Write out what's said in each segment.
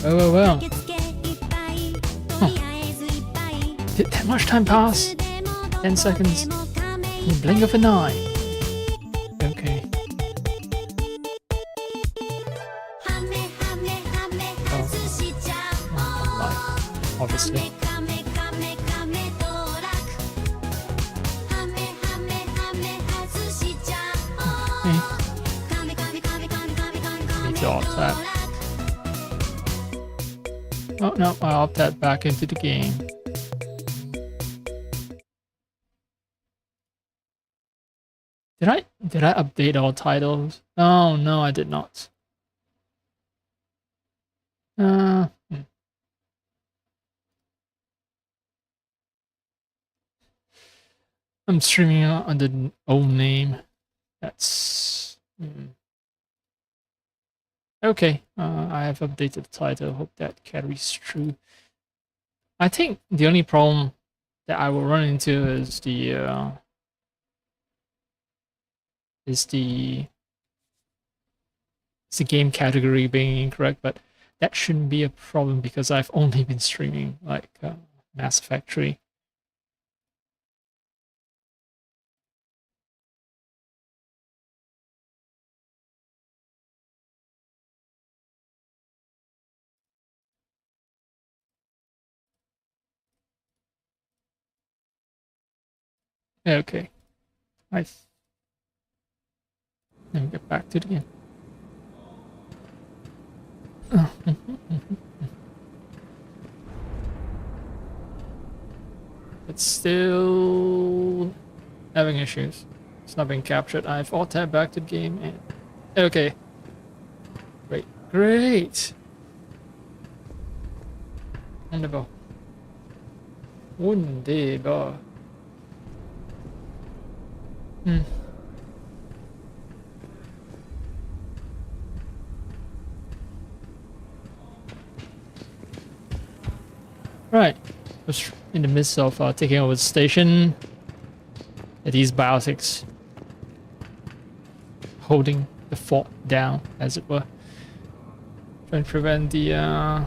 Well. Huh. Did that much time pass? 10 seconds. In the blink of an eye. Okay. Oh, obviously. Need to opt that. Oh no, I opt that back into the game. Did I update all titles? Oh no, I did not. Hmm. I'm streaming under the old name. That's okay. I have updated the title. Hope that carries through. I think the only problem that I will run into is the game category being incorrect, but that shouldn't be a problem because I've only been streaming like Mass Effect 3. Okay, nice. Let me get back to the game. It's still having issues. It's not being captured. I've alt-tabbed back to the game and... Okay. Great! Wonderful. Wunderbar. Right. Was in the midst of taking over the station. These biotics holding the fort down, as it were. Trying to prevent the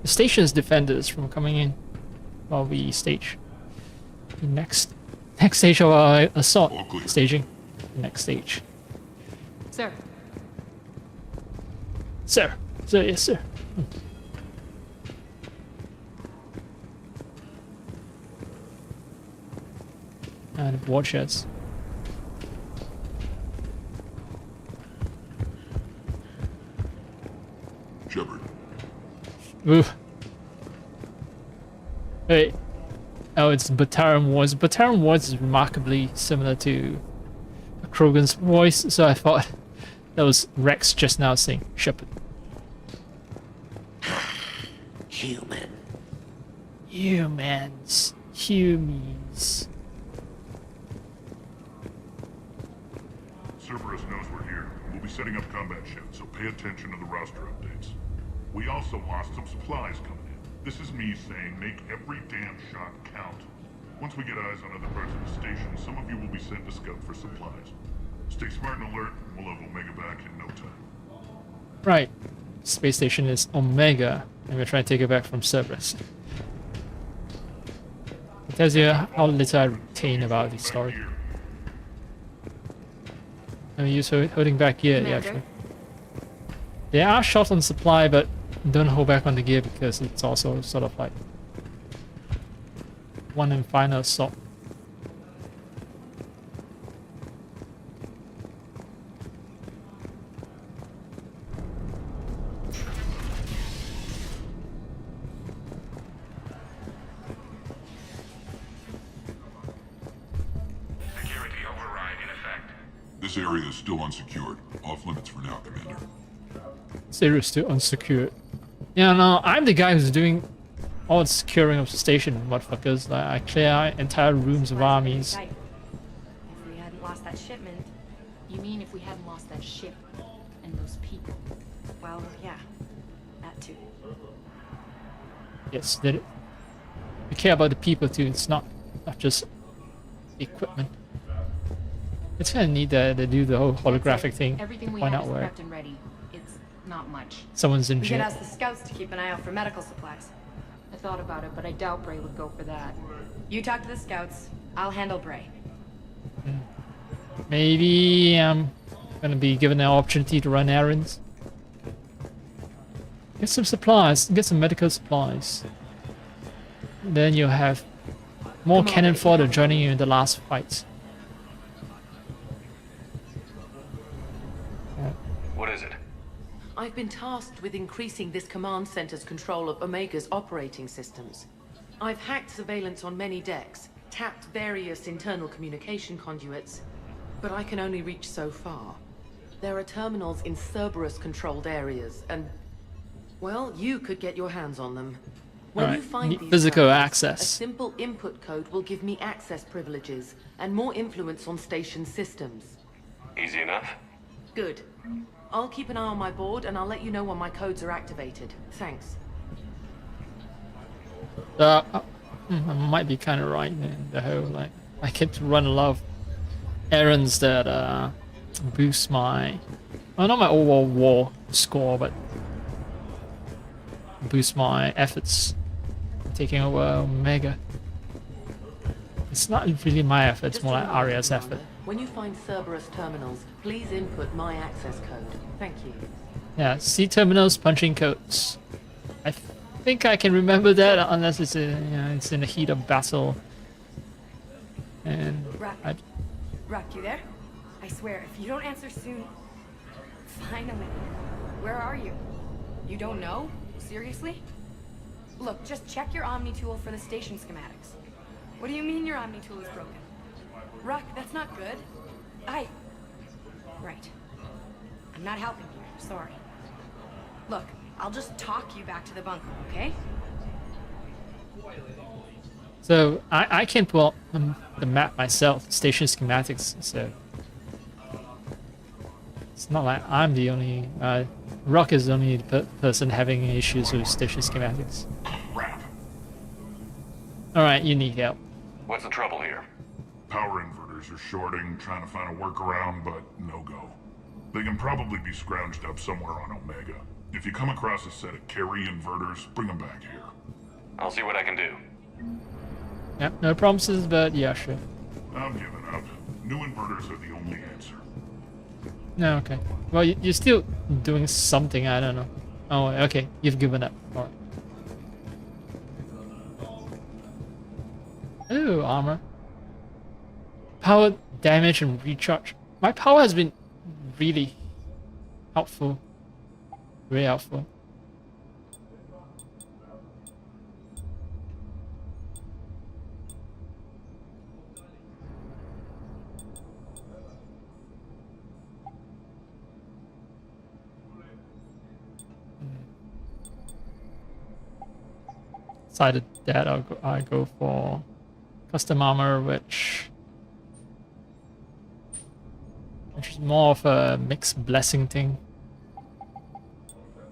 station's defenders from coming in while we stage the next stage of our assault. Staging the next stage. Sir. Sir, yes, sir. And watchers. Shepard. Ooh. Hey. Oh, it's Bataran Wars. Bataran Wars is remarkably similar to Krogan's voice, so I thought that was Rex just now saying Shepard. Human. Humans. Humies. Cerberus knows we're here. We'll be setting up combat shifts, so pay attention to the roster updates. We also lost some supplies coming in. This is me saying make every damn shot count. Once we get eyes on other parts of the station, some of you will be sent to scout for supplies. Stay smart and alert, and we'll have Omega back in no time. Right. Space station is Omega, and we're trying to take it back from Cerberus. It tells you how little I retain about the story. I mean, use holding back gear, yeah, actually. They are short on supply, but don't hold back on the gear because it's also sort of like one and final assault. Security override in effect. This area is still unsecured. Off limits for now, Commander. Zero still unsecured. Yeah, no, I'm the guy who's doing all the securing of the station, motherfuckers. Like, I clear entire rooms of armies. If we hadn't lost that shipment. You mean if we hadn't lost that ship and those people? Well, yeah. That too. Yes, did it. We care about the people too. It's not just equipment. It's kind of neat that they do the whole holographic thing. Everything we Point have out is where. prepped and ready. It's Not much. Someone's in We could jail. ask the scouts to keep an eye out for medical supplies. I thought about it, but I doubt Bray would go for that. You talk to the scouts. I'll handle Bray. Maybe I'm gonna be given an opportunity to run errands. Get some supplies. Get some medical supplies. Then you'll have more Come on, cannon Bray. fodder joining you in the last fight. What is it? I've been tasked with increasing this command center's control of Omega's operating systems. I've hacked surveillance on many decks, tapped various internal communication conduits, but I can only reach so far. There are terminals in Cerberus-controlled areas, and, well, you could get your hands on them. When Alright, you find need these physical terminals, access. a simple input code will give me access privileges and more influence on station systems. Easy enough? Good. I'll keep an eye on my board, and I'll let you know when my codes are activated. Thanks. I might be kind of right in the whole, like, I get to run a lot of errands that boost my, well, not my overall war score, but boost my efforts taking over Omega. It's not really my effort, it's Just more a like reminder, Arya's Commander, effort. when you find Cerberus terminals, please input my access code. Thank you. Yeah, C terminals, punching codes. I think I can remember that unless it's in, it's in the heat of battle. And Rock. I, Rock, you there? I swear, if you don't answer soon... Finally. Where are you? You don't know? Seriously? Look, just check your Omni tool for the station schematics. What do you mean your Omni tool is broken? Rock, that's not good. Right. I'm not helping you, sorry. Look, I'll just talk you back to the bunker, okay? so I can pull up the map myself, station schematics, so it's not like I'm the only, Rock is the only person having issues with station schematics. Crap. Alright, you need help. What's the trouble here? Power inverters are shorting, trying to find a workaround, but no go. They can probably be scrounged up somewhere on Omega. If you come across a set of carry inverters, bring them back here. I'll see what I can do. Yep, no promises, but yeah, sure. I'm giving up. New inverters are the only answer. No, okay. Well, you're still doing something, I don't know. Oh, okay, you've given up. Alright. Ooh, armor. Power, damage, and recharge. My power has been really helpful. Very helpful. Decided that I go for custom armor, which is more of a mixed blessing thing.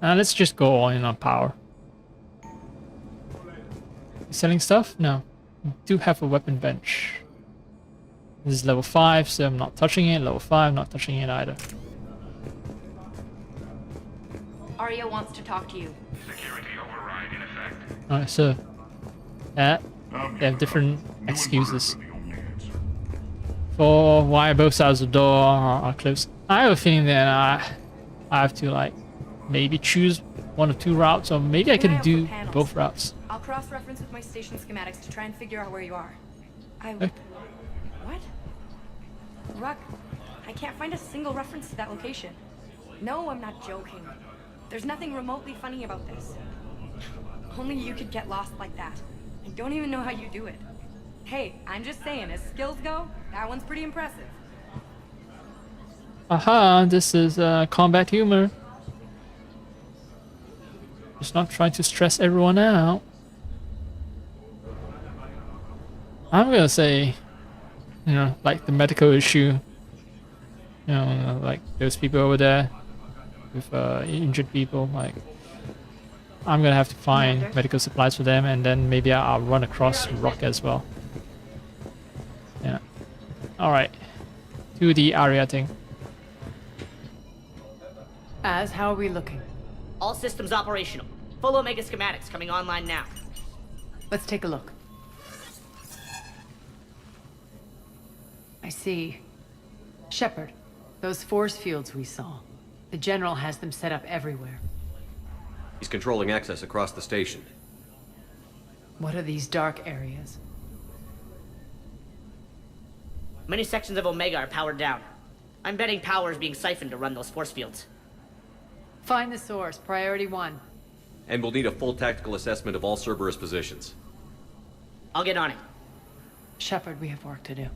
Let's just go all in on power. Selling stuff? No. We do have a weapon bench. This is level 5, so I'm not touching it. Level 5, not touching it either. Arya wants to talk to you. Security override in effect. Alright, so that I'm they giving have different up. New excuses inverters are the only answer. for why both sides of the door are closed. I have a feeling that I have to like maybe choose one or two routes, or maybe I Keep an eye could out do for panels. both routes. I'll cross-reference with my station schematics to try and figure out where you are. Okay. What? Ruck, I can't find a single reference to that location. No, I'm not joking. There's nothing remotely funny about this. Only you could get lost like that. I don't even know how you do it. Hey, I'm just saying, as skills go, that one's pretty impressive. Aha, this is combat humor. Just not trying to stress everyone out. I'm gonna say, you know, like the medical issue. You know, like those people over there with injured people. Like, I'm gonna have to find Commander. medical supplies for them, and then maybe I'll run across Rock as well. Yeah. All right. Do the Arya thing. How are we looking? All systems operational. Full Omega schematics coming online now. Let's take a look. I see. Shepard, those force fields we saw. The General has them set up everywhere. He's controlling access across the station. What are these dark areas? Many sections of Omega are powered down. I'm betting power is being siphoned to run those force fields. Find the source, priority 1. And we'll need a full tactical assessment of all Cerberus positions. I'll get on it. Shepard, we have work to do.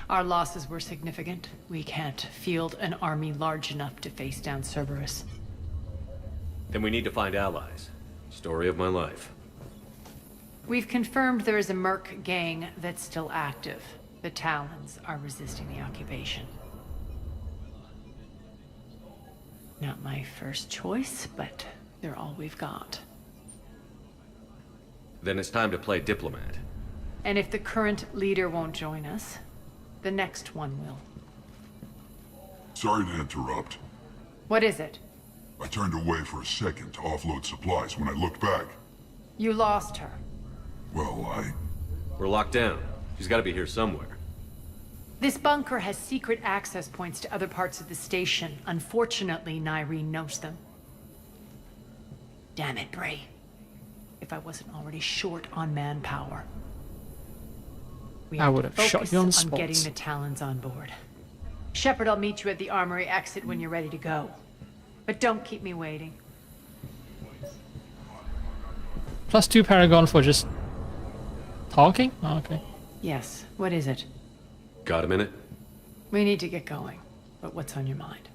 Our losses were significant. We can't field an army large enough to face down Cerberus. Then we need to find allies. Story of my life. We've confirmed there is a Merc gang that's still active. The Talons are resisting the occupation. Not my first choice, but they're all we've got. Then it's time to play diplomat. And if the current leader won't join us, the next one will. Sorry to interrupt. What is it? I turned away for a second to offload supplies. When I looked back, You lost her. well, We're locked down. She's got to be here somewhere. This bunker has secret access points to other parts of the station. Unfortunately, Nyreen knows them. Damn it, Bray. If I wasn't already short on manpower. We I have would to have shot focus you on on spot. getting the Talons on board. Shepard, I'll meet you at the armory exit when you're ready to go. But don't keep me waiting. +2 Paragon for just talking? Oh, okay. Yes, what is it? Got a minute? We need to get going. But what's on your mind?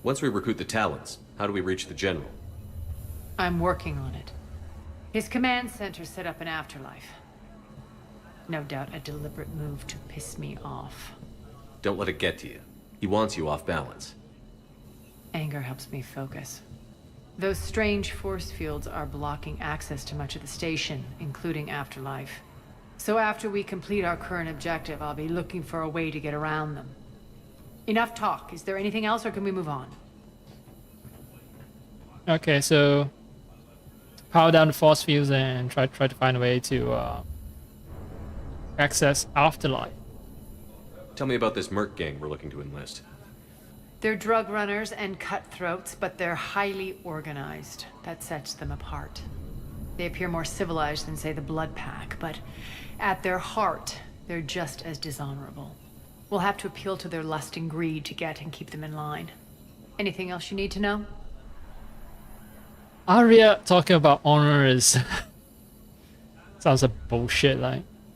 Once we recruit the Talons, how do we reach the General? I'm working on it. His command center set up an afterlife. No doubt a deliberate move to piss me off. Don't let it get to you. He wants you off balance. Anger helps me focus. Those strange force fields are blocking access to much of the station, including afterlife. So after we complete our current objective, I'll be looking for a way to get around them. Enough talk. Is there anything else, or can we move on? Okay, so power down the force fields and try to find a way to access afterlife. Tell me about this Merc gang we're looking to enlist. They're drug runners and cutthroats, but they're highly organized. That sets them apart. They appear more civilized than, say, the Blood Pack, but at their heart, they're just as dishonorable. We'll have to appeal to their lust and greed to get and keep them in line. Anything else you need to know? Arya talking about honor is sounds like bullshit.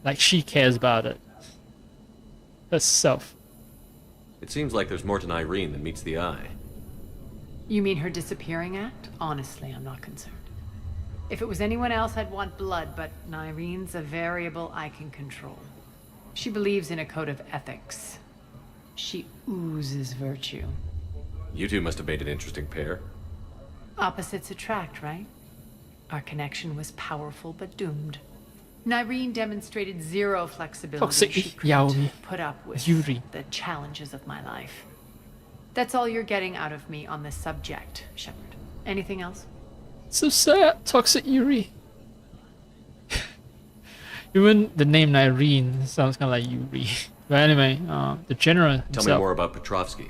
Like she cares about it herself. It seems like there's more to Nyreen than meets the eye. You mean her disappearing act? Honestly, I'm not concerned. If it was anyone else, I'd want blood, but Nyreen's a variable I can control. She believes in a code of ethics. She oozes virtue. You two must have made an interesting pair. Opposites attract, right? Our connection was powerful but doomed. Nyreen demonstrated zero flexibility. Toxic She Yaoi. couldn't put up with Yuri. the challenges of my life. That's all you're getting out of me on this subject, Shepard. Anything else? So sad, toxic Yuri. Even the name Nyreen sounds kind of like Yuri. But anyway, the general himself. Tell me more about Petrovsky.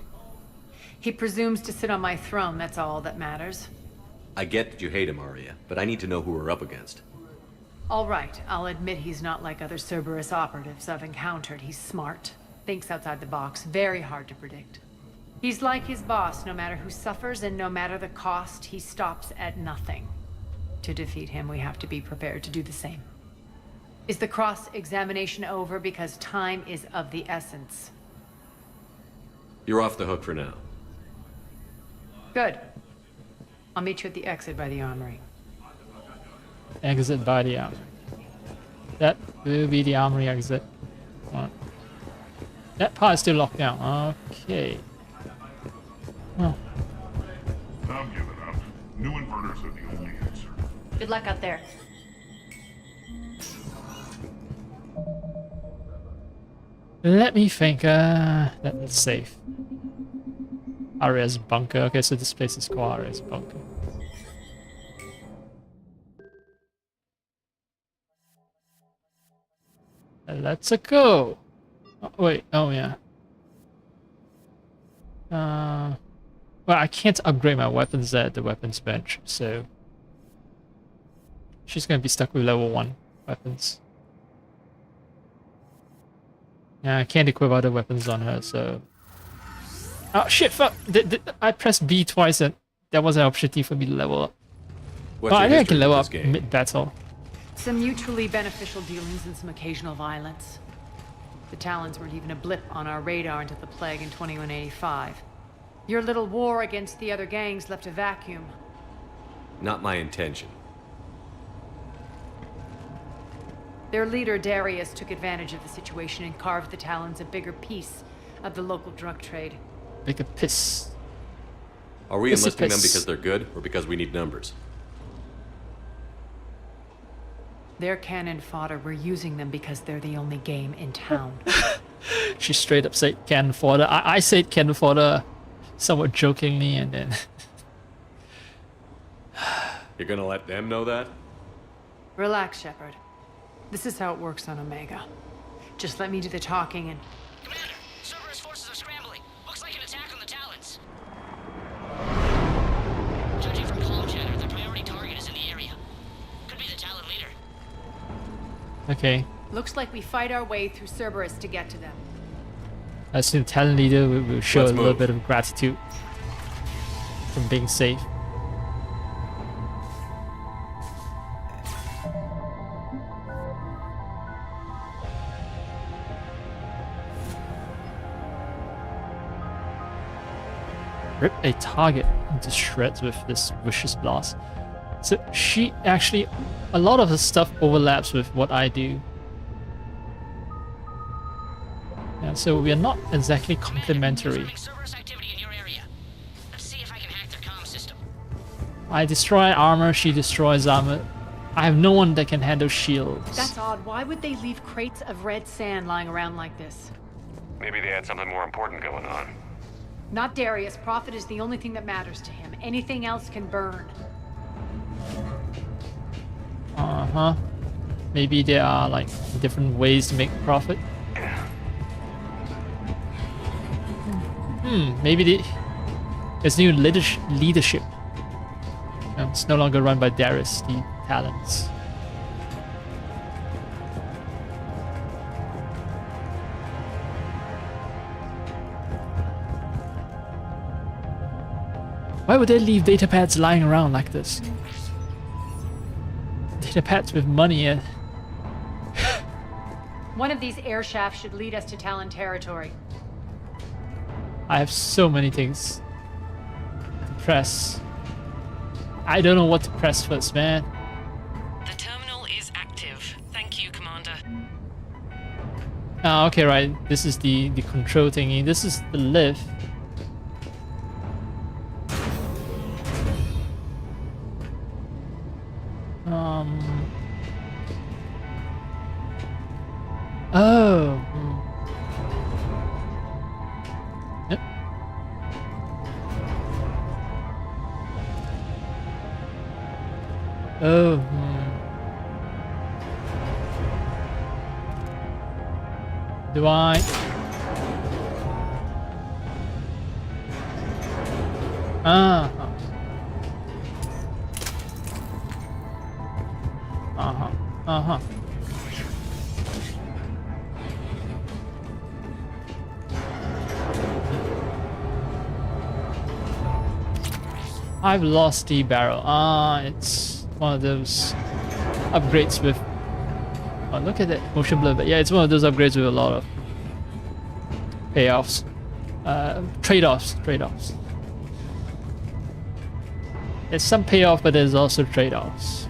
He presumes to sit on my throne, that's all that matters. I get that you hate him, Arya, but I need to know who we're up against. All right, I'll admit he's not like other Cerberus operatives I've encountered. He's smart, thinks outside the box, very hard to predict. He's like his boss, no matter who suffers and no matter the cost, he stops at nothing. To defeat him, we have to be prepared to do the same. Is the cross-examination over? Because time is of the essence. You're off the hook for now. Good. I'll meet you at the exit by the armory. Exit by the armory. That will be the armory exit. Alright. That part is still locked down. Okay. Oh. I'm giving up. New inverters are the only answer. Good luck out there. Let me think. That's safe. RS bunker. Okay, so this place is called RS bunker. Let's go. Oh, wait. Oh yeah. Well, I can't upgrade my weapons at the weapons bench, so she's gonna be stuck with level 1 weapons. Yeah, I can't equip other weapons on her, so. Oh shit! Fuck! I pressed B twice, and that was an opportunity for me to level up. What's Oh, your I think I history can level with up this game? mid-battle. Some mutually beneficial dealings and some occasional violence. The Talons weren't even a blip on our radar until the plague in 2185. Your little war against the other gangs left a vacuum. Not my intention. Their leader, Darius, took advantage of the situation and carved the Talons a bigger piece of the local drug trade. Bigger piss. Are we It's a enlisting them piss. because they're good, or because we need numbers? They're cannon fodder. We're using them because they're the only game in town. She straight up said cannon fodder. I said cannon fodder somewhat jokingly, and then You're gonna let them know that? Relax, Shepard. This is how it works on Omega. Just let me do the talking and... Commander, Cerberus forces are scrambling. Looks like an attack on the Talons. Judging from comm chatter, their priority target is in the area. Could be the Talon leader. okay. Looks like we fight our way through Cerberus to get to them. As the talent leader, we will show Let's a little move. bit of gratitude from being safe. Rip a target into shreds with this vicious blast. So she actually, a lot of her stuff overlaps with what I do. Yeah, so we are not exactly complementary. Cerberus activity in your area. Let's see if I can hack their comm system. I destroy armor, she destroys armor. I have no one that can handle shields. That's odd. Why would they leave crates of red sand lying around like this? Maybe they had something more important going on. Not Darius. Profit is the only thing that matters to him. Anything else can burn. Uh-huh. Maybe there are like different ways to make profit. Maybe there's new leadership. It's no longer run by Darius, the Talons. Why would they leave data pads lying around like this? Data pads with money in. One of these air shafts should lead us to Talon territory. I have so many things to press. I don't know what to press first, man. The terminal is active. Thank you, Commander. Ah, okay, right. This is the control thingy. This is the lift. Oh. Yep. Oh. Do I? Uh-huh. Uh-huh. Uh-huh. I've lost the barrel. It's one of those upgrades with... Oh, look at that motion blur. But yeah, it's one of those upgrades with a lot of payoffs. Trade-offs. Trade-offs. There's some payoff, but there's also trade-offs.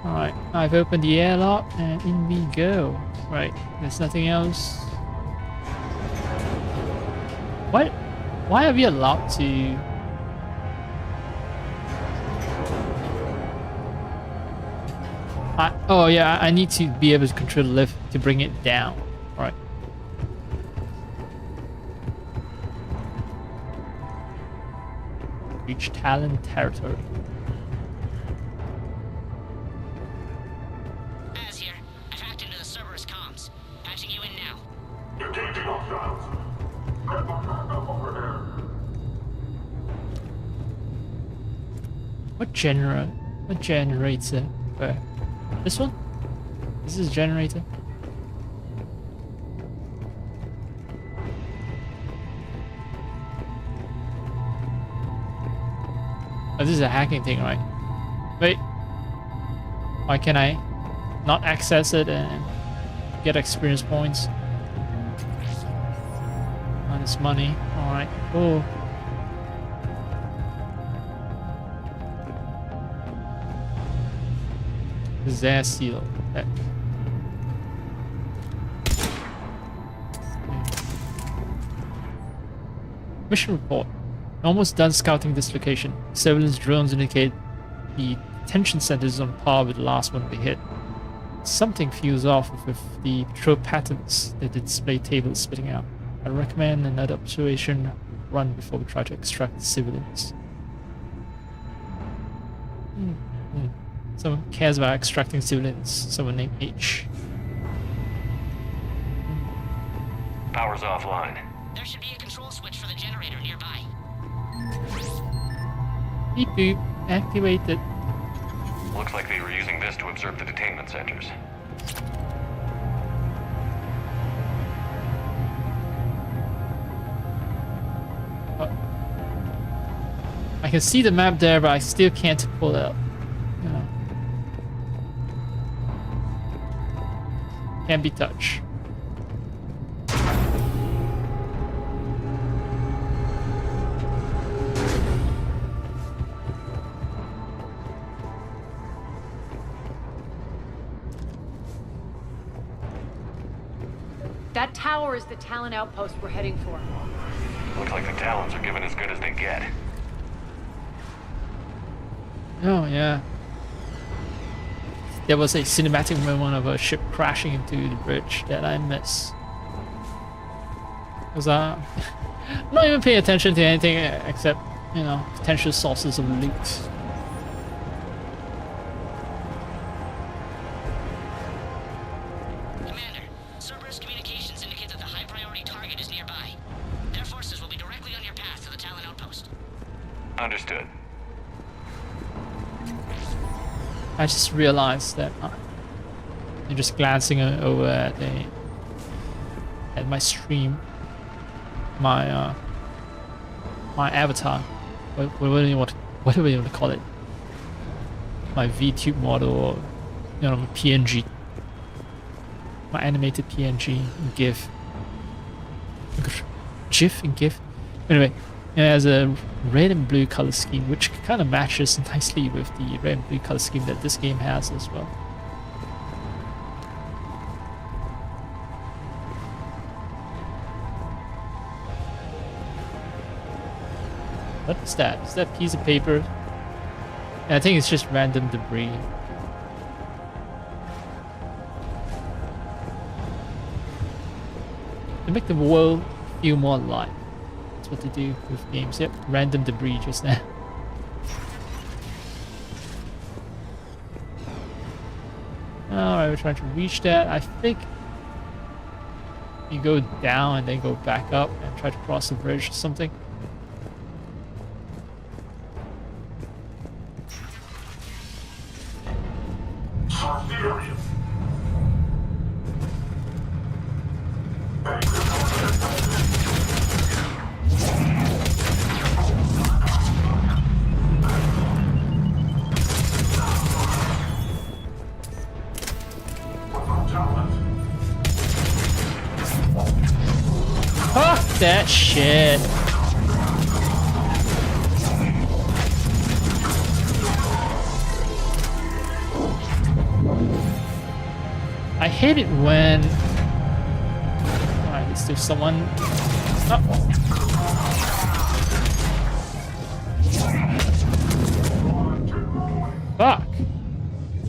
Alright, I've opened the airlock and in we go. Right, there's nothing else. Why are we allowed to... oh yeah, I need to be able to control the lift to bring it down. Right. Reach Talon territory. Az here. I've hacked into the Cerberus comms. Patching you in now. Engaging ourselves. Get the man up over there. What generator? Where? This one? This is a generator. Oh, this is a hacking thing, right? Wait. Why can I not access it and get experience points? Minus money. Alright, cool. Zare seal. Okay. Mission report. Almost done scouting this location. Surveillance drones indicate the detention center is on par with the last one we hit. Something feels off with the patrol patterns that the display table is spitting out. I recommend another observation run before we try to extract the civilians. Someone cares about extracting civilians. Someone named H. Power's offline. There should be a control switch for the generator nearby. Beep boop. Activated. Looks like they were using this to observe the detainment centers. I can see the map there, but I still can't pull it up. You know. Can't be touched. That tower is the Talon outpost we're heading for. Looks like the Talons are giving as good as they get. Oh yeah. There was a cinematic moment of a ship crashing into the bridge that I missed. Cause I'm not even paying attention to anything except, you know, potential sources of loot. Commander, Cerberus communications indicate that the high priority target is nearby. Their forces will be directly on your path to the Talon outpost. Understood. I just realized that I'm just glancing over at my stream, my my avatar, whatever you want to call it, my VTube model, or you know, my PNG, my animated PNG and GIF, GIF and GIF. Anyway. It has a red and blue color scheme, which kind of matches nicely with the red and blue color scheme that this game has as well. What is that? Is that a piece of paper? And I think it's just random debris. To make the world feel more alive. What to do with games. Yep, random debris just there. Alright, we're trying to reach that. I think you go down and then go back up and try to cross the bridge or something. Fuck that shit. I hate it when... Alright, there's someone... Oh. Fuck.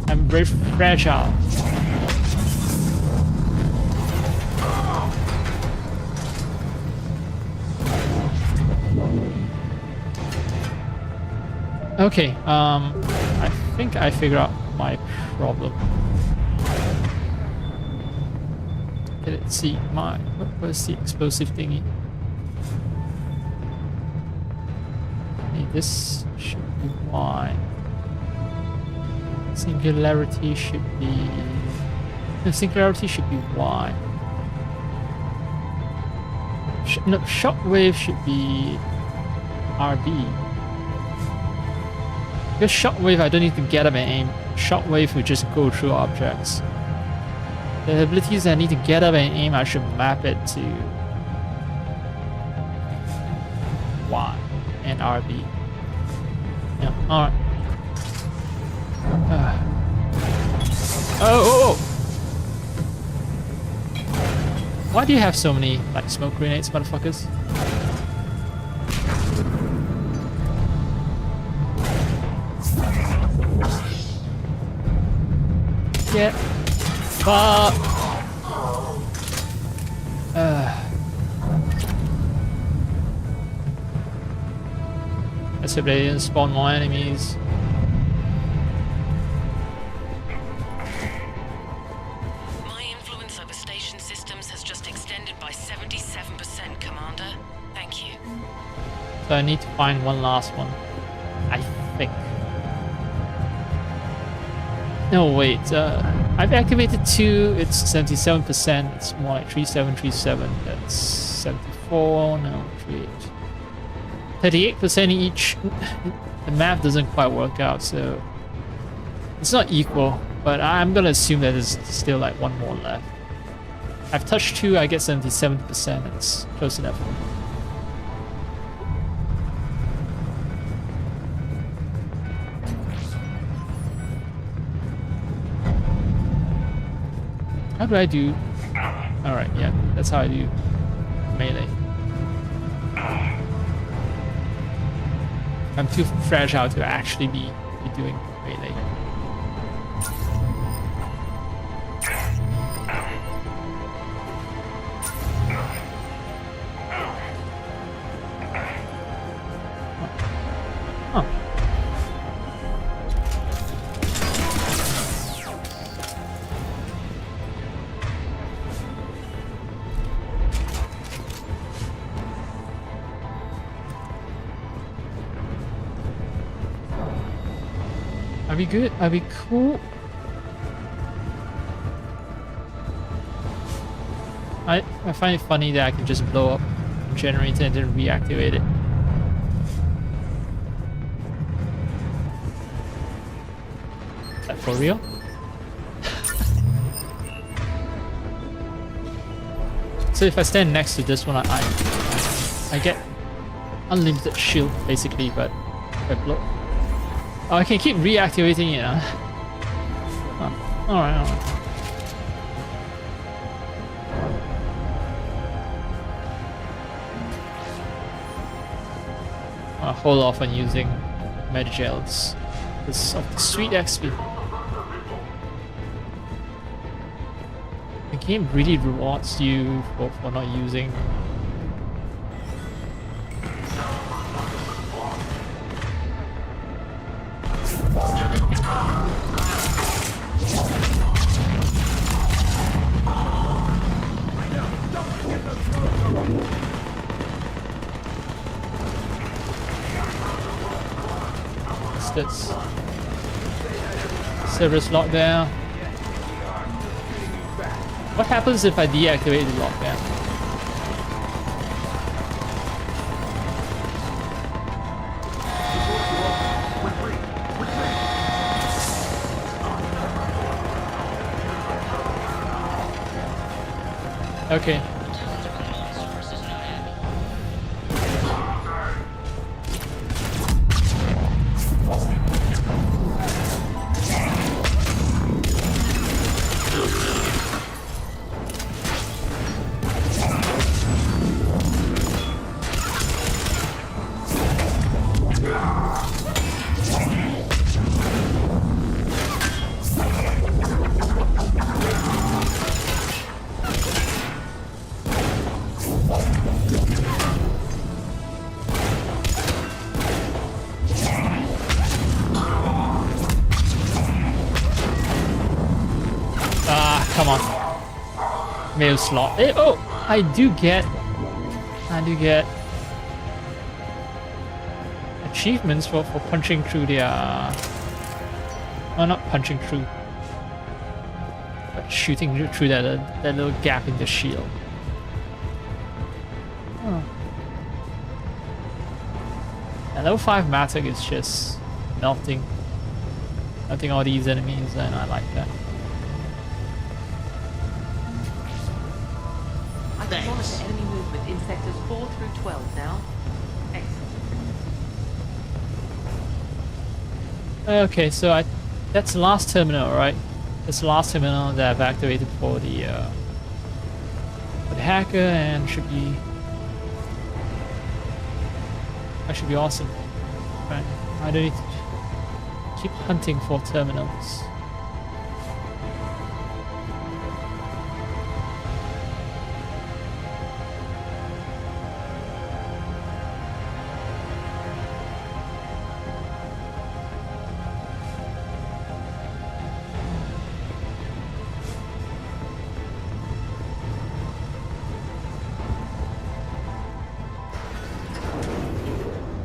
I'm very fragile. Okay, I think I figured out my problem. Okay, let's see, what was the explosive thingy? Okay, this should be Y. Singularity should be... No, singularity should be Y. No, shockwave should be RB. Because shockwave, I don't need to get up and aim. Shockwave will just go through objects. The abilities I need to get up and aim, I should map it to Y and RB. Yeah, alright. Oh! Why do you have so many, like, smoke grenades, motherfuckers? Get fucked! Let's hope they didn't spawn more enemies. My influence over station systems has just extended by 77%, Commander. Thank you. So I need to find one last one, I think. No, wait, I've activated 2, it's 77%, it's more like 3737, that's 74, no, 38. 38% each. The math doesn't quite work out, so it's not equal, but I'm gonna assume that there's still like one more left. I've touched 2, I get 77%, it's close enough. How do I do? Alright, yeah, that's how I do melee. I'm too fragile to actually be doing melee. Huh. Are we good? Are we cool? I find it funny that I can just blow up a generator and then reactivate it. Is that for real? So if I stand next to this one, I get unlimited shield basically, but if I blow. Oh, I can keep reactivating it, huh? Oh, alright. I'll hold off on using Medgels because of the sweet XP. The game really rewards you for not using this. Service lockdown. What happens if I deactivate the lockdown? Okay. mail slot. Oh, I do get achievements for punching through their. Well, not punching through, but shooting through that little gap in the shield. Oh. And level 5 Matic is just melting all these enemies, and I like that. I can monitor enemy movement in sectors 4 through 12 now. Excellent. Okay, so that's the last terminal, right? That's the last terminal that I've activated for the hacker, and that should be awesome. Right? I don't need to keep hunting for terminals.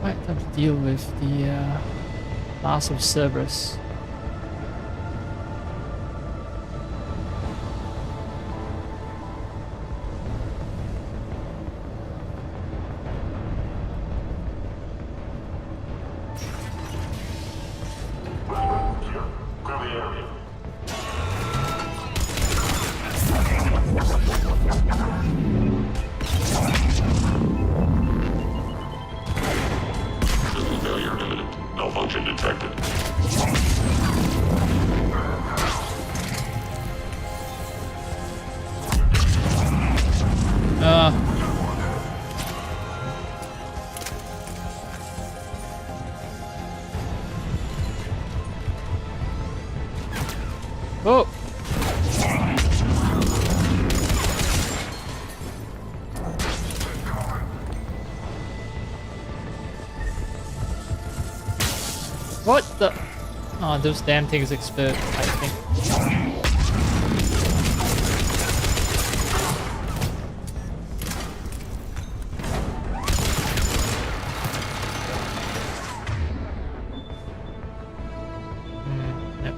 Right, time to deal with the last of Cerberus. Malfunction detected. Oh! What the? Oh, those damn things explode, I think. Yep.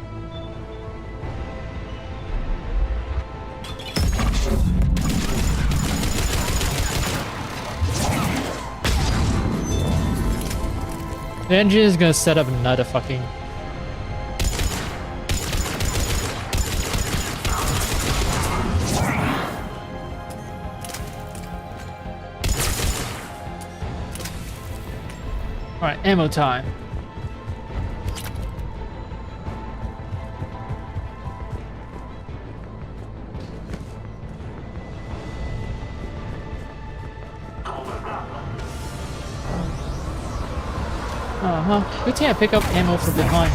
The engine is gonna set up another fucking. Alright, ammo time. Good thing I pick up ammo from behind.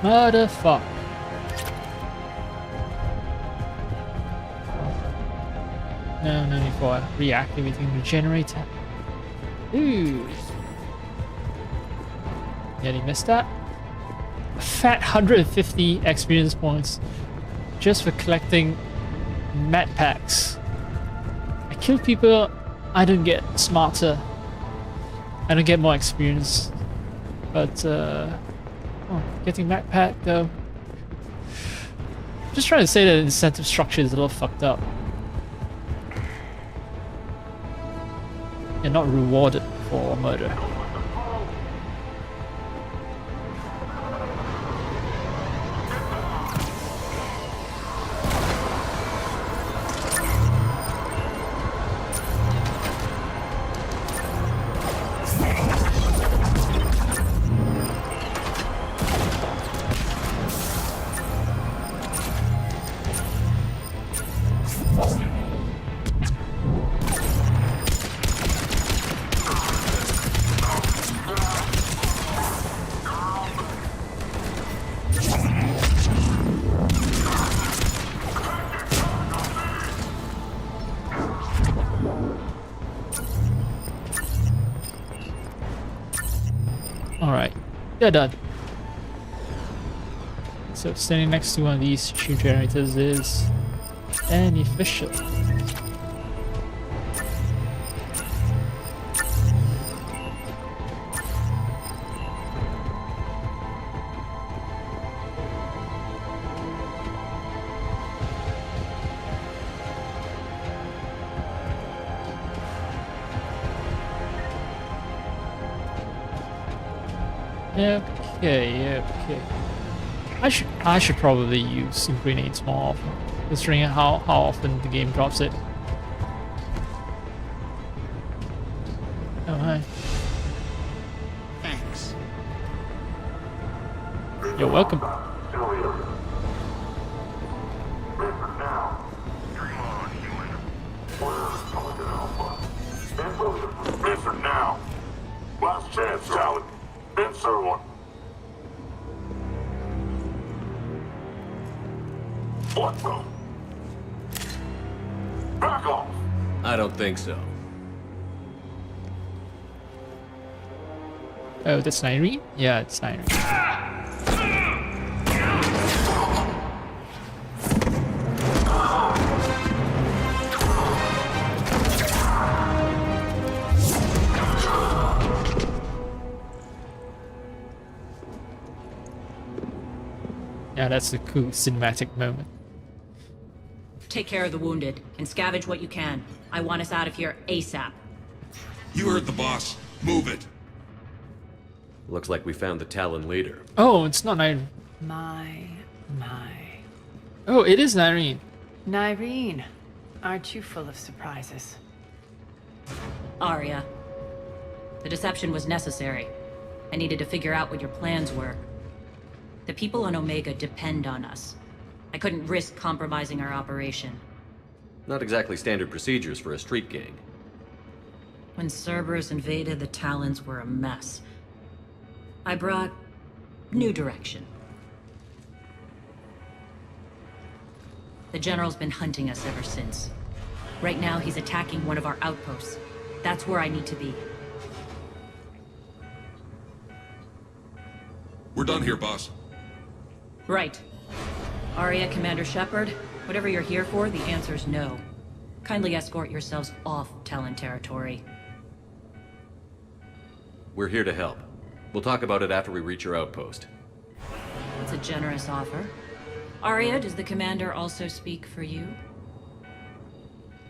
Motherfuck. No need for reactivating the generator. Ooh. Nearly missed that. A fat 150 experience points just for collecting med packs. I kill people, I don't get smarter. I don't get more experience. But getting backpack though. Just trying to say that the incentive structure is a little fucked up. You're not rewarded for murder. Alright, they're done. So standing next to one of these shield generators is beneficial. Okay. I should probably use some grenades more often, considering how often the game drops it. Oh hi. Thanks. You're welcome. Answer now. Last chance, Talon. Answer one. What the? Back off. I don't think so. Oh, that's Irene? Yeah, it's Irene. Yeah, that's a cool cinematic moment. Take care of the wounded and scavenge what you can. I want us out of here ASAP. You heard the boss. Move it. Looks like we found the Talon leader. Oh, it's not Irene. My. Oh, it is Irene. Nyreen, aren't you full of surprises? Arya. The deception was necessary. I needed to figure out what your plans were. The people on Omega depend on us. I couldn't risk compromising our operation. Not exactly standard procedures for a street gang. When Cerberus invaded, the Talons were a mess. I brought new direction. The General's been hunting us ever since. Right now, he's attacking one of our outposts. That's where I need to be. We're done here, boss. Right. Arya, Commander Shepard, whatever you're here for, the answer's no. Kindly escort yourselves off Talon territory. We're here to help. We'll talk about it after we reach your outpost. It's a generous offer. Arya, does the Commander also speak for you?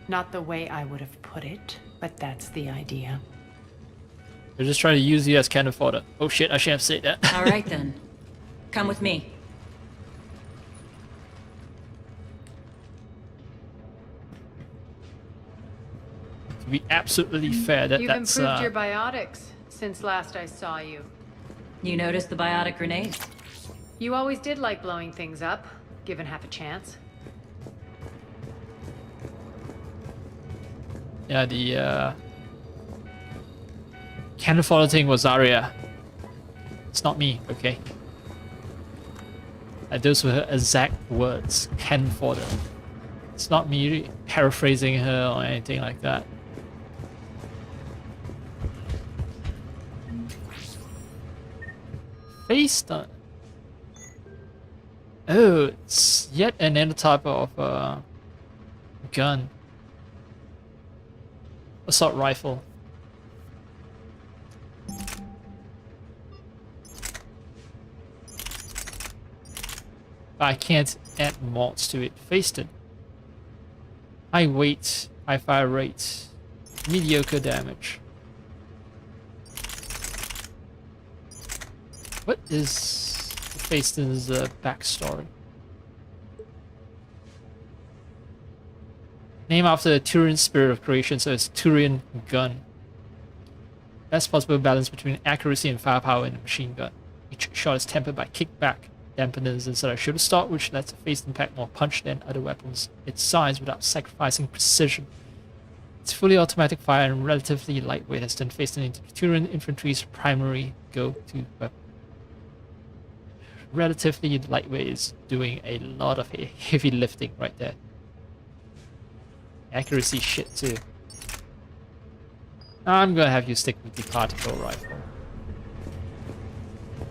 Not the way I would have put it, but that's the idea. They're just trying to use you as cannon fodder. Oh shit, I shouldn't have said that. All right then. Come with me. To be absolutely fair, You've that's improved your biotics since last I saw you. You noticed the biotic grenades? You always did like blowing things up, given half a chance. yeah, the cannon fodder thing was Arya. It's not me, okay? Those were her exact words, cannon fodder. It's not me paraphrasing her or anything like that. Face stun. Oh, it's yet another type of gun. Assault rifle. But I can't add mods to it. Face stun. High weight, high fire rate, mediocre damage. What is Faiston's backstory? Named after the Turian spirit of creation, so it's Turian gun. Best possible balance between accuracy and firepower in a machine gun. Each shot is tempered by kickback dampeners instead of shooter stock, which lets the Faiston pack more punch than other weapons. Its size without sacrificing precision. Its fully automatic fire and relatively lightweight has turned Faiston into Turian infantry's primary go-to weapon. Relatively lightweight is doing a lot of heavy lifting right there. Accuracy shit too. I'm gonna have you stick with the particle rifle.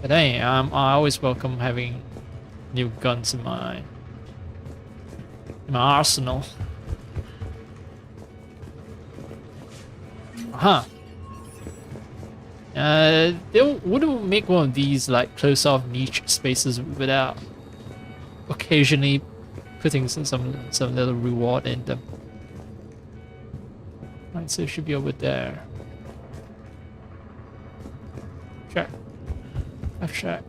But hey, I always welcome having new guns in my arsenal. Huh. They wouldn't make one of these like close off niche spaces without occasionally putting some little reward in them. Right, so it should be over there. Check. I've checked.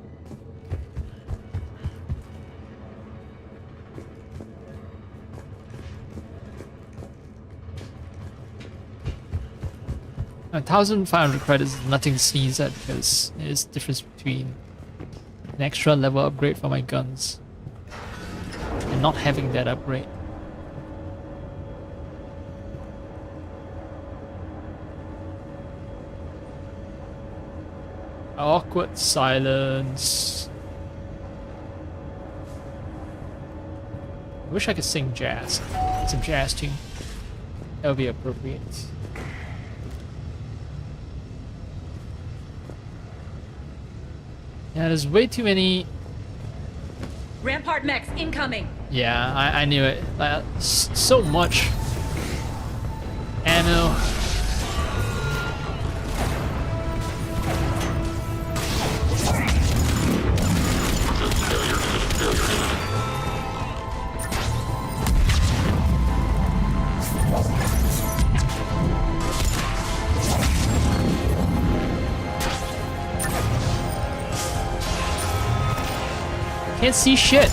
$1,500 credits is nothing to sneeze at because there's a difference between an extra level upgrade for my guns and not having that upgrade. Awkward silence. I wish I could sing jazz. Some jazz tune. That would be appropriate. Yeah, there's way too many. Rampart mechs incoming. Yeah, I knew it. So much ammo. Can't see shit.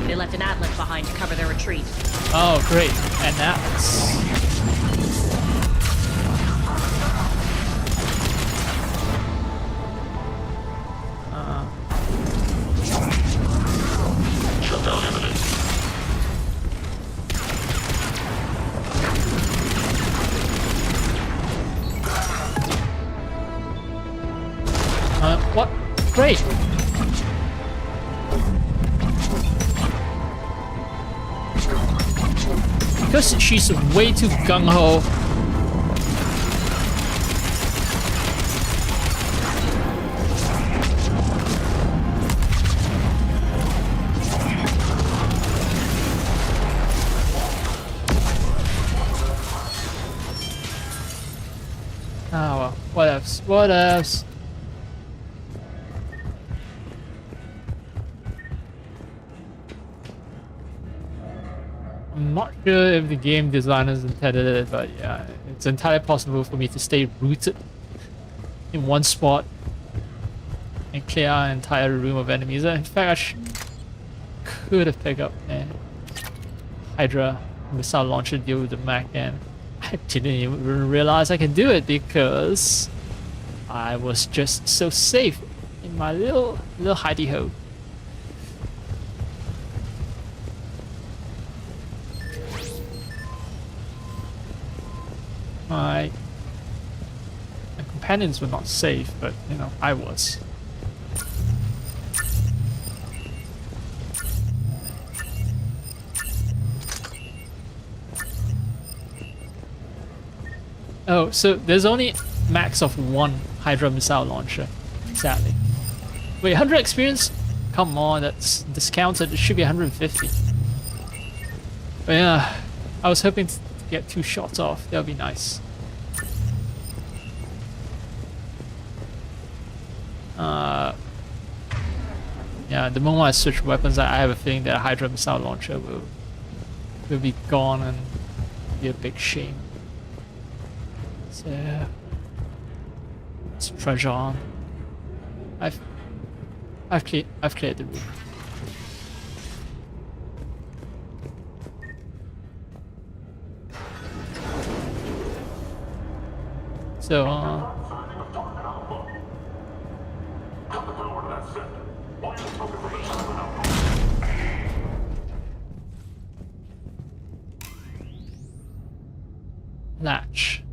They left an atlas behind to cover their retreat. Oh, great. And that's... what? Great. Because she's way too gung-ho. Oh well, what else? What else? I'm not sure if the game designers intended it, but yeah, it's entirely possible for me to stay rooted in one spot and clear an entire room of enemies. In fact, I could have picked up a Hydra missile launcher to deal with the mech, and I didn't even realize I could do it because I was just so safe in my little hidey hole. My companions were not safe, but you know, I was. Oh, so there's only max of one Hydra missile launcher, sadly. Wait, 100 experience? Come on, that's discounted. It should be 150. But yeah, I was hoping to get 2 shots off. That would be nice. Yeah, the moment I switch weapons, I have a feeling that a Hydra missile launcher will be gone and be a big shame. So let's trudge on. I've cleared the room. So latch.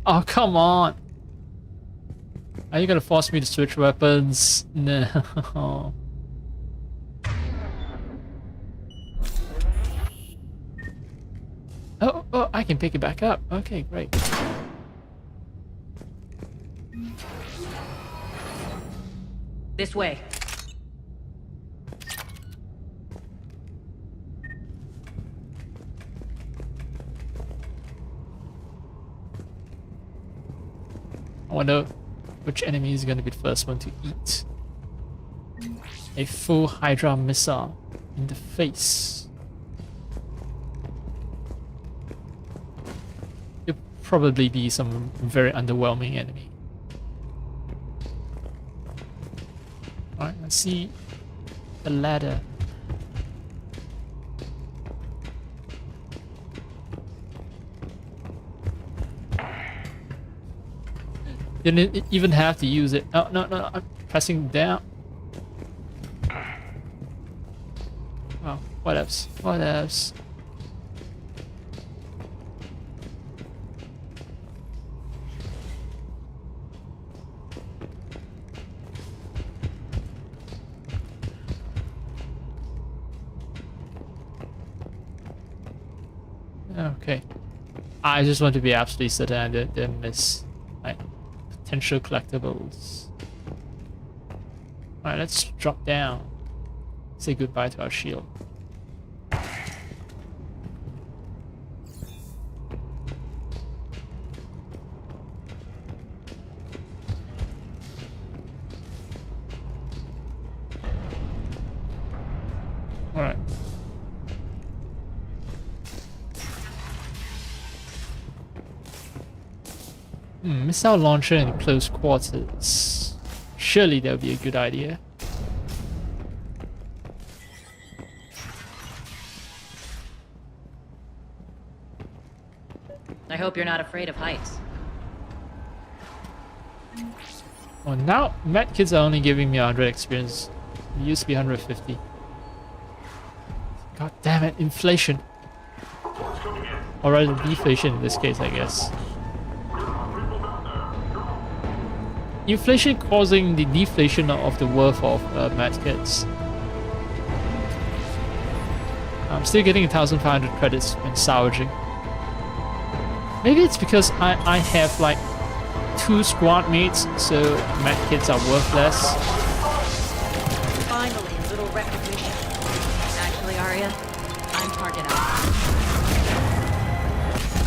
Oh, come on. Are you gonna force me to switch weapons? No. Oh, I can pick it back up. Okay, great. This way. I wonder which enemy is going to be the first one to eat a full Hydra missile in the face. It'll probably be some very underwhelming enemy. Alright, let's see the ladder. Didn't even have to use it. Oh, no, I'm pressing down. Oh, whatevs. Whatevs. Okay. I just want to be absolutely certain I didn't miss like potential collectibles. Alright, let's drop down. Say goodbye to our shield. Alright. Missile launcher in close quarters. Surely that would be a good idea. I hope you're not afraid of heights. Well, now medkits are only giving me 100 experience. It used to be 150. God damn it, inflation. Or rather deflation in this case, I guess. Inflation causing the deflation of the worth of medkits. I'm still getting 1,500 credits when salvaging. Maybe it's because I have like 2 squad mates, so medkits are worth less. Finally, a little recognition. Actually, Arya, I'm target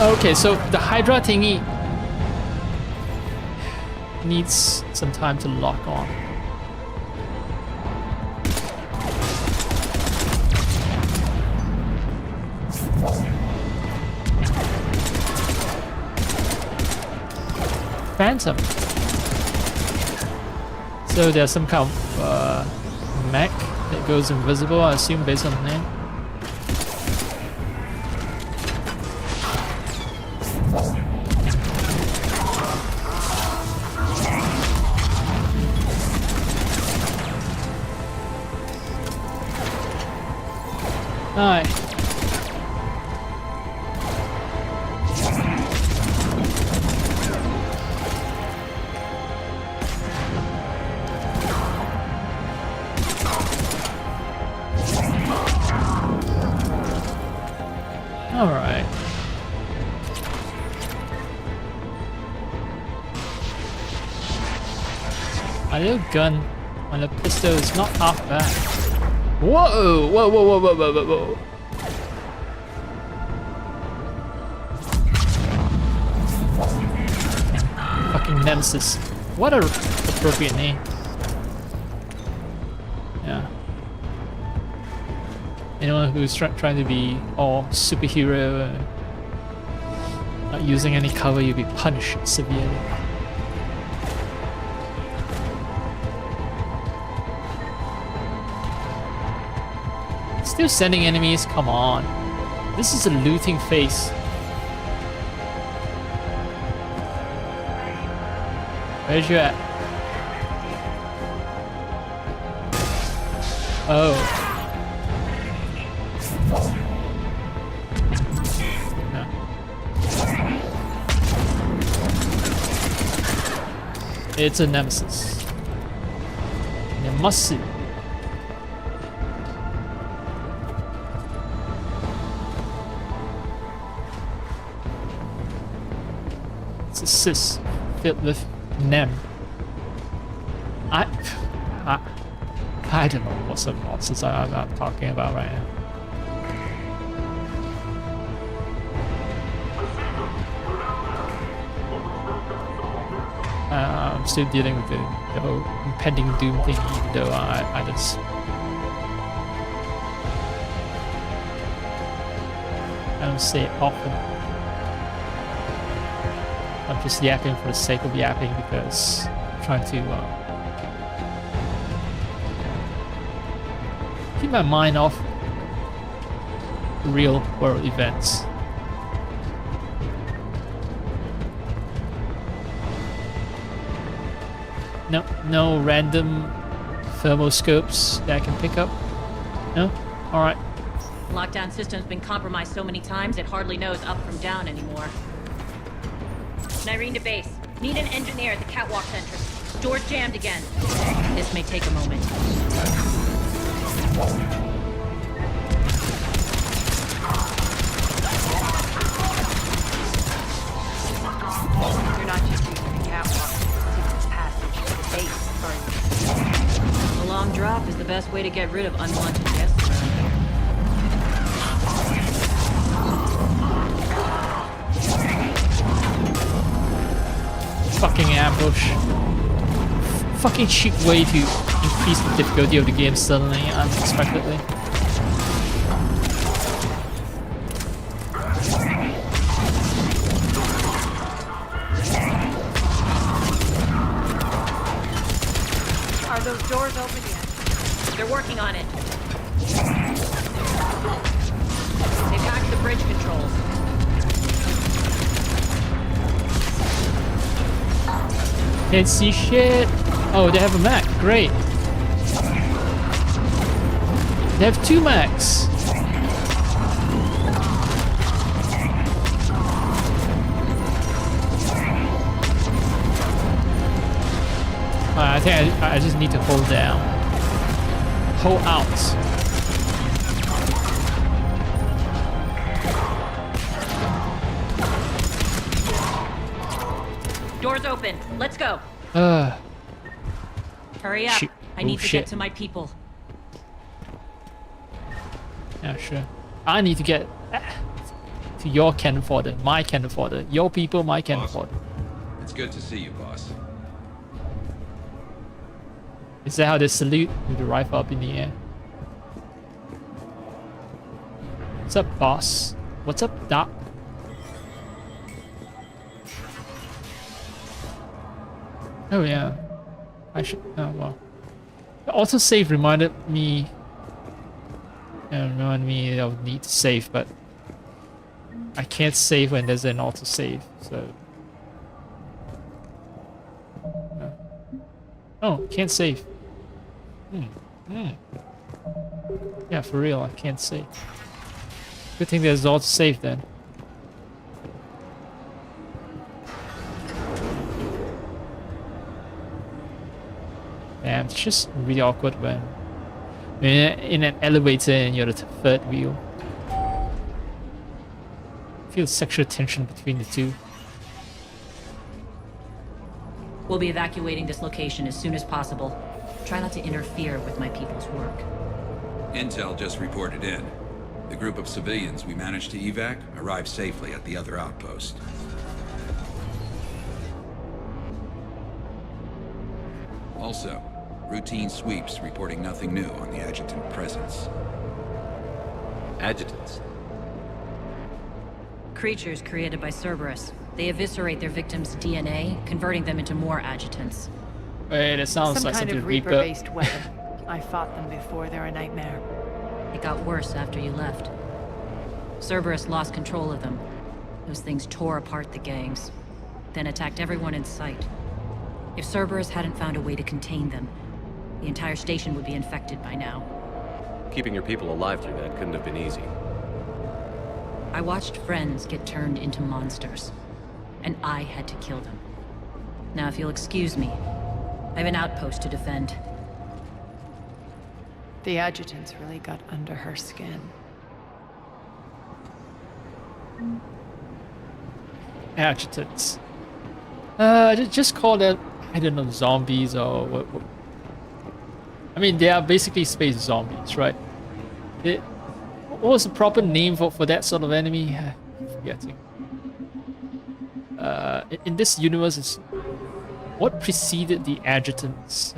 out. Okay, so the Hydra thingy needs some time to lock on. Phantom. So there's some kind of mech that goes invisible, I assume, based on the name. Alright. Alright. A little gun on a pistol is not half bad. Whoa! Whoa, whoa, whoa, whoa, whoa, whoa, whoa. Fucking Nemesis. What a appropriate name. Yeah. Anyone who's trying to be all superhero, not using any cover, you'll be punished severely. Still sending enemies? Come on. This is a looting phase. Where's you at? Oh. No. It's a Nemesis. Nemesis. boxes filled with nem. I don't know what some nonsense I'm talking about right now. I'm still dealing with the whole impending doom thing, even though I just... I don't say it often. I'm just yapping for the sake of yapping because I'm trying to keep my mind off real world events. No random thermoscopes that I can pick up? No? Alright. Lockdown system's been compromised so many times it hardly knows up from down anymore. Nyrene to base. Need an engineer at the catwalk entrance. Door's jammed again. This may take a moment. You're not just using the catwalk. It's passage to the base, are you? A long drop is the best way to get rid of unwanted guests around here. Fucking ambush. Fucking cheap way to increase the difficulty of the game suddenly, unexpectedly. Are those doors open yet? They're working on it. They've hacked the bridge controls. Can't see shit. Oh, they have a mech. Great. They have 2 mechs. I think I just need to hold down. Hold out. Doors open. Let's go. Hurry up. Shit. I need to Shit. get to my people. Yeah, sure. I need to get to your cannon fodder, my cannon fodder, your people, my cannon fodder. It's good to see you, boss. Is that how they salute with the rifle up in the air? What's up, boss? What's up, Doc? Oh yeah, I should. Oh well. The autosave reminded me. Reminded me I would need to save, but I can't save when there's an autosave. So. Oh, can't save. Yeah, for real, I can't save. Good thing there's autosave then. Damn, it's just really awkward when you're in an elevator and you're the third wheel. Feel sexual tension between the two. We'll be evacuating this location as soon as possible. Try not to interfere with my people's work. Intel just reported in. The group of civilians we managed to evac arrived safely at the other outpost. Also, routine sweeps reporting nothing new on the adjutant presence. Adjutants? Creatures created by Cerberus. They eviscerate their victims' DNA, converting them into more adjutants. Wait, it sounds Some like kind something of Reaper. Reaper-based weapon. I fought them before. They're a nightmare. It got worse after you left. Cerberus lost control of them. Those things tore apart the gangs, then attacked everyone in sight. If Cerberus hadn't found a way to contain them, the entire station would be infected by now. Keeping your people alive through that couldn't have been easy. I watched friends get turned into monsters, and I had to kill them. Now, if you'll excuse me, I have an outpost to defend. The adjutants really got under her skin. Adjutants. Just call them, I don't know, zombies or what. I mean, they are basically space zombies, right? What was the proper name for that sort of enemy? I'm forgetting. In this universe, is what preceded the adjutants?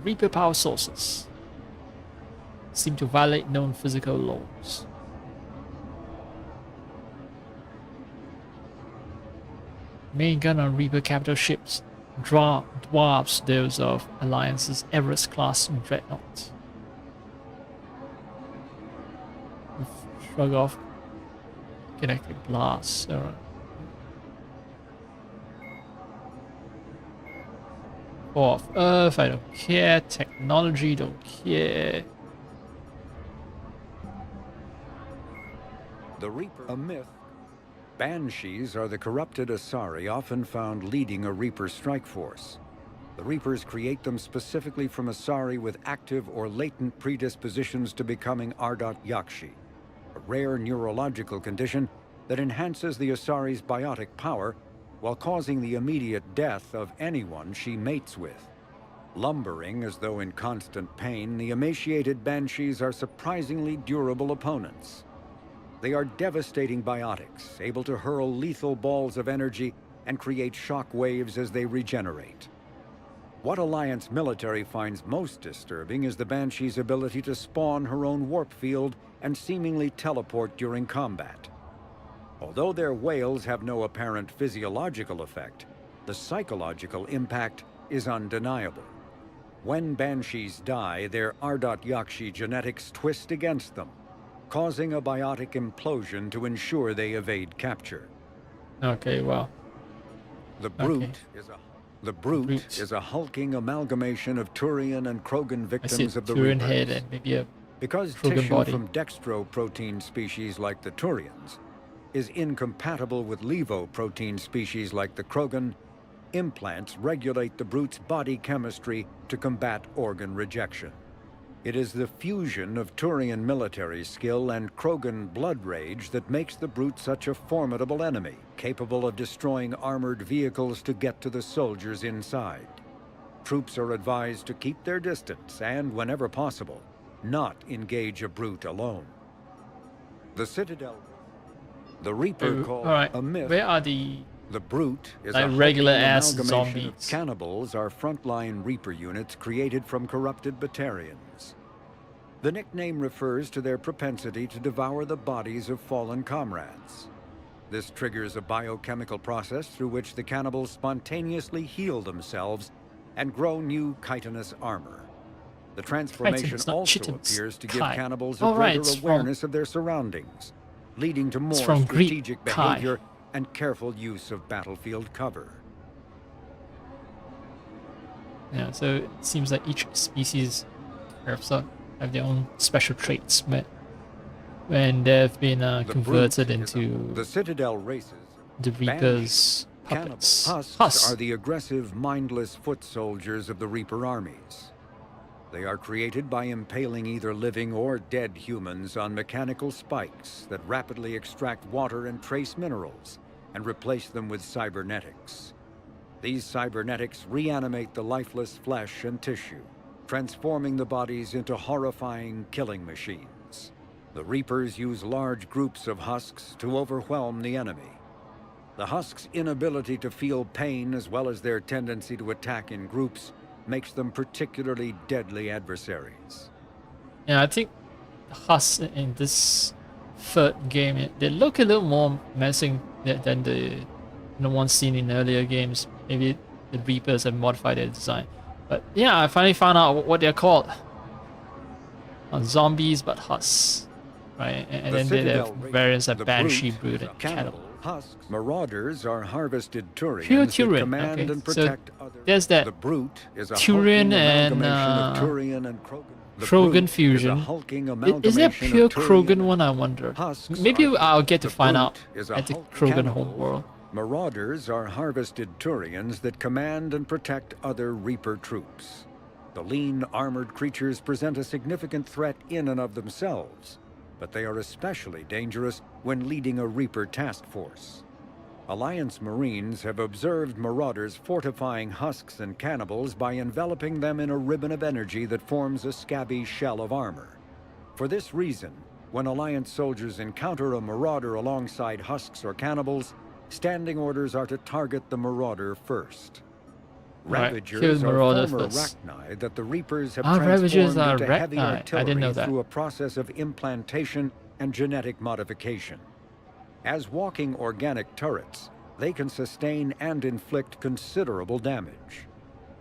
Reaper power sources seem to violate known physical laws. Main gun on Reaper capital ships dwarfs those of Alliance's Everest-class dreadnought. Shrug off kinetic blasts. Off Earth, I don't care. Technology, don't care. The Reaper, a myth. Banshees are the corrupted Asari often found leading a Reaper strike force. The Reapers create them specifically from Asari with active or latent predispositions to becoming Ardat Yakshi, a rare neurological condition that enhances the Asari's biotic power while causing the immediate death of anyone she mates with. Lumbering as though in constant pain, the emaciated Banshees are surprisingly durable opponents. They are devastating biotics, able to hurl lethal balls of energy and create shock waves as they regenerate. What Alliance military finds most disturbing is the Banshee's ability to spawn her own warp field and seemingly teleport during combat. Although their wails have no apparent physiological effect, the psychological impact is undeniable. When Banshees die, their Ardat Yakshi genetics twist against them, causing a biotic implosion to ensure they evade capture. Okay, well. The Brute is a hulking amalgamation of Turian and Krogan victims of the Turian Reapers. head and maybe a because Krogan tissue body from dextroprotein species like the Turians is incompatible with levoprotein species like the Krogan, implants regulate the Brute's body chemistry to combat organ rejection. It is the fusion of Turian military skill and Krogan blood rage that makes the Brute such a formidable enemy, capable of destroying armored vehicles to get to the soldiers inside. Troops are advised to keep their distance and, whenever possible, not engage a Brute alone. The Citadel, the Reaper called a myth. Where are the Brute is like a regular ass amalgamation zombies? Of cannibals are frontline Reaper units created from corrupted Batarians. The nickname refers to their propensity to devour the bodies of fallen comrades. This triggers a biochemical process through which the cannibals spontaneously heal themselves and grow new chitinous armor. The transformation also appears to give cannibals a greater awareness of their surroundings, leading to more strategic behavior and careful use of battlefield cover. Yeah, so it seems like each species have their own special traits when they've been converted into the Citadel races. The Reaper's puppets. Husks are the aggressive, mindless foot soldiers of the Reaper armies. They are created by impaling either living or dead humans on mechanical spikes that rapidly extract water and trace minerals and replace them with cybernetics. These cybernetics reanimate the lifeless flesh and tissue, transforming the bodies into horrifying killing machines. The Reapers use large groups of husks to overwhelm the enemy. The husks' inability to feel pain, as well as their tendency to attack in groups, makes them particularly deadly adversaries. Yeah, I think the husks in this third game, they look a little more menacing than the ones seen in earlier games. Maybe the Reapers have modified their design. But yeah, I finally found out what they're called. Zombies, but husks. Right? And then they have variants of Banshee, Brood, and Cannibal. Husks, marauders are harvested Turians Pure that Turian, command okay. and protect So others. there's that The Brute is a Turian hulking and amalgamation of Turian and Krogan. The Krogan Brute fusion. Is, a hulking Is there amalgamation pure of Turian Krogan one? I wonder. Husks Maybe are- I'll get to the find Brute out is a at the hulking Krogan cannibal. homeworld. Marauders are harvested Turians that command and protect other Reaper troops. The lean, armored creatures present a significant threat in and of themselves, but they are especially dangerous when leading a Reaper task force. Alliance Marines have observed Marauders fortifying husks and cannibals by enveloping them in a ribbon of energy that forms a scabby shell of armor. For this reason, when Alliance soldiers encounter a Marauder alongside husks or cannibals, standing orders are to target the Marauder first. Ravagers are former arachni that the Reapers have transformed into heavy artillery through a process of implantation and genetic modification. As walking organic turrets, they can sustain and inflict considerable damage.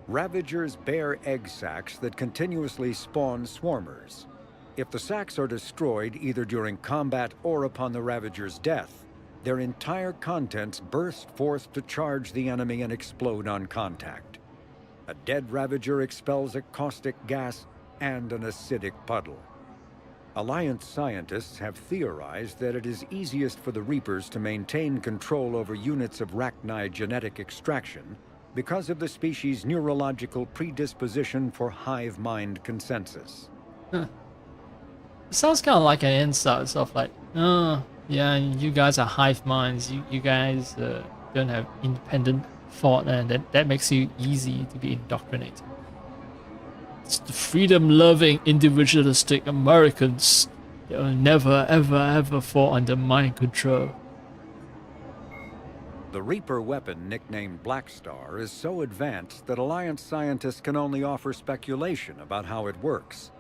Ravagers bear egg sacs that continuously spawn swarmers. If the sacs are destroyed either during combat or upon the Ravager's death, their entire contents burst forth to charge the enemy and explode on contact. A dead Ravager expels a caustic gas and an acidic puddle. Alliance scientists have theorized that it is easiest for the Reapers to maintain control over units of arachni genetic extraction because of the species' neurological predisposition for hive mind consensus. Huh. It sounds kind of like an insult, sort of like, oh, yeah, you guys are hive minds, you guys don't have independent thought, and that makes you easy to be indoctrinated. It's the freedom-loving, individualistic Americans that will never, ever, ever fall under mind control. The Reaper weapon, nicknamed Black Star, is so advanced that Alliance scientists can only offer speculation about how it works.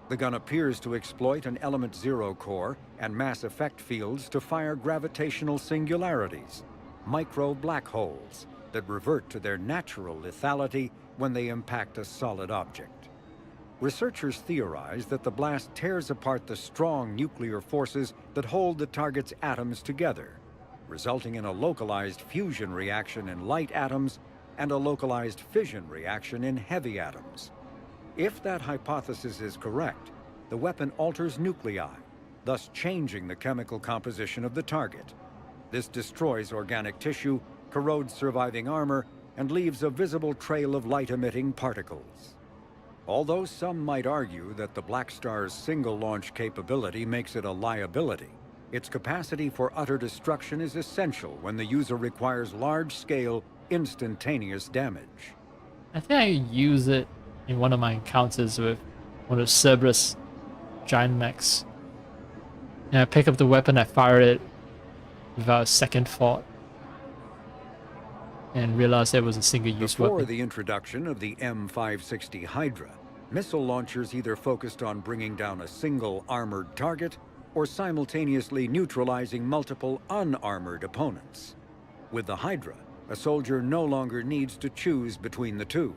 The gun appears to exploit an Element Zero core and mass effect fields to fire gravitational singularities, micro black holes, that revert to their natural lethality when they impact a solid object. Researchers theorize that the blast tears apart the strong nuclear forces that hold the target's atoms together, resulting in a localized fusion reaction in light atoms and a localized fission reaction in heavy atoms. If that hypothesis is correct, the weapon alters nuclei, thus changing the chemical composition of the target. This destroys organic tissue, corrodes surviving armor, and leaves a visible trail of light-emitting particles. Although some might argue that the Black Star's single-launch capability makes it a liability, its capacity for utter destruction is essential when the user requires large-scale, instantaneous damage. I think I use it in one of my encounters with one of Cerberus giant mechs. And I pick up the weapon, I fire it without a second thought, and realized it was a single-use weapon. Before the introduction of the M560 Hydra, missile launchers either focused on bringing down a single armored target or simultaneously neutralizing multiple unarmored opponents. With the Hydra, a soldier no longer needs to choose between the two.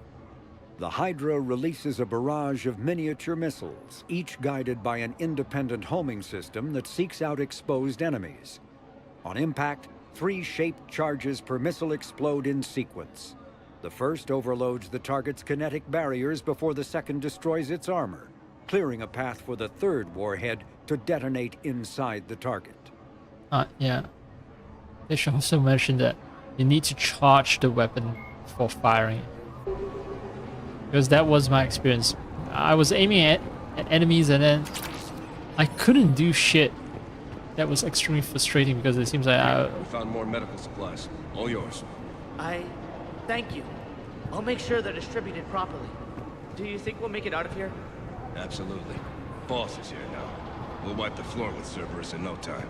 The Hydra releases a barrage of miniature missiles, each guided by an independent homing system that seeks out exposed enemies. On impact, 3 shaped charges per missile explode in sequence. The first overloads the target's kinetic barriers before the second destroys its armor, clearing a path for the third warhead to detonate inside the target. Yeah. They should also mention that you need to charge the weapon before firing it. Because that was my experience. I was aiming at enemies and then I couldn't do shit. That was extremely frustrating because it seems like We found more medical supplies. All yours. Thank you. I'll make sure they're distributed properly. Do you think we'll make it out of here? Absolutely. Boss is here now. We'll wipe the floor with Cerberus in no time.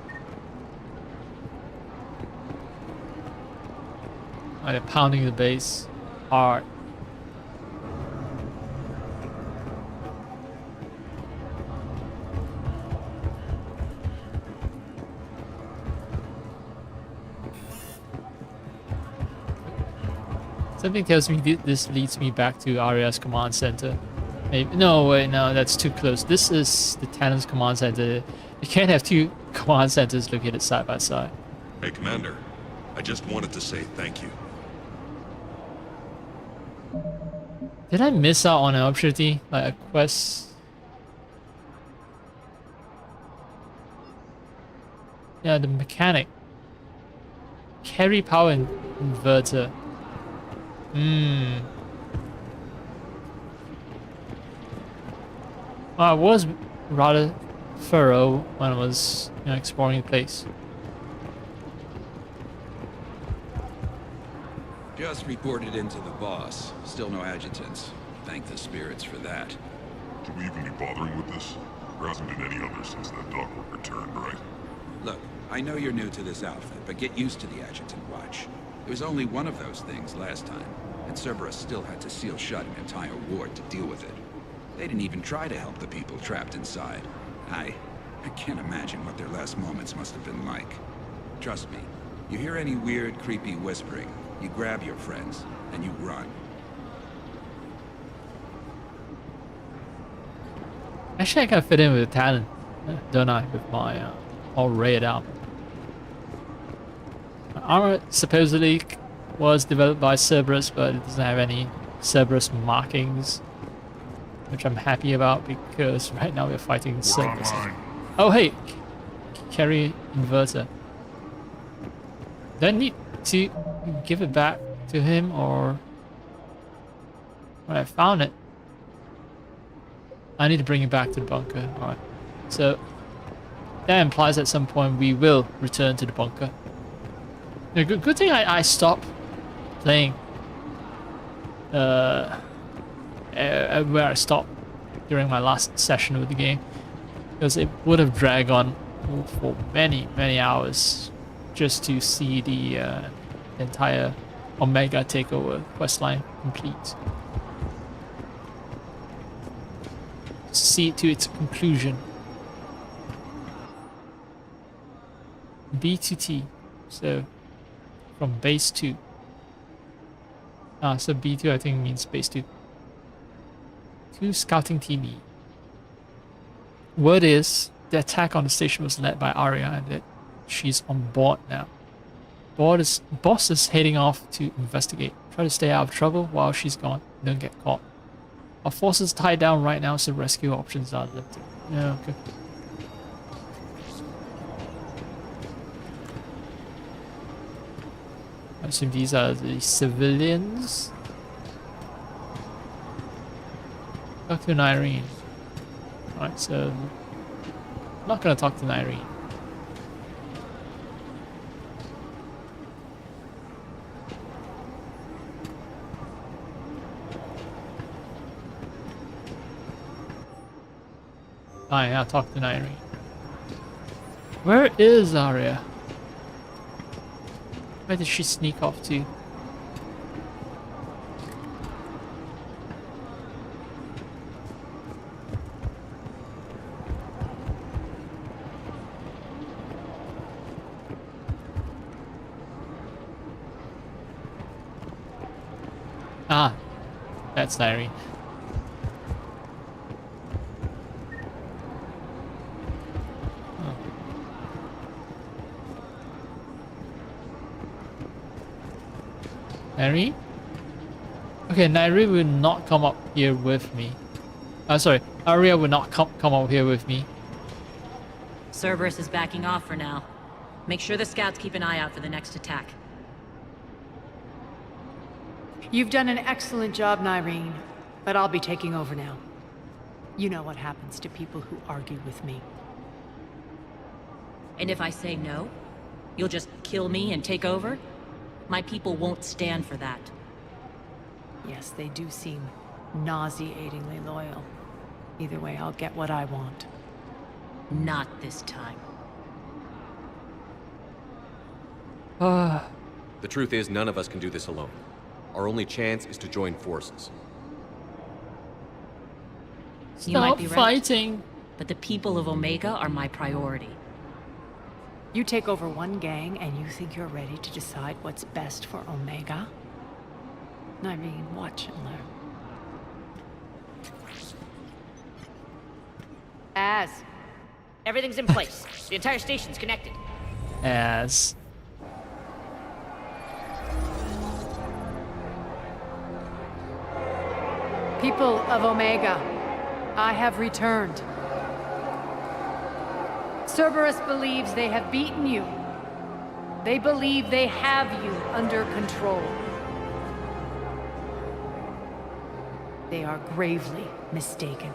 they're pounding the base hard. Something tells me this leads me back to Aria's command center. Maybe, no, wait, no, that's too close. This is the Talon's command center. You can't have two command centers located side by side. Hey, Commander. I just wanted to say thank you. Did I miss out on an opportunity? Like a quest? Yeah, the mechanic. Carry power inverter. Well, I was rather thorough when I was, exploring the place. Just reported into the boss. Still no adjutants. Thank the spirits for that. Should we even be bothering with this? There hasn't been any others since that dog returned, right? Look, I know you're new to this outfit, but get used to the adjutant watch. There was only one of those things last time, and Cerberus still had to seal shut an entire ward to deal with it. They didn't even try to help the people trapped inside. I can't imagine what their last moments must have been like. Trust me, you hear any weird, creepy whispering, you grab your friends, and you run. Actually, I can fit in with the talent, don't I, with my all raid armor. My armor supposedly was developed by Cerberus, but it doesn't have any Cerberus markings, which I'm happy about because right now we're fighting Cerberus. Oh hey, carry inverter. Do I need to give it back to him, or when I found it, I need to bring it back to the bunker? Alright, so that implies at some point we will return to the bunker. Good thing I stopped playing where I stopped during my last session with the game, because it would have dragged on for many hours just to see the entire Omega takeover questline complete. See it to its conclusion. B to T, so from base 2. So B2 I think means base 2. To scouting TV. Word is the attack on the station was led by Arya and that she's on board now. Boss is heading off to investigate. Try to stay out of trouble while she's gone. Don't get caught. Our forces tied down right now, so rescue options are limited. Yeah, okay. I assume these are the civilians. Talk to Nyrene. Alright, so I'm not gonna talk to Nyrene. Fine, I'll talk to Nyrene. Where is Arya? Where did she sneak off to? Ah, that's Nyrene. Nyrene? Okay, Nyrene will not come up here with me. Sorry, Arya will not come up here with me. Cerberus is backing off for now. Make sure the scouts keep an eye out for the next attack. You've done an excellent job, Nyrene, but I'll be taking over now. You know what happens to people who argue with me. And if I say no, you'll just kill me and take over? My people won't stand for that. Yes, they do seem nauseatingly loyal. Either way, I'll get what I want. Not this time. The truth is, none of us can do this alone. Our only chance is to join forces. You might Stop be right, fighting. but the people of Omega are my priority. You take over one gang and you think you're ready to decide what's best for Omega? Nyrene, watch and learn. Everything's in place. The entire station's connected. As People of Omega, I have returned. Cerberus believes they have beaten you. They believe they have you under control. They are gravely mistaken.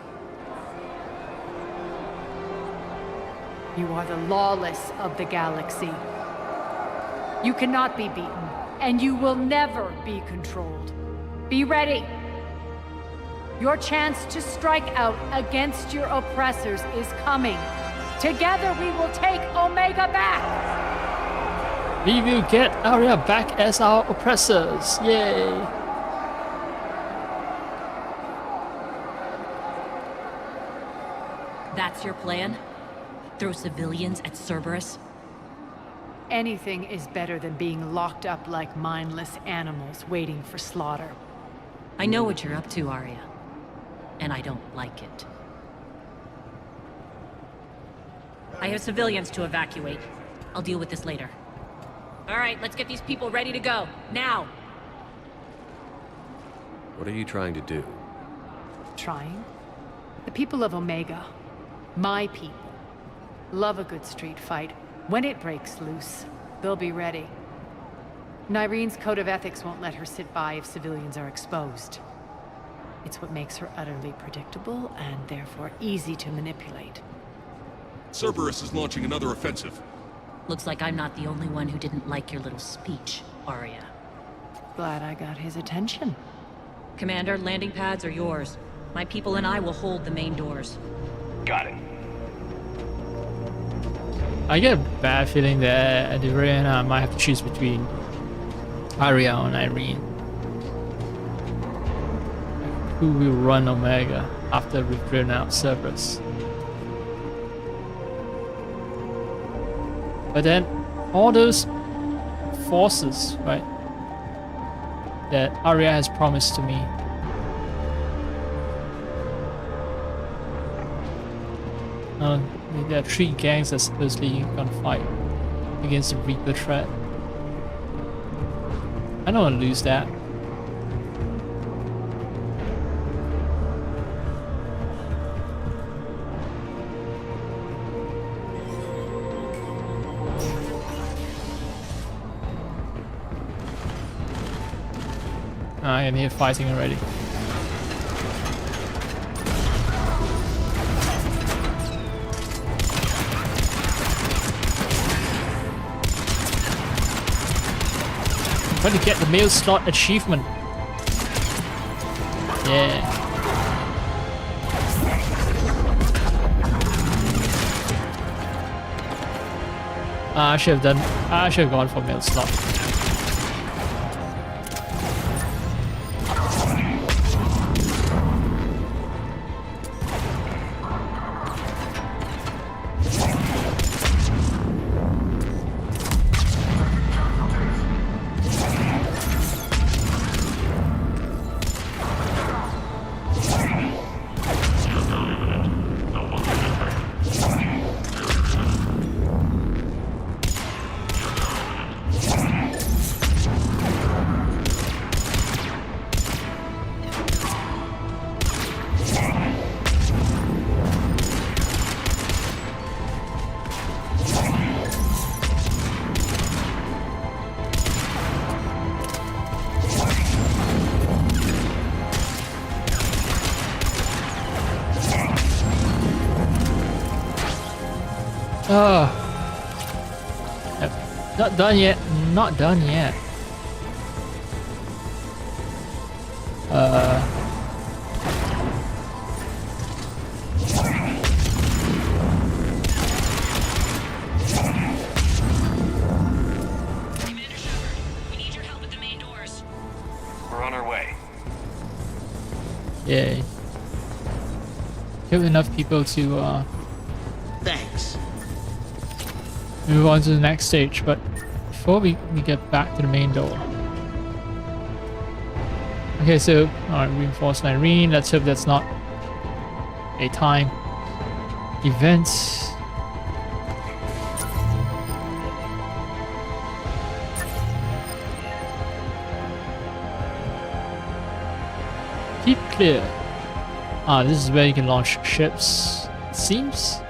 You are the lawless of the galaxy. You cannot be beaten, and you will never be controlled. Be ready. Your chance to strike out against your oppressors is coming. Together we will take Omega back! We will get Arya back as our oppressors. Yay! That's your plan? Throw civilians at Cerberus? Anything is better than being locked up like mindless animals waiting for slaughter. I know what you're up to, Arya. And I don't like it. I have civilians to evacuate. I'll deal with this later. Alright, let's get these people ready to go. Now! What are you trying to do? Trying? The people of Omega, my people, love a good street fight. When it breaks loose, they'll be ready. Nyrene's code of ethics won't let her sit by if civilians are exposed. It's what makes her utterly predictable and therefore easy to manipulate. Cerberus is launching another offensive. Looks like I'm not the only one who didn't like your little speech, Arya. Glad I got his attention. Commander, landing pads are yours. My people and I will hold the main doors. Got it. I get a bad feeling that at the very end I might have to choose between Arya and Irene. Who will run Omega after we've driven out Cerberus? But then all those forces, right, that Arya has promised to me, there are 3 gangs that supposedly gonna fight against the Reaper threat. I don't want to lose that. I am here fighting already. I'm trying to get the mail slot achievement. Yeah. I should have gone for mail slot. Not done yet. Not done yet. Commander Shepard, we need your help at the main doors. We're on our way. Yay. Kill enough people to Thanks. move on to the next stage, but before we get back to the main door. Okay, so alright, reinforce Irene. Let's hope that's not a time event. Keep clear. Ah, this is where you can launch ships, it seems.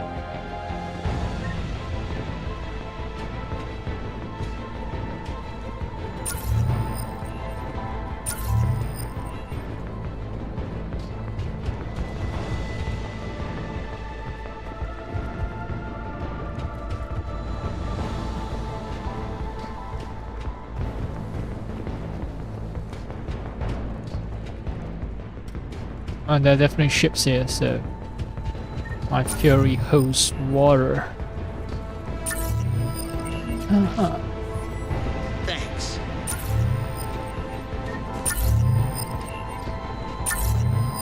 And there are definitely ships here, so my fury hosts water. Thanks.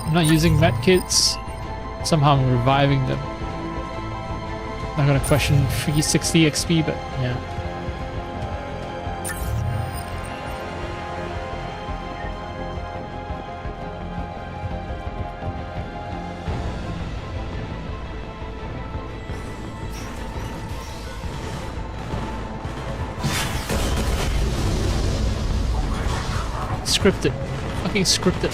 I'm not using medkits. Somehow I'm reviving them. Not gonna question 360 XP, but yeah. Scripted. Fucking scripted.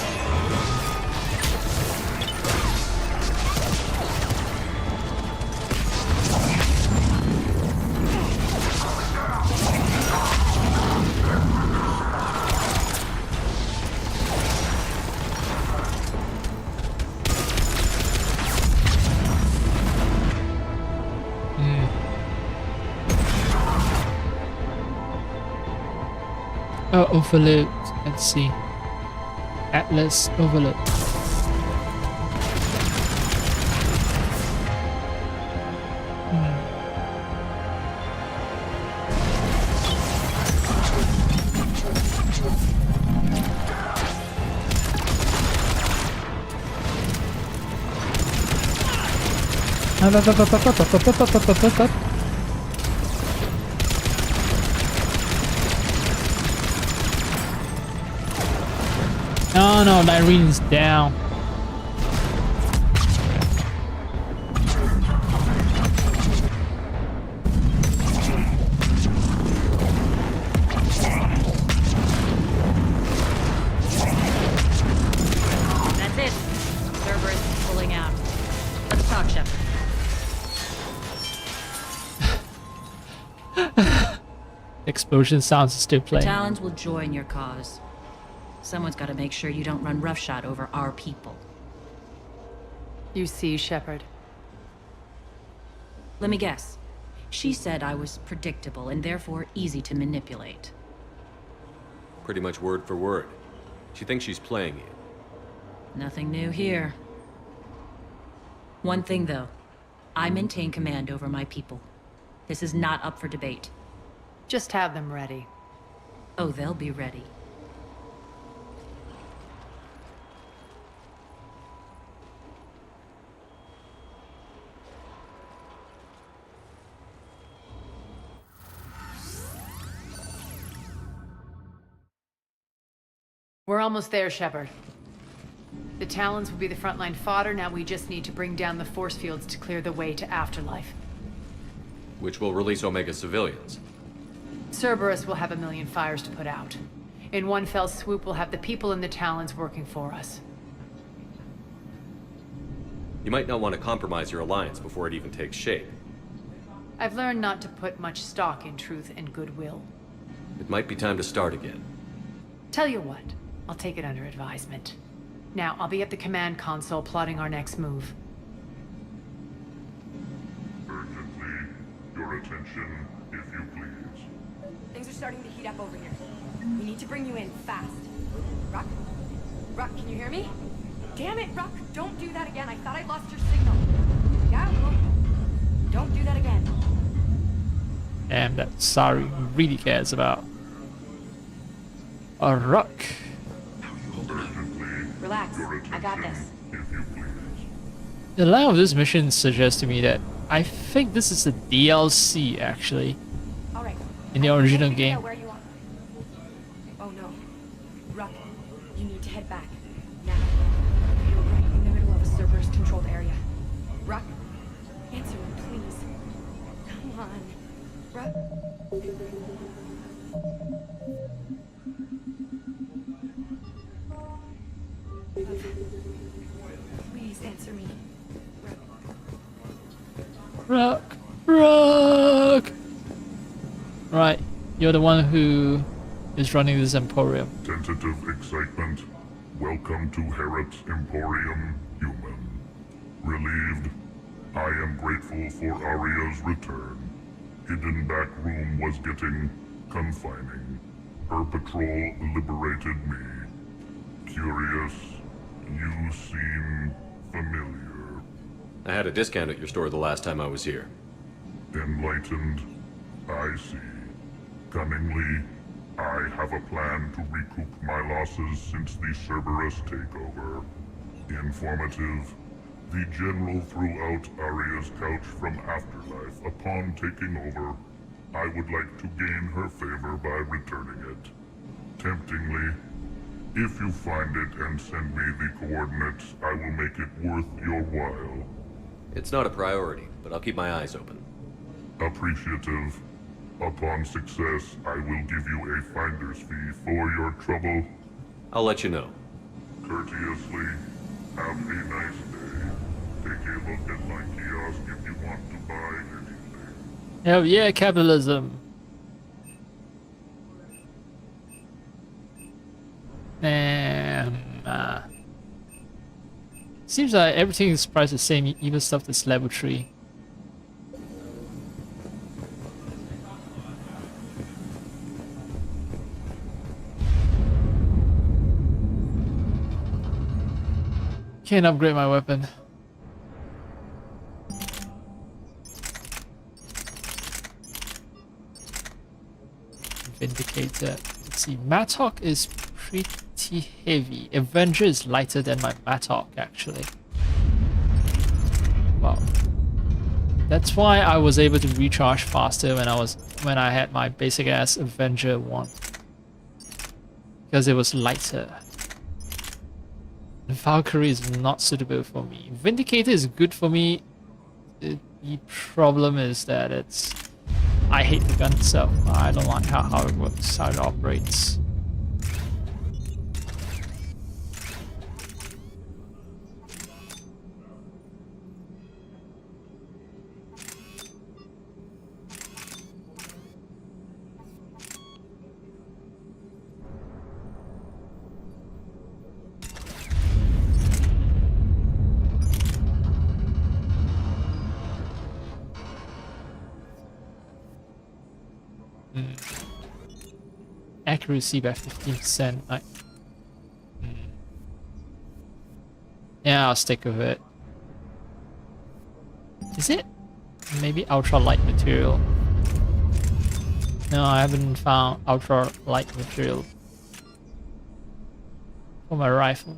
Oh, overload. Let's see. Atlas overload. Oh no, Irene's down. That's it. Cerberus is pulling out. Let's talk, Shepard. Explosion sounds still The playing. Talons will join your cause. Someone's got to make sure you don't run roughshod over our people. You see, Shepard. Let me guess. She said I was predictable and therefore easy to manipulate. Pretty much word for word. She thinks she's playing you. Nothing new here. One thing, though. I maintain command over my people. This is not up for debate. Just have them ready. Oh, they'll be ready. We're almost there, Shepard. The Talons will be the frontline fodder. Now we just need to bring down the force fields to clear the way to Afterlife. Which will release Omega civilians. Cerberus will have a million fires to put out. In one fell swoop, we'll have the people in the Talons working for us. You might not want to compromise your alliance before it even takes shape. I've learned not to put much stock in truth and goodwill. It might be time to start again. Tell you what, I'll take it under advisement. Now, I'll be at the command console plotting our next move. Urgently, your attention, if you please. Things are starting to heat up over here. We need to bring you in fast. Ruck? Ruck, can you hear me? Damn it, Ruck! Don't do that again. I thought I lost your signal. Yeah, well, don't do that again. Damn, that Sari really cares about a rock. Relax. I got this. The line of this mission suggests to me that I think this is a DLC actually. All right. In the original game. Where you are. Oh no. Ruck, you need to head back. Now. You're right in the middle of a Cerberus controlled area. Ruck, answer me, please. Come on. Ruck. Please answer me. Rock. Rock. Right, you're the one who is running this Emporium. Tentative excitement. Welcome to Herod's Emporium, human. Relieved. I am grateful for Aria's return. Hidden back room was getting confining. Her patrol liberated me. Curious, You seem familiar. I had a discount at your store the last time I was here. Enlightened, I see. Cunningly, I have a plan to recoup my losses since the Cerberus takeover. Informative, the General threw out Aria's couch from Afterlife upon taking over. I would like to gain her favor by returning it. Temptingly, if you find it and send me the coordinates, I will make it worth your while. It's not a priority, but I'll keep my eyes open. Appreciative. Upon success, I will give you a finder's fee for your trouble. I'll let you know. Courteously, have a nice day. Take a look at my kiosk if you want to buy anything. Hell yeah, capitalism. Seems like everything is priced the same, even stuff that's level 3. Can't upgrade my weapon. Vindicator. Let's see. Mattock is pretty heavy. Avenger is lighter than my Mattock, actually. Wow. That's why I was able to recharge faster when I had my basic ass Avenger one. Because it was lighter. Valkyrie is not suitable for me. Vindicator is good for me. The problem is that I hate the gun itself. I don't like how it works, how it operates. Accuracy by 15%. Yeah, I'll stick with it. Is it? Maybe ultra light material. No, I haven't found ultra light material for my rifle.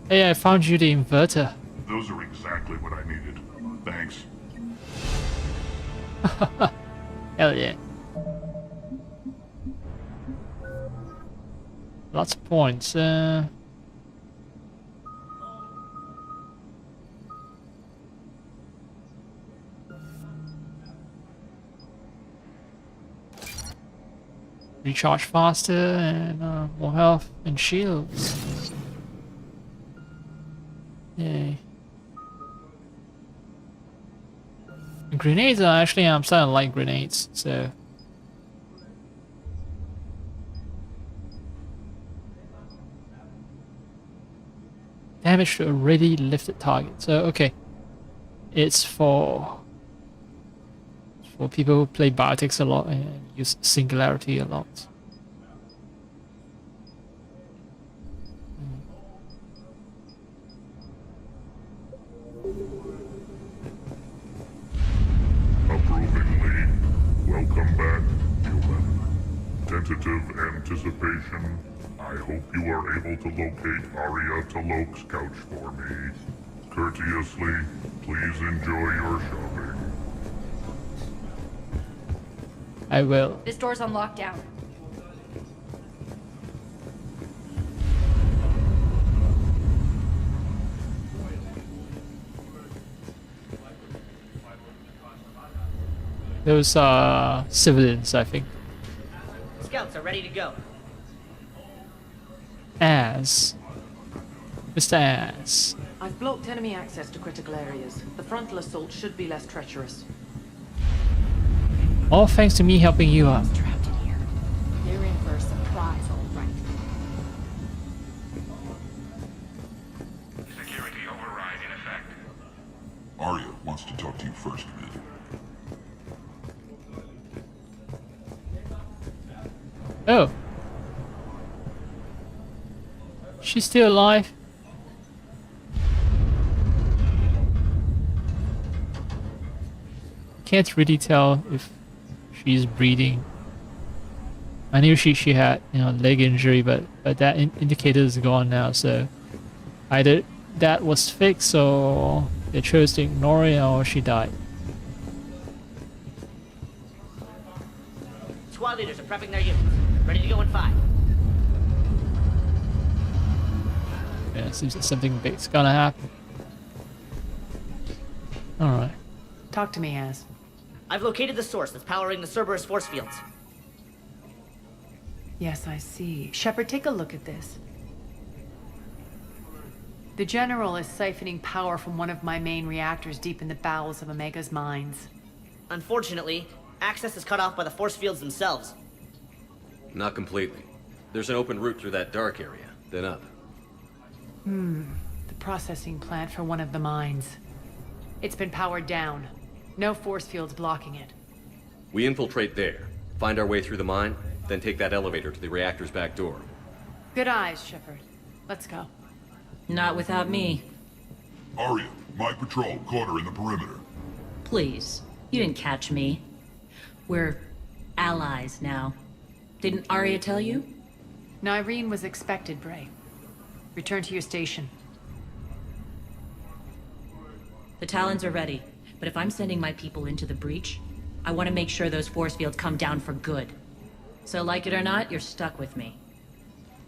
Hey, I found you the inverter. Those are exactly what I needed. Thanks. Hell yeah. Lots of points. Recharge faster and more health and shields. Yay. Grenades are actually, I'm starting to like grenades, so. Damage to already lifted target. So, okay. It's for people who play biotics a lot and use singularity a lot. Approvingly, welcome back, human. Tentative anticipation. I hope you are able to locate Aria Talok's couch for me. Courteously, please enjoy your shopping. I will. This door's on lockdown. Those are civilians, I think. Scouts are ready to go. Mr. Ass. I've blocked enemy access to critical areas. The frontal assault should be less treacherous. All thanks to me helping you out. Trapped in here. They're in for a surprise, all right. Security override in effect. Aria wants to talk to you first, man. Oh. She's still alive? Can't really tell if she's breathing. I knew she had, you know, leg injury, but that indicator is gone now, so either that was fixed or they chose to ignore it or she died. Squad leaders are prepping their units. Ready to go in 5. Yeah, it seems like something big's gonna happen. Alright. Talk to me, Az. I've located the source that's powering the Cerberus force fields. Yes, I see. Shepard, take a look at this. The General is siphoning power from one of my main reactors deep in the bowels of Omega's mines. Unfortunately, access is cut off by the force fields themselves. Not completely. There's an open route through that dark area, then up. The processing plant for one of the mines. It's been powered down. No force fields blocking it. We infiltrate there, find our way through the mine, then take that elevator to the reactor's back door. Good eyes, Shepard. Let's go. Not without me. Arya, my patrol, caught her in the perimeter. Please. You didn't catch me. We're allies now. Didn't Arya tell you? Nyreen was expected, Bray. Return to your station. The Talons are ready, but if I'm sending my people into the breach, I want to make sure those force fields come down for good. So like it or not, you're stuck with me.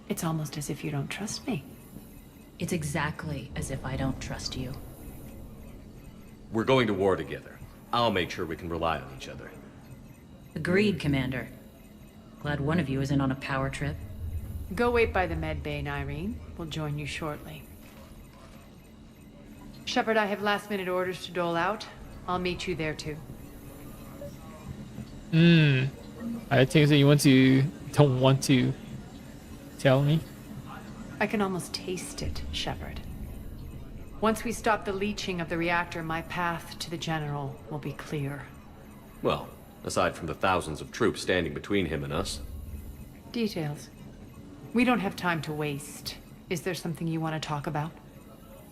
It's almost as if you don't trust me. It's exactly as if I don't trust you. We're going to war together. I'll make sure we can rely on each other. Agreed, Commander. Glad one of you isn't on a power trip. Go wait by the med bay, Nyreen. We'll join you shortly. Shepard, I have last-minute orders to dole out. I'll meet you there, too. I think that you don't want to tell me. I can almost taste it, Shepard. Once we stop the leaching of the reactor, my path to the General will be clear. Well, aside from the thousands of troops standing between him and us. Details. We don't have time to waste. Is there something you want to talk about?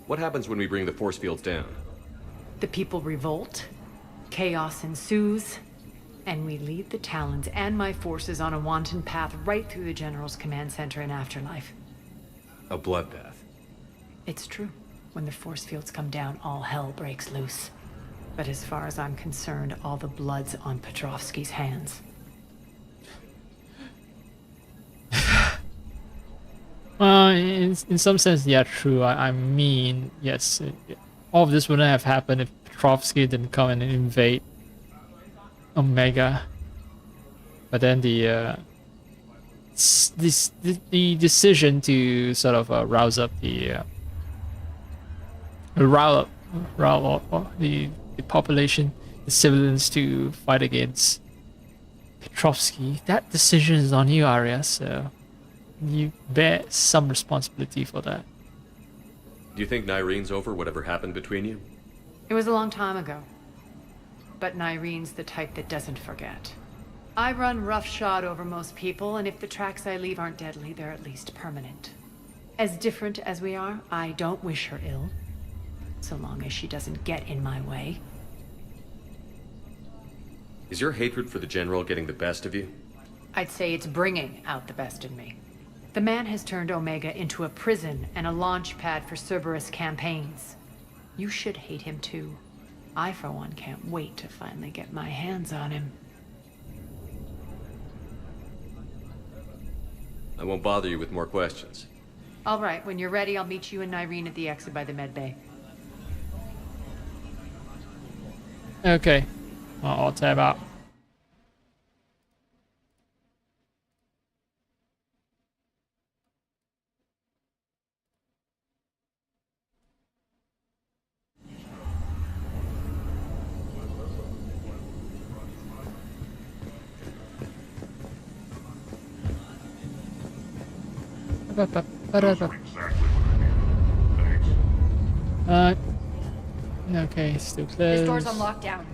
What happens when we bring the force fields down? The people revolt, chaos ensues, and we lead the Talons and my forces on a wanton path right through the General's command center and afterlife. A bloodbath. It's true. When the force fields come down, all hell breaks loose. But as far as I'm concerned, all the blood's on Petrovsky's hands. In some sense, yeah, true. I mean, yes, all of this wouldn't have happened if Petrovsky didn't come and invade Omega. But then the decision to sort of rouse up the population, the civilians, to fight against Petrovsky, that decision is on you, Arya, so you bear some responsibility for that. Do you think Nyreen's over whatever happened between you? It was a long time ago. But Nyreen's the type that doesn't forget. I run roughshod over most people, and if the tracks I leave aren't deadly, they're at least permanent. As different as we are, I don't wish her ill. So long as she doesn't get in my way. Is your hatred for the General getting the best of you? I'd say it's bringing out the best in me. The man has turned Omega into a prison and a launch pad for Cerberus campaigns. You should hate him too. I, for one, can't wait to finally get my hands on him. I won't bother you with more questions. All right, when you're ready, I'll meet you and Nyreen at the exit by the med bay. Okay, I'll tab out. Okay, still closed. This door's on lockdown.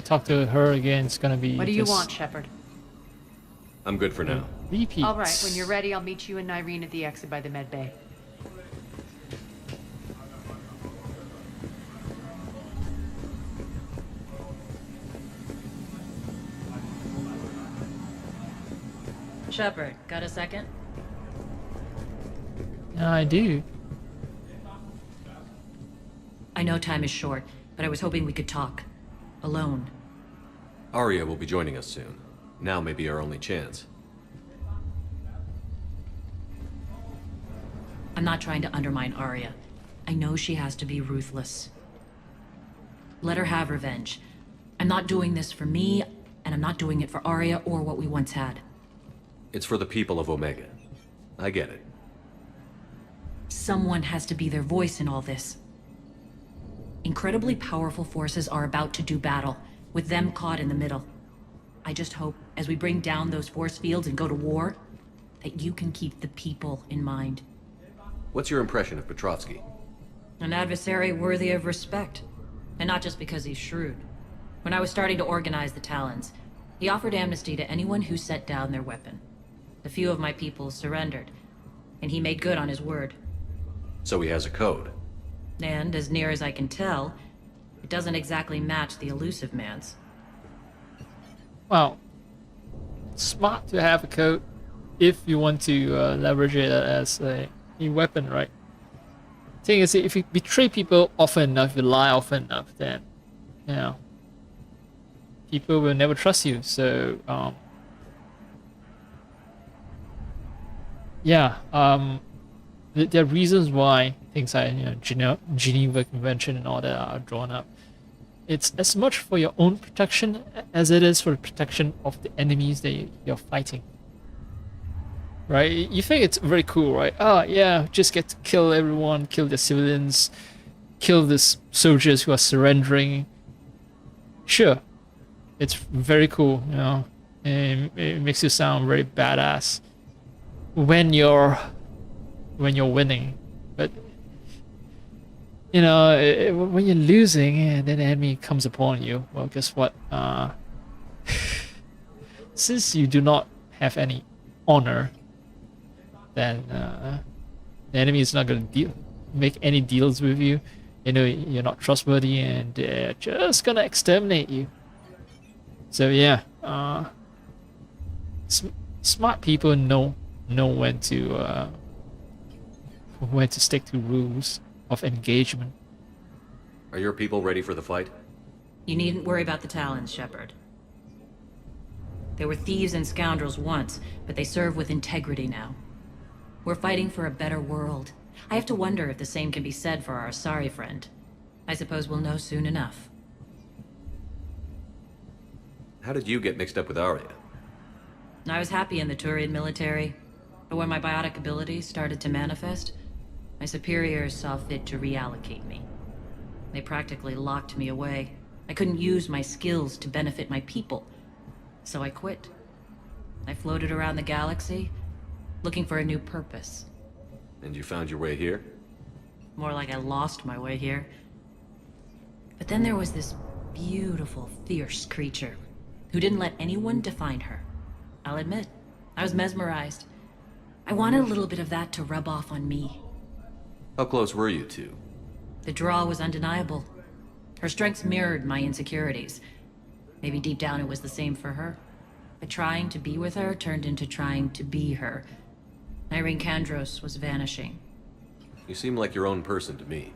talk to her again, it's gonna be. What do you want, Shepard? I'm good for now. Repeat. All right, when you're ready, I'll meet you and Irene at the exit by the med bay. Shepard, got a second? Yeah, I do. I know time is short, but I was hoping we could talk. Alone. Arya will be joining us soon. Now may be our only chance. I'm not trying to undermine Arya. I know she has to be ruthless. Let her have revenge. I'm not doing this for me, and I'm not doing it for Arya or what we once had. It's for the people of Omega. I get it. Someone has to be their voice in all this. Incredibly powerful forces are about to do battle, with them caught in the middle. I just hope, as we bring down those force fields and go to war, that you can keep the people in mind. What's your impression of Petrovsky? An adversary worthy of respect. And not just because he's shrewd. When I was starting to organize the Talons, he offered amnesty to anyone who set down their weapon. A few of my people surrendered, and he made good on his word. So he has a code. And, as near as I can tell, it doesn't exactly match the elusive man's. Well, smart to have a code if you want to leverage it as a weapon, right? Thing is, if you betray people often enough, you lie often enough, then, you know, people will never trust you. So, yeah, there are reasons why things like, you know, Geneva Convention and all that are drawn up. It's as much for your own protection as it is for the protection of the enemies that you're fighting. Right? You think it's very cool, right? Oh, yeah, just get to kill everyone, kill the civilians, kill the soldiers who are surrendering. Sure, it's very cool, you know, and it makes you sound very badass when you're winning. But, you know, when you're losing and then the enemy comes upon you, well, guess what? Since you do not have any honor, then the enemy is not going to make any deals with you. You know, you're not trustworthy, and they're just going to exterminate you. So yeah, smart people know when to stick to rules of engagement. Are your people ready for the fight? You needn't worry about the Talons, Shepard. They were thieves and scoundrels once, but they serve with integrity now. We're fighting for a better world. I have to wonder if the same can be said for our Asari friend. I suppose we'll know soon enough. How did you get mixed up with Arya? I was happy in the Turian military, but when my biotic abilities started to manifest, my superiors saw fit to reallocate me. They practically locked me away. I couldn't use my skills to benefit my people, so I quit. I floated around the galaxy, looking for a new purpose. And you found your way here? More like I lost my way here. But then there was this beautiful, fierce creature who didn't let anyone define her. I'll admit, I was mesmerized. I wanted a little bit of that to rub off on me. How close were you two? The draw was undeniable. Her strengths mirrored my insecurities. Maybe deep down it was the same for her. But trying to be with her turned into trying to be her. Irene Kandros was vanishing. You seem like your own person to me.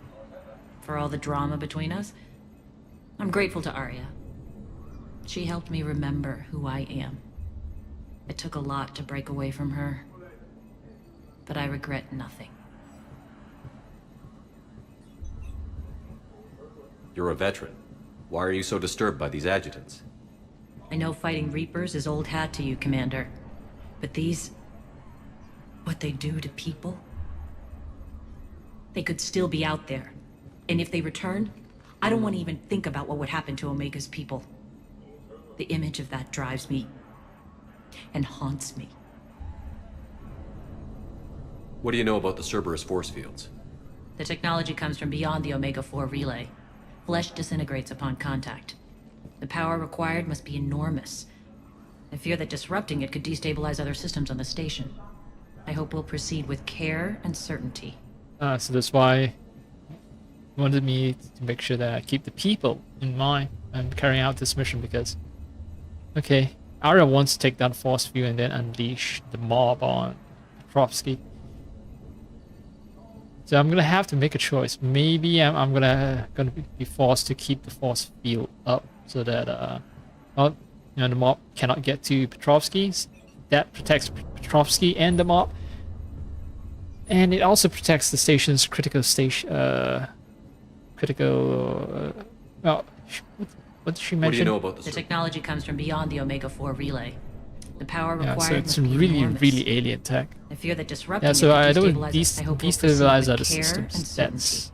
For all the drama between us, I'm grateful to Arya. She helped me remember who I am. It took a lot to break away from her, but I regret nothing. You're a veteran. Why are you so disturbed by these adjutants? I know fighting Reapers is old hat to you, Commander. But these... what they do to people? They could still be out there. And if they return, I don't want to even think about what would happen to Omega's people. The image of that drives me and haunts me. What do you know about the Cerberus force fields? The technology comes from beyond the Omega-4 relay. Flesh disintegrates upon contact. The power required must be enormous. I fear that disrupting it could destabilize other systems on the station. I hope we'll proceed with care and certainty. So that's why he wanted me to make sure that I keep the people in mind and carrying out this mission because, okay, Arya wants to take down Force View and then unleash the mob on Petrovsky. So I'm gonna have to make a choice. Maybe I'm gonna be forced to keep the Force Field up so that well, you know, the mob cannot get to Petrovsky. That protects Petrovsky and the mob. And it also protects the station's critical station. Well, what did she mention? What do you know about The technology comes from beyond the Omega-4 relay. The power required so it's must be really, enormous. really alien tech. I fear that disrupting so I it could don't destabilize. I hope we'll proceed destabilize with other care systems. and certainty.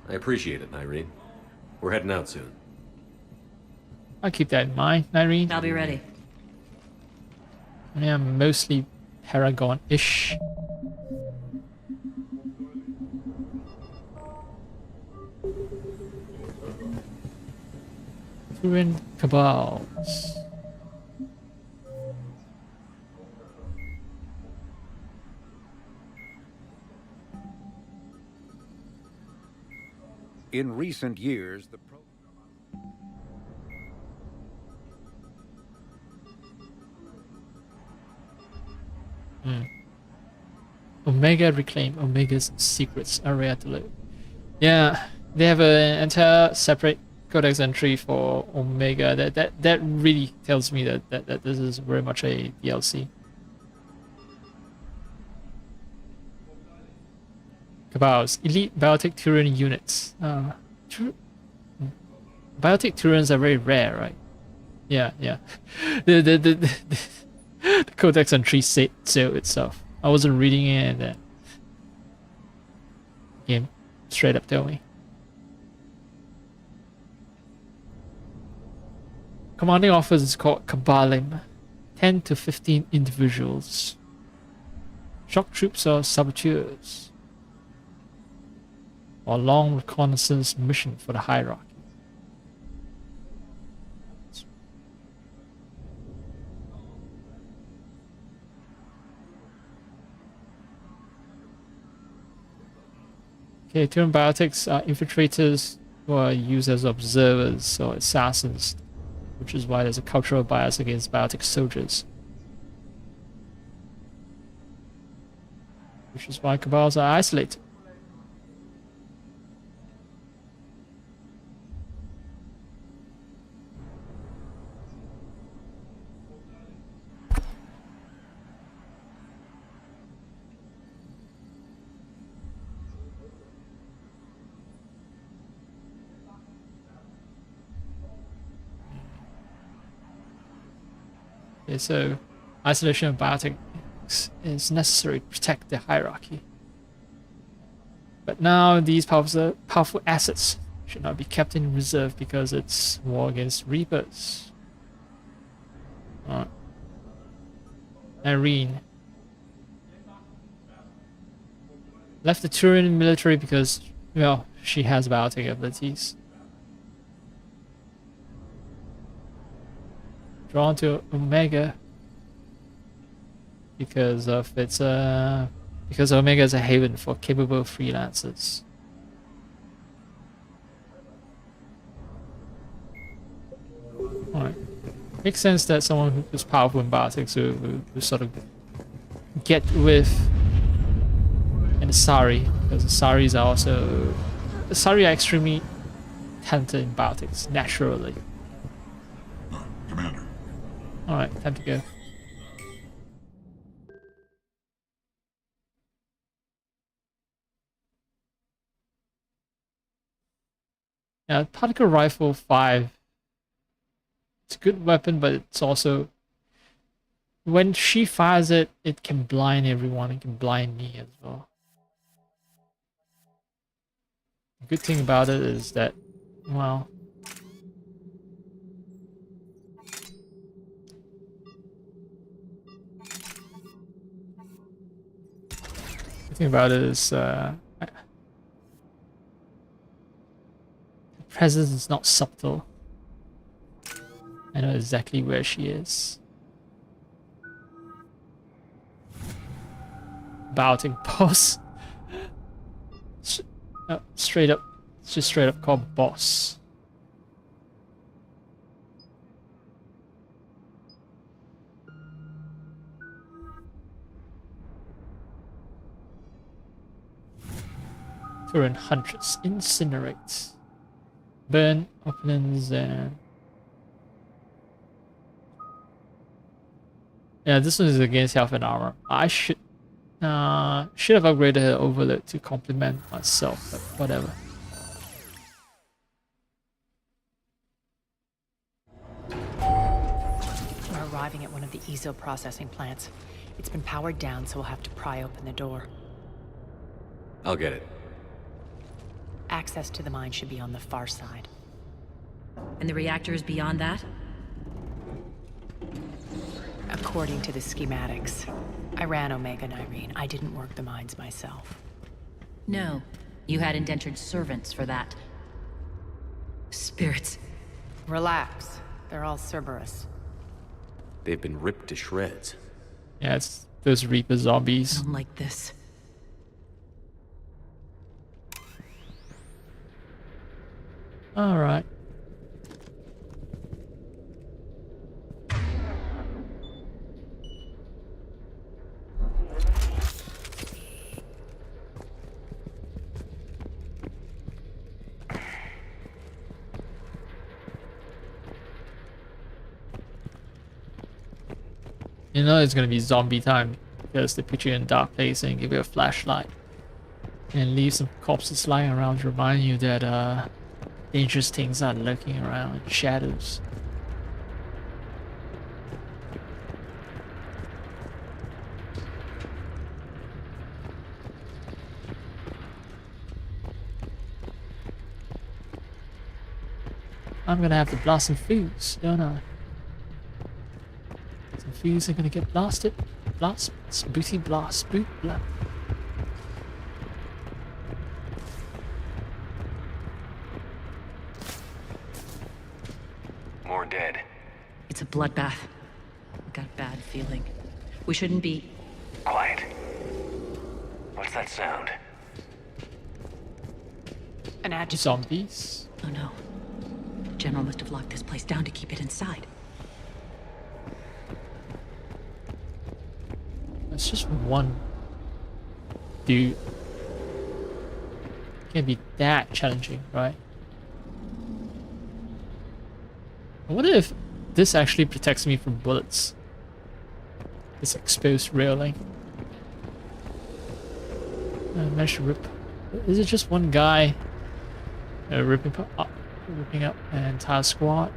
I appreciate it, Irene. We're heading out soon. I'll keep that in mind, Irene. I'll be ready. Yeah, mostly Paragon-ish. Turin Cabals. In recent years, the Omega reclaim Omega's secrets area to live. Yeah, they have an entire separate codex entry for Omega. That really tells me that this is very much a DLC. Cabals, elite biotic Turan units. Biotic Turans are very rare, right? Yeah. The codex entry said so itself. I wasn't reading it and then game straight up told me. Commanding officer is called Kabalim. 10 to 15 individuals. Shock troops are saboteurs. Or long reconnaissance mission for the hierarchy. Okay, Turan biotics are infiltrators who are used as observers or assassins, which is why there's a cultural bias against biotic soldiers. Which is why Cabals are isolated. Okay, so isolation of biotics is necessary to protect the hierarchy. But now these powerful assets should not be kept in reserve because it's war against Reapers. Alright. Irene. Left the Turan military because, well, she has biotic abilities. Drawn to Omega because of its because Omega is a haven for capable freelancers. Alright. Makes sense that someone who's powerful in biotics who sort of get with an Asari, because Asaris are also Asari are extremely talented in biotics, naturally. Commander. Alright, time to go. Yeah, particle rifle 5. It's a good weapon, but it's also when she fires it, it can blind everyone. It can blind me as well. The good thing about it is that, well, the thing about it is the presence is not subtle. I know exactly where she is. Bouting boss. Straight up. It's just straight up called boss. Turn Huntress. Incinerate. Burn opponents and... Yeah, this one is against health and armor. I should have upgraded her overload to complement myself, but whatever. We're arriving at one of the ESO processing plants. It's been powered down, so we'll have to pry open the door. I'll get it. Access to the mine should be on the far side. And the reactor is beyond that? According to the schematics. I ran Omega, Nyreen. I didn't work the mines myself. No. You had indentured servants for that. Spirits. Relax. They're all Cerberus. They've been ripped to shreds. Yeah, it's those Reaper zombies. I don't like this. Alright. You know it's gonna be zombie time because they put you in a dark place and give you a flashlight and leave some corpses lying around to remind you that dangerous things are lurking around in shadows. I'm gonna have to blast some fuse, don't I? Some fuse are gonna get blasted. Blast, booty blast, boot blast. More dead. It's a bloodbath. I got a bad feeling. We shouldn't be... Quiet. What's that sound? An adjutant. Zombies. Oh no. General must have locked this place down to keep it inside. It's just one dude. Can't be that challenging, right? I wonder if this actually protects me from bullets. This exposed railing. Managed to rip. Is it just one guy ripping up an entire squad?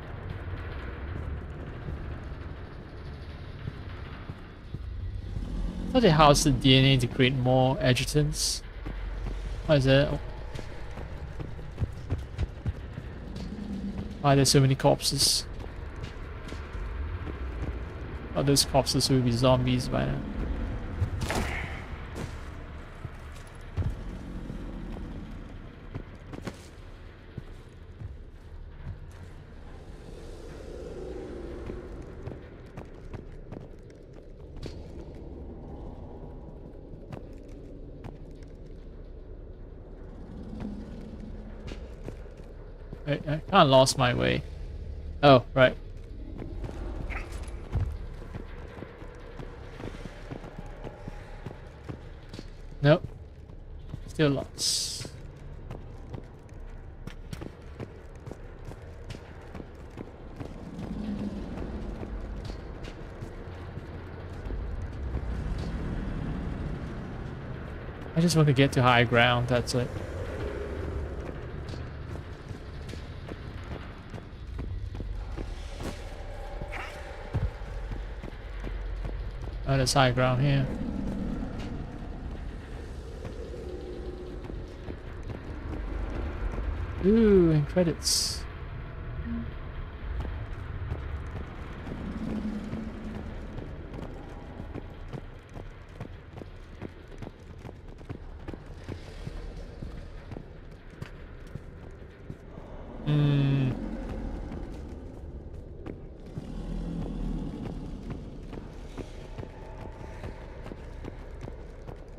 I thought they housed the DNA to create more adjutants. Why is that? Why are there so many corpses? Oh, those corpses will be zombies by now. I kind of lost my way. Oh, right. Nope. Still lost. I just want to get to high ground, that's it. Oh, there's high ground here. Ooh, and credits.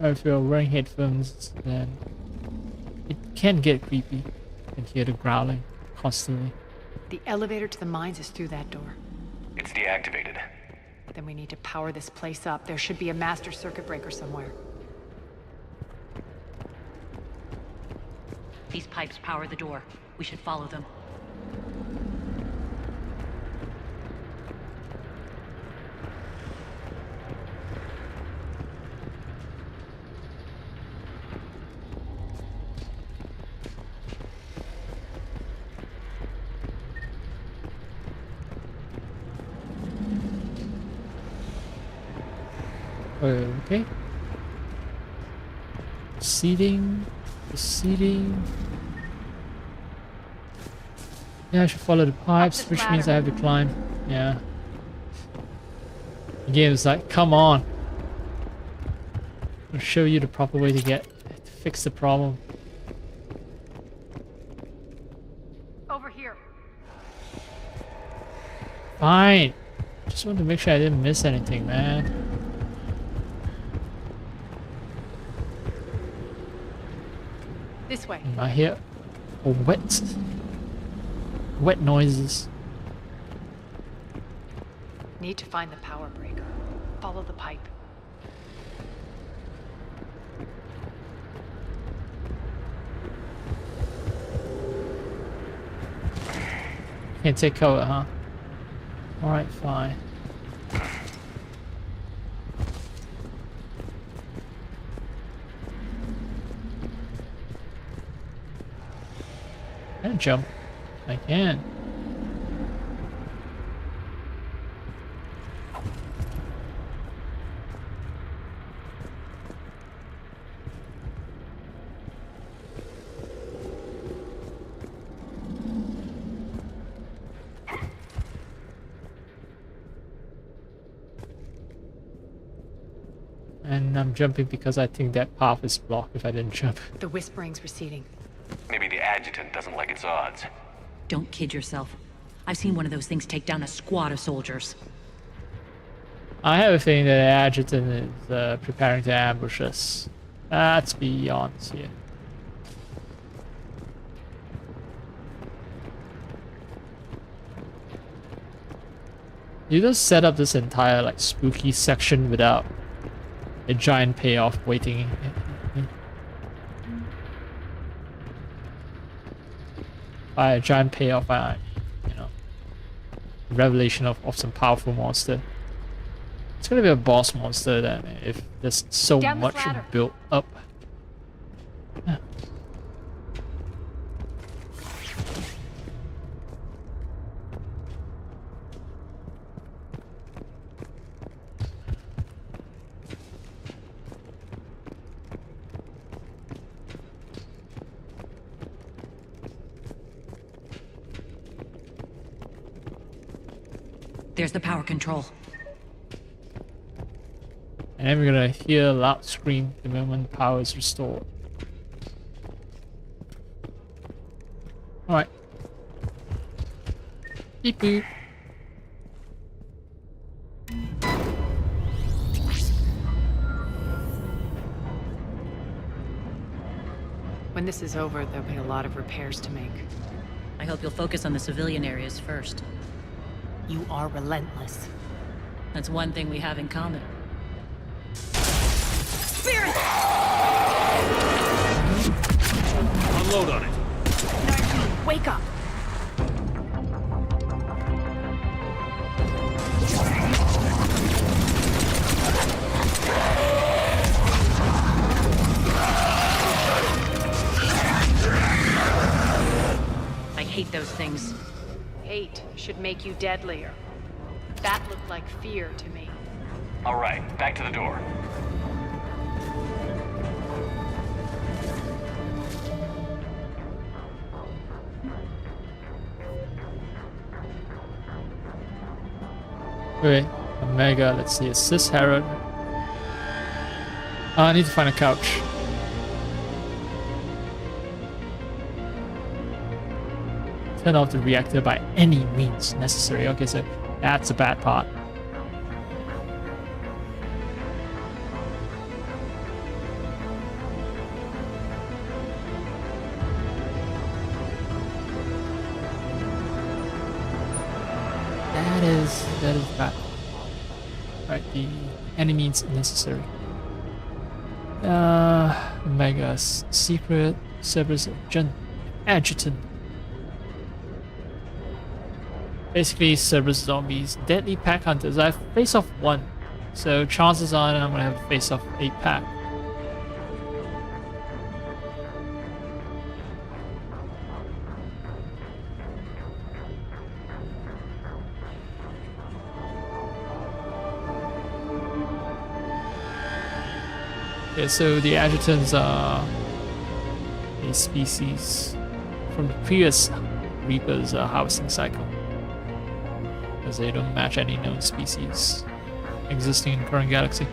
If you're wearing headphones, then it can get creepy. You can hear the growling constantly. The elevator to the mines is through that door. It's deactivated. Then we need to power this place up. There should be a master circuit breaker somewhere. These pipes power the door. We should follow them. Okay. Proceeding. Yeah, I should follow the pipes, which means I have to climb. Yeah. The game is like, come on. I'll show you the proper way to fix the problem. Over here. Fine. Just wanted to make sure I didn't miss anything, man. This way. I hear wet noises. Need to find the power breaker. Follow the pipe. Can't take cover, huh? Alright, fine. I can jump. I can. And I'm jumping because I think that path is blocked if I didn't jump. The whispering's receding. Maybe the adjutant doesn't like its odds. Don't kid yourself. I've seen one of those things take down a squad of soldiers. I have a feeling that the adjutant is preparing to ambush us. Let's be honest here. You just set up this entire like spooky section without a giant payoff waiting. By a giant payoff, you know, revelation of some powerful monster. It's gonna be a boss monster then if there's so much built up. Yeah. There's the power control. And then we're gonna hear a loud scream the moment the power is restored. Alright. Beep beep. When this is over, there'll be a lot of repairs to make. I hope you'll focus on the civilian areas first. You are relentless. That's one thing we have in common. Spirit! Unload on it. Narcine, wake up! I hate those things. Hate should make you deadlier. That looked like fear to me. All right, back to the door. Wait, Omega, let's see, assist Herod. I need to find a couch. Turn off the reactor by any means necessary. Okay, so that's a bad part. That is bad. Right, the enemies necessary. Omega's secret Cerberus adjutant. Basically, Cerberus zombies, deadly pack hunters. I have face off 1, so chances are I'm gonna have face off 8 pack. Okay, so the adjutants are a species from the previous Reaper's harvesting cycle, because they don't match any known species existing in the current galaxy.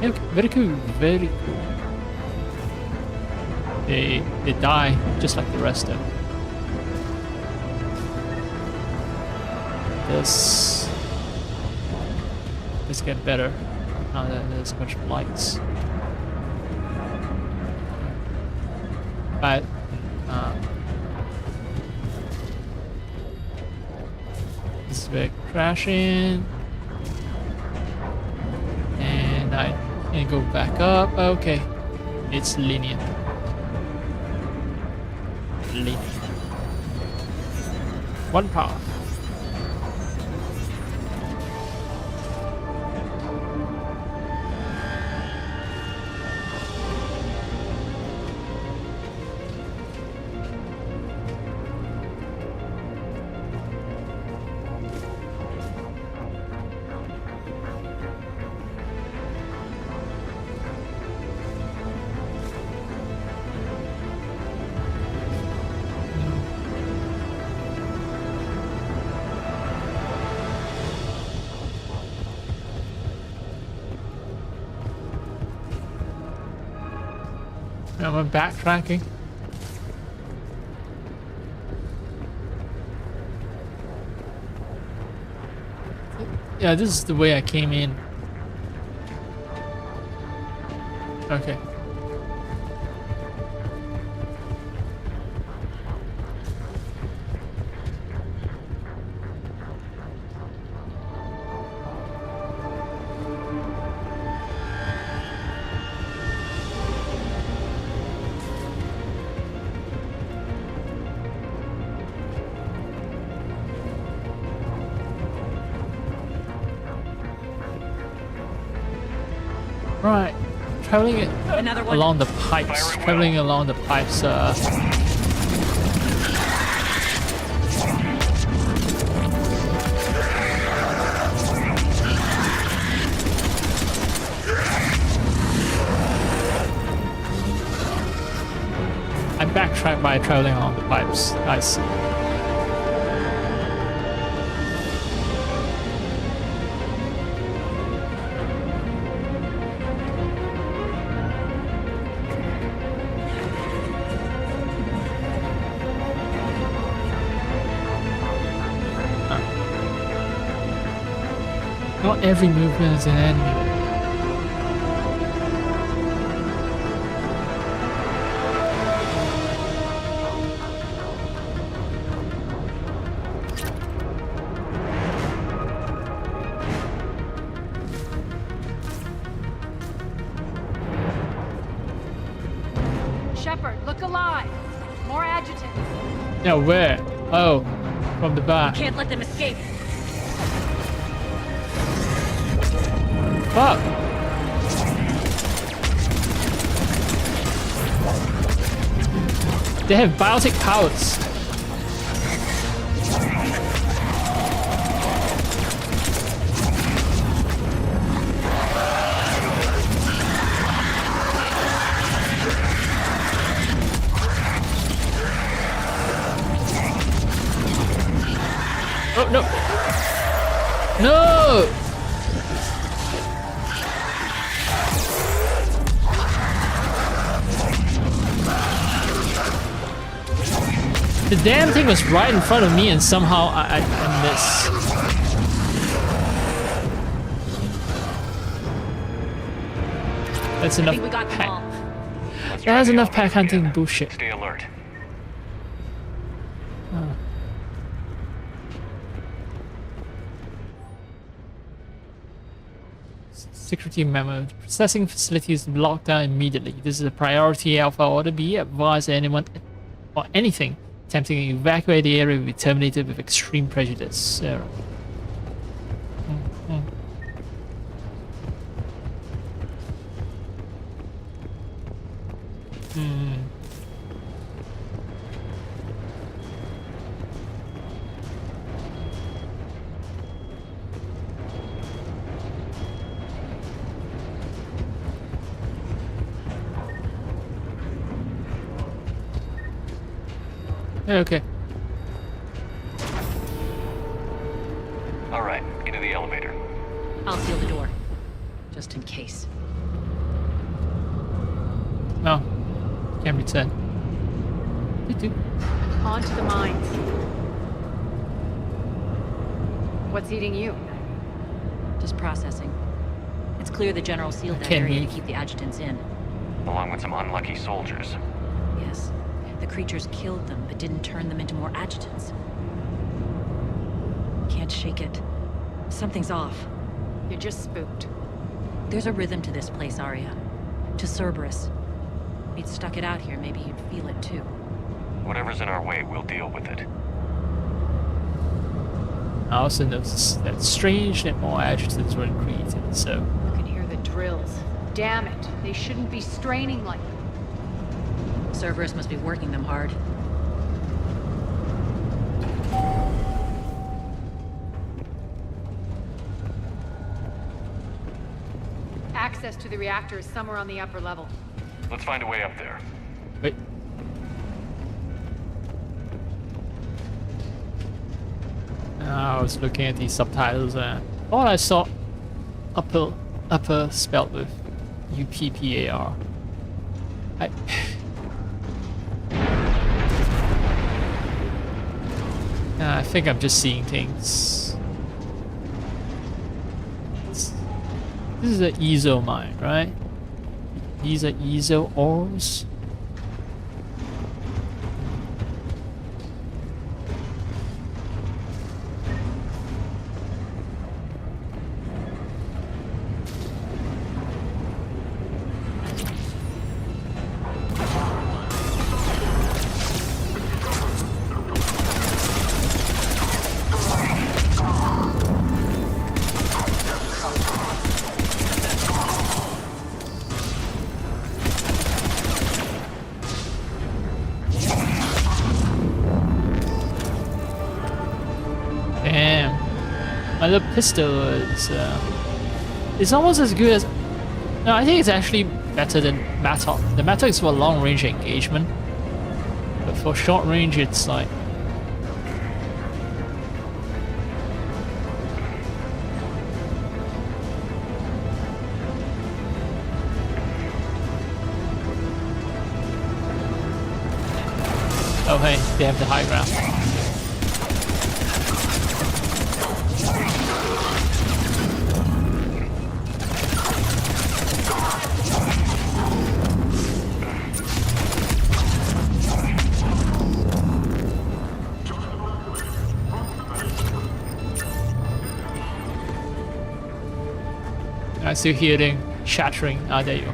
Okay, very cool, very cool. They die just like the rest of them. This get better now that there's a bunch of lights. But this is big crashing, and I can go back up. Okay, it's linear. One power. I'm backtracking. Yeah, this is the way I came in. Okay. Right, traveling along the pipes. Traveling along the pipes. I backtrack by traveling along the pipes. I see. Not every movement is an enemy. Shepard, look alive! More adjutants! Yeah, where? Oh, from the back. Can't let them escape! Fuck! They have biotic powers. Oh no! No! The damn thing was right in front of me and somehow I missed. That's enough pack. That's enough pack hunting bullshit. Stay alert. Security memo. Processing facilities locked down immediately. This is a priority Alpha order. Be advised anyone or anything attempting to evacuate the area will be terminated with extreme prejudice. Sarah. Okay. All right, into the elevator. I'll seal the door, just in case. No. Can't return. On to the mines. What's eating you? Just processing. It's clear the General sealed that Can't area move. to keep the adjutants in. Along with some unlucky soldiers. Yes. The creatures killed them, but didn't turn them into more adjutants. Can't shake it. Something's off. You're just spooked. There's a rhythm to this place, Arya. To Cerberus. If you'd stuck it out here, maybe you'd feel it too. Whatever's in our way, we'll deal with it. I also noticed that strange that more adjutants were created, so... You can hear the drills. Damn it. They shouldn't be straining like... Cerberus must be working them hard. Access to the reactor is somewhere on the upper level. Let's find a way up there. Wait. I was looking at these subtitles and all I saw upper spelled with UPPAR. I think I'm just seeing things. This is an Ezo mine, right? These are Ezo ores. My little pistol is almost as good as... No, I think it's actually better than Mattock. The Mattock is for long range engagement, but for short range it's like... Oh hey, they have the high ground. I still hearing shattering. Ah, there you go.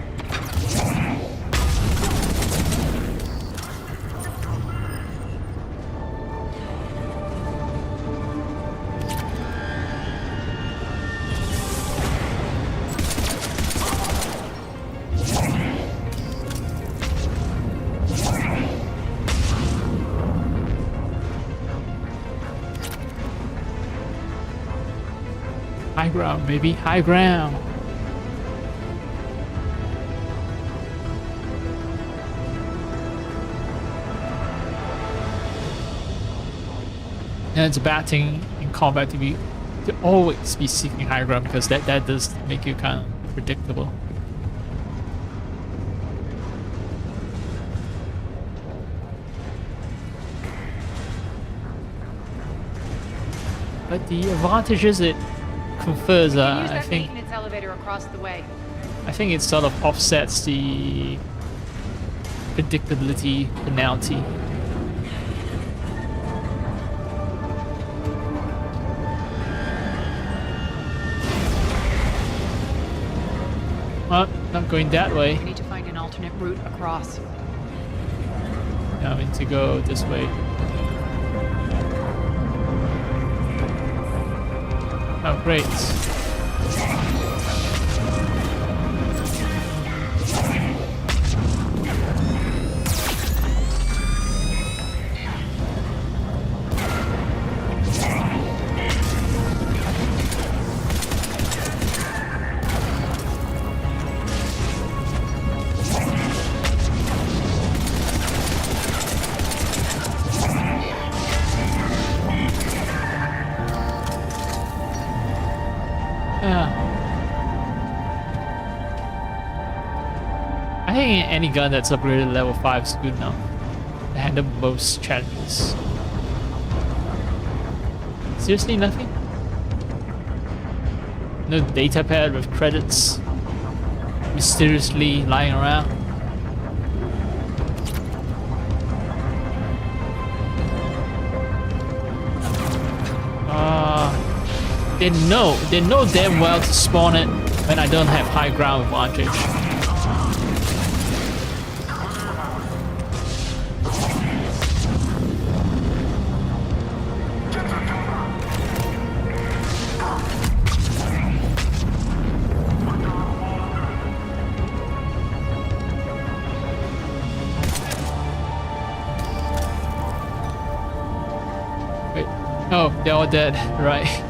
High ground, baby. High ground. And it's a bad thing in combat to always be seeking high ground because that does make you kind of predictable. But the advantages it confers, I think. Maintenance elevator across the way. I think it sort of offsets the predictability penalty. Well, not going that way. We need to find an alternate route across. Now I need to go this way. Oh, great. I think any gun that's upgraded to level 5 is good enough to handle most challenges. Seriously, nothing? No data pad with credits mysteriously lying around? They know damn well to spawn it when I don't have high ground advantage. Wait, oh, they're all dead, right?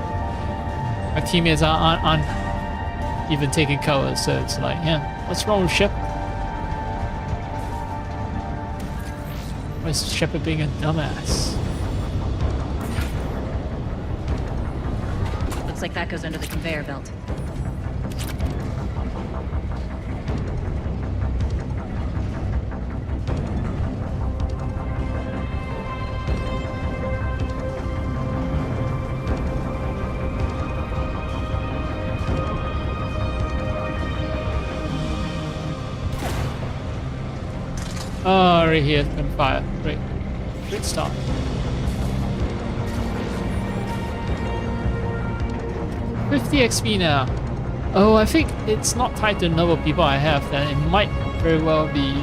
My teammates aren't even taking cover, so it's like, yeah, what's wrong with Shepard? Why is Shepard being a dumbass? Looks like that goes under the conveyor belt. Oh, right here, gunfire. Great. Great start. $50 XP now. Oh, I think it's not tied to the number of people I have, then it might very well be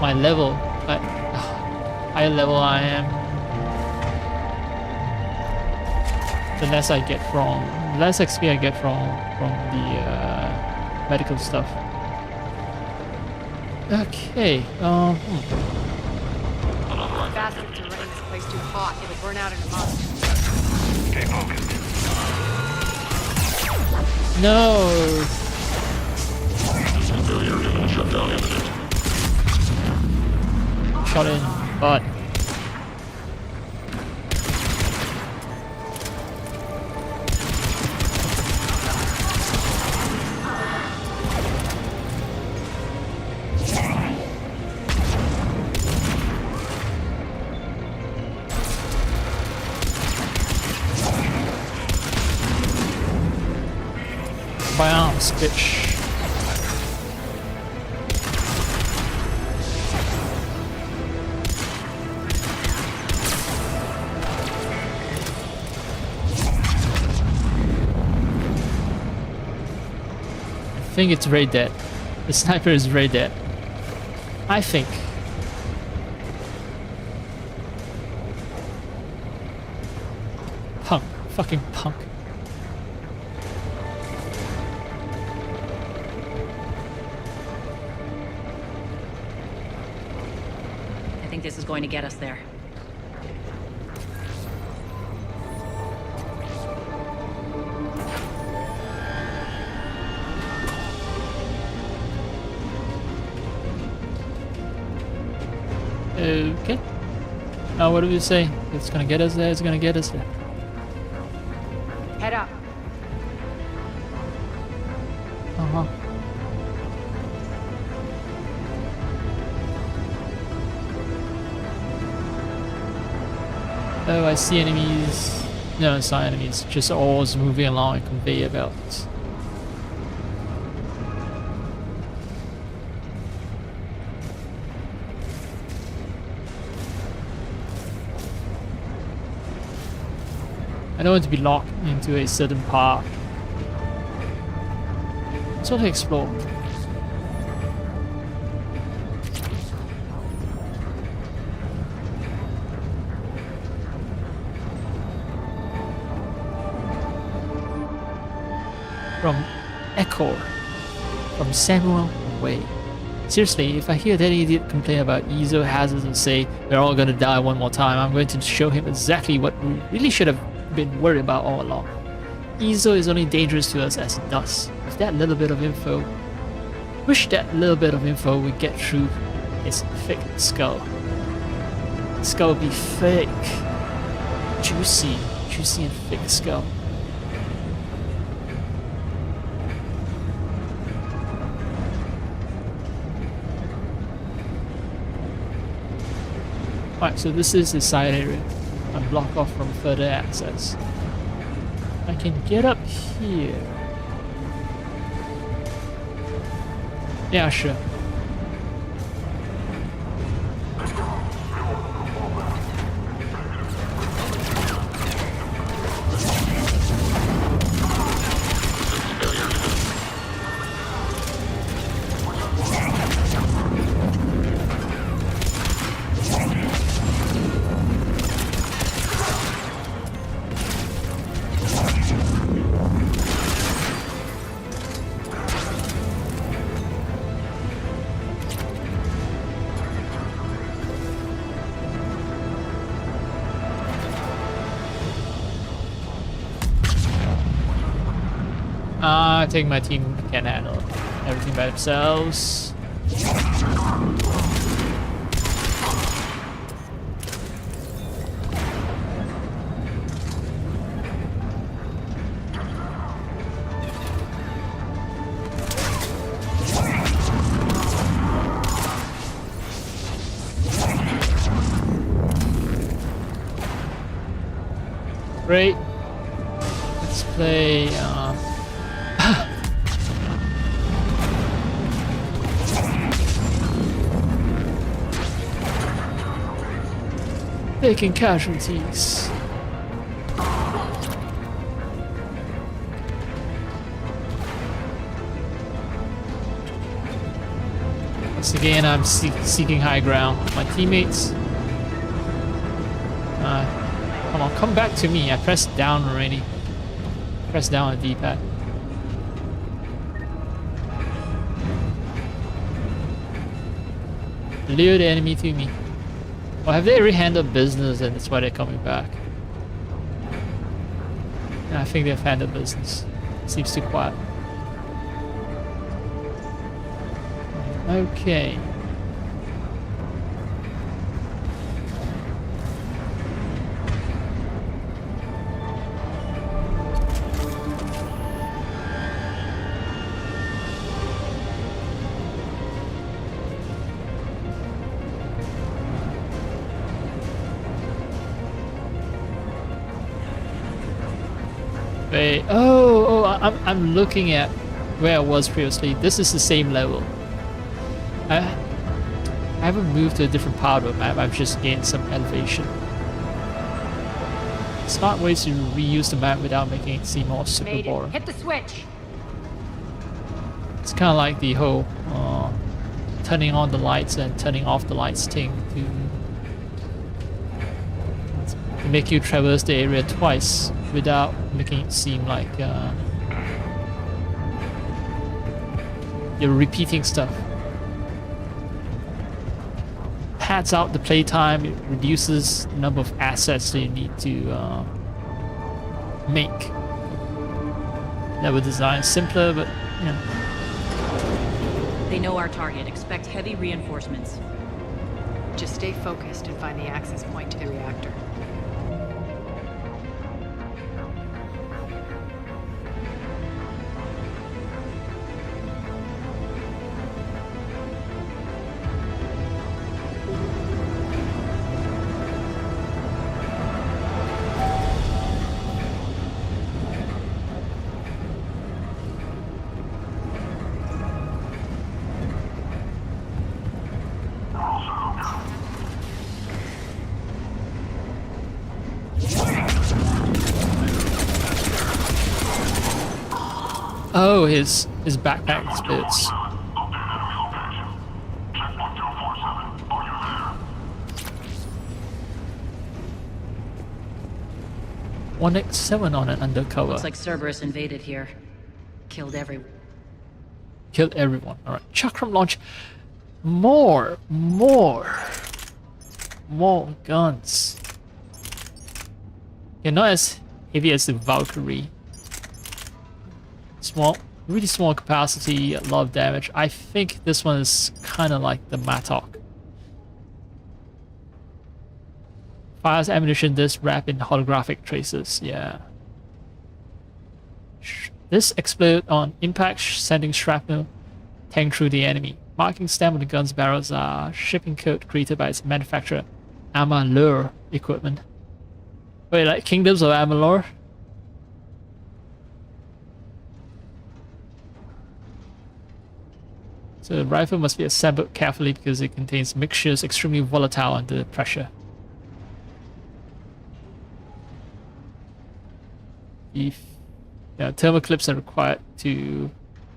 my level. Like higher level I am, the less I get from less XP I get from the medical stuff. Okay, Bastards are running this place too hot. It'll burn out in a month. Stay focused. no. Shutdown imminent. Shot in, but by arms, bitch. I think it's very dead. The sniper is very dead. I think. Punk. Fucking punk. I think this is going to get us there. Okay. Now what do we say? It's gonna get us there, it's gonna get us there. Head up. Uh-huh. Oh, I see enemies. No, it's not enemies, just ores moving along a conveyor belt. I don't want to be locked into a certain part Let's want to explore. From Echor, from Samuel Way. Seriously, if I hear that idiot complain about ezo hazards and say we're all gonna die one more time, I'm going to show him exactly what we really should have been worried about all along. Ezo is only dangerous to us as dust. With that little bit of info, wish that little bit of info would get through his fake skull. The skull would be fake. Juicy and fake skull. Alright, so this is the side area. I'm blocked off from further access. I can get up here. Yeah, sure. I think my team can handle everything by themselves. Great. Let's play. Taking casualties. Once again, I'm seeking high ground. My teammates. Come on, come back to me. I pressed down already. Press down on the D-pad. Lure the enemy to me. Or have they already handled business and that's why they're coming back? Yeah, I think they've handled business. Seems too quiet. Okay. Wait, I'm looking at where I was previously. This is the same level. I haven't moved to a different part of the map. I've just gained some elevation. Smart ways to reuse the map without making it seem more super boring. Hit the switch. It's kind of like the whole turning on the lights and turning off the lights thing to make you traverse the area twice without making it seem like you're repeating stuff. Pads out the playtime, it reduces the number of assets that you need to make. Level design is simpler, but you know. They know our target. Expect heavy reinforcements. Just stay focused and find the access point to the reactor. Oh, his His backpack explodes. 1x7 on an undercover. Looks like Cerberus invaded here. Killed everyone. Killed everyone. Alright. Chakram launch. More guns. Yeah, not as heavy as the Valkyrie. Small, really small capacity, a lot of damage. I think this one is kind of like the Mattock. Fires ammunition disc wrapped in holographic traces. Yeah. This explode on impact, sending shrapnel tang through the enemy. Marking stem on the gun's barrels are shipping code created by its manufacturer, Amalur Equipment. Wait, like Kingdoms of Amalur? So the rifle must be assembled carefully because it contains mixtures extremely volatile under pressure. Thermal clips are required to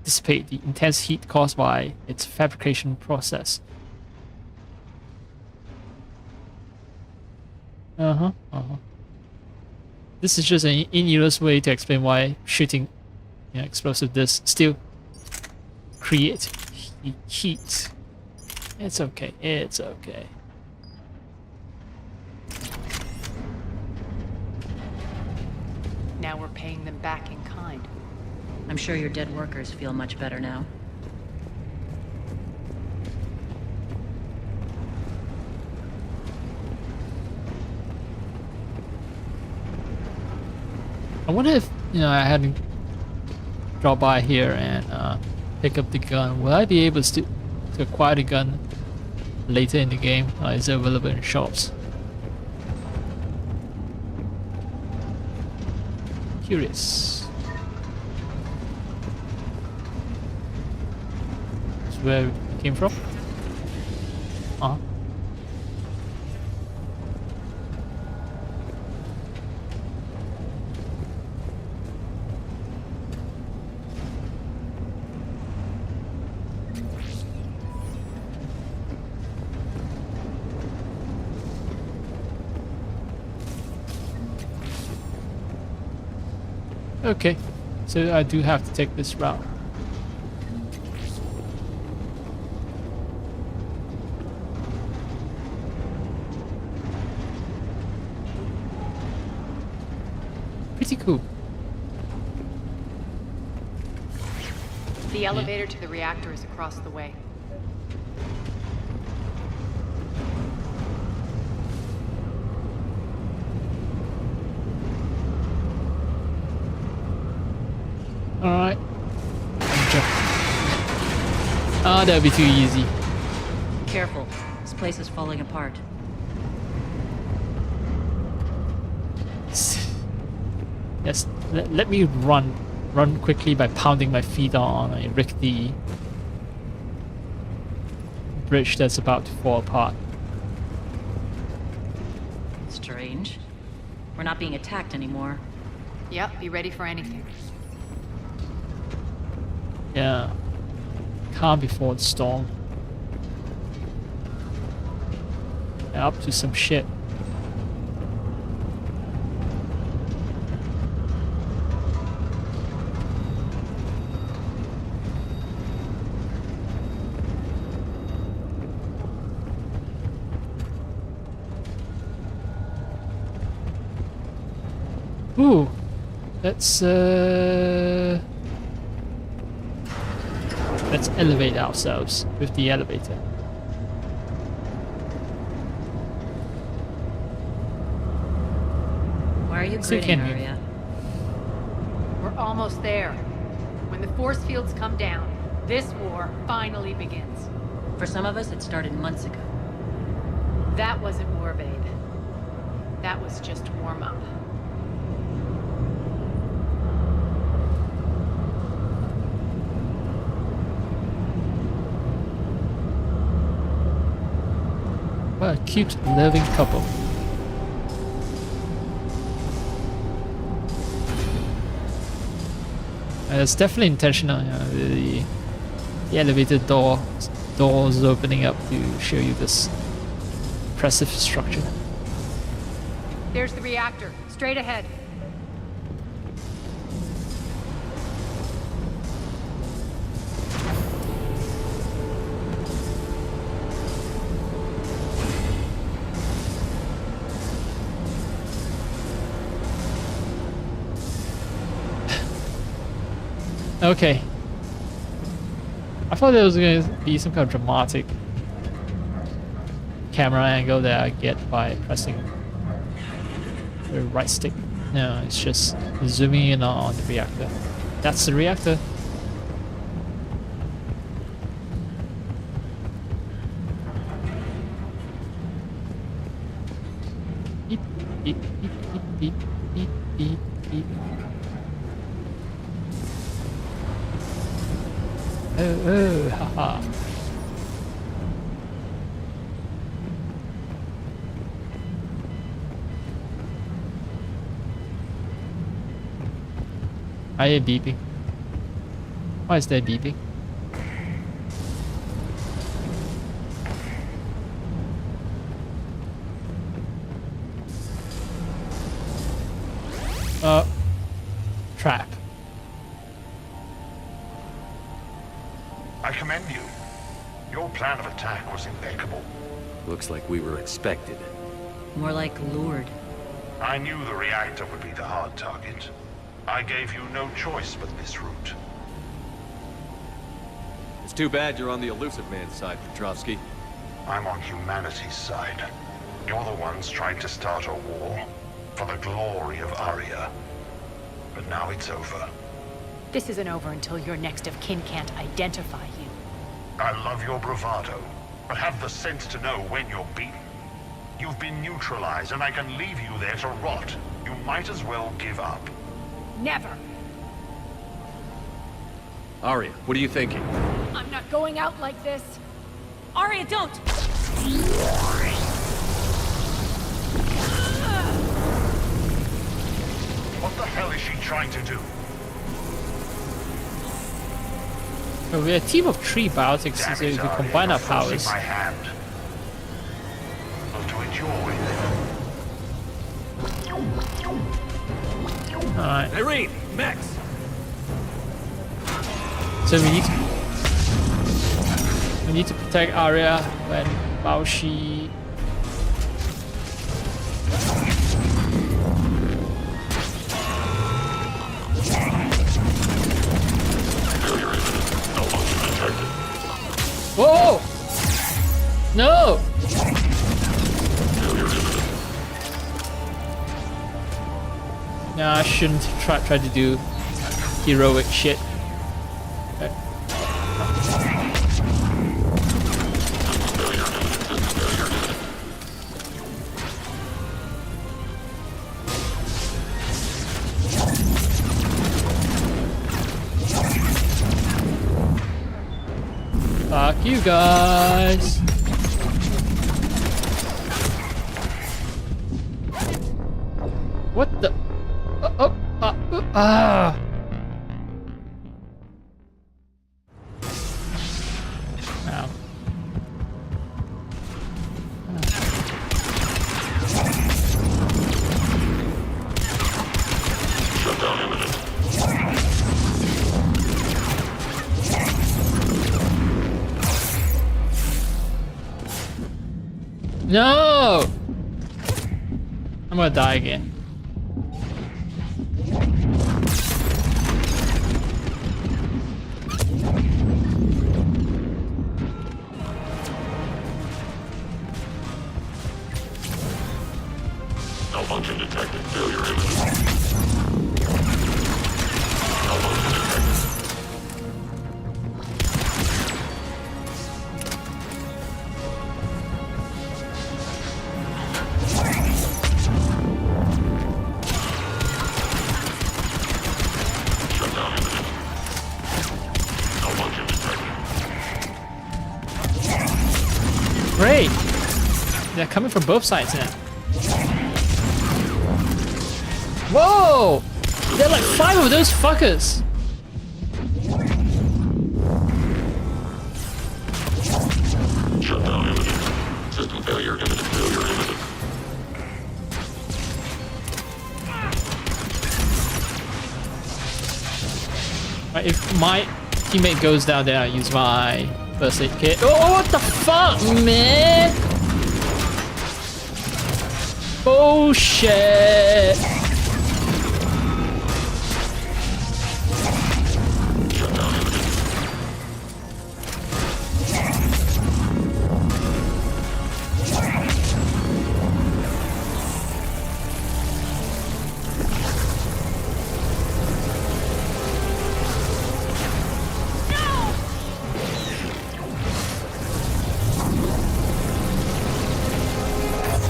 dissipate the intense heat caused by its fabrication process. This is just an in-use way to explain why shooting explosive discs still create heat. It's okay. It's okay. Now we're paying them back in kind. I'm sure your dead workers feel much better now. I wonder if I hadn't dropped by here and pick up the gun. Will I be able to acquire the gun later in the game? Is it available in shops? Curious. That's where it came from. Okay, so I do have to take this route. Pretty cool. The elevator to the reactor is across the way. Alright. Ah, that'll be too easy. Careful. This place is falling apart. Yes, let me run quickly by pounding my feet on a rickety bridge that's about to fall apart. Strange. We're not being attacked anymore. Yep, be ready for anything. Yeah. Calm before the storm. Yeah, up to some shit. Ooh. Let's elevate ourselves with the elevator. Why are you grinning, Arya? We're almost there. When the force fields come down, this war finally begins. For some of us, it started months ago. That wasn't war, babe. That was just warm-up. What a cute, loving couple. It's definitely intentional. You know, the elevator doors opening up to show you this impressive structure. There's the reactor. Straight ahead. Okay. I thought there was going to be some kind of dramatic camera angle that I get by pressing the right stick. No, it's just zooming in on the reactor. That's the reactor. Beep, beep, beep, beep, beep, beep, beep. Oh, haha. Why are you beeping? Why is that beeping? Trap. I commend you. Your plan of attack was impeccable. Looks like we were expected. More like lured. I knew the reactor would be the hard target. I gave you no choice but this route. It's too bad you're on the elusive man's side, Petrovsky. I'm on humanity's side. You're the ones trying to start a war for the glory of Aria. But now it's over. This isn't over until your next of kin can't identify you. I love your bravado, but have the sense to know when you're beaten. You've been neutralized, and I can leave you there to rot. You might as well give up. Never! Aria, what are you thinking? I'm not going out like this. Aria, don't! What the hell is she trying to do? Well, we're a team of 3 biotics, so we combine our powers. My hand. We'll do it your way then. Alright. Irene! Max! So we need to protect Aria when Baoshi. Whoa! No! No, I shouldn't try to do heroic shit. Okay. Fuck you guys. What the? Ah. Wow. No! I'm gonna die again. Malfunction detected. Failure imminent. Malfunction detected. Shutdown imminent. Malfunction detected. Great! They're coming from both sides now. Whoa! There are like 5 of those fuckers! Alright, if my teammate goes down there, I use my first aid kit. Oh, what the fuck, man? Bullshit.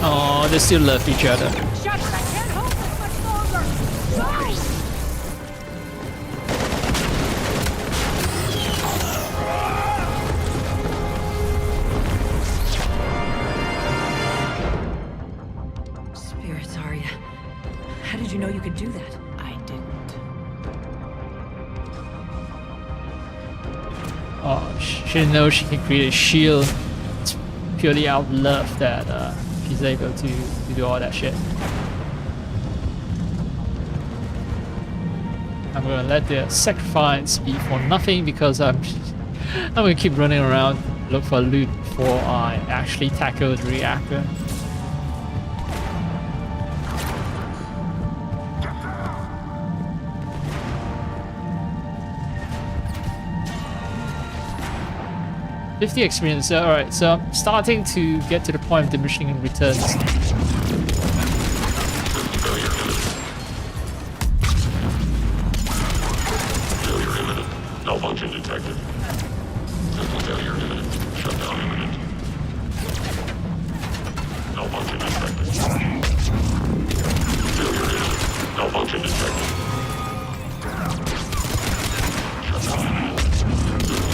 Oh, they still love each other. Shepard, I can't hold this much longer! Sorry! Spirits, Arya. How did you know you could do that? I didn't. Oh, she didn't know she can create a shield. It's purely out of love that she's able to do all that shit. I'm gonna let the sacrifice be for nothing because I'm gonna keep running around, look for loot before I actually tackle the reactor. $50 experience. Alright, so I'm starting to get to the point of diminishing returns. Failure imminent. Malfunction detected. System failure imminent. Shutdown imminent. Malfunction detected. Failure imminent. Malfunction detected. Shutdown imminent. System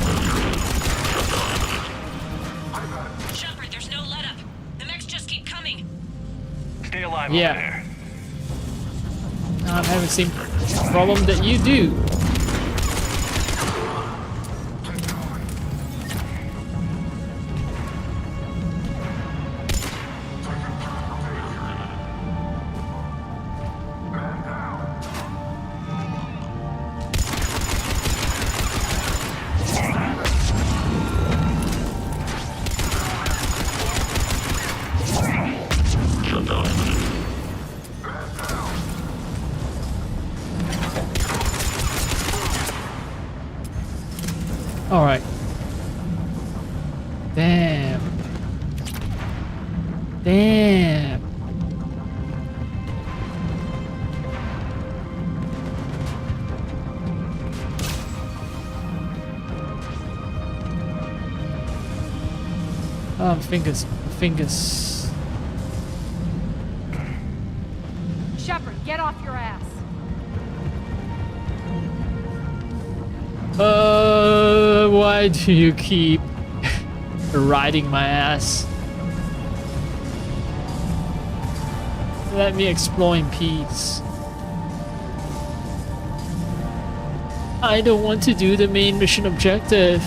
failure imminent. Shutdown imminent. Shepard, there's no let up. The mechs just keep coming. Stay alive Yeah. over there. I'm having the same problem that you do. Shutdown imminent. Alright. Damn. Damn. Fingers. Shepard, get off your ass! Why do you keep riding my ass? Let me explore in peace. I don't want to do the main mission objective.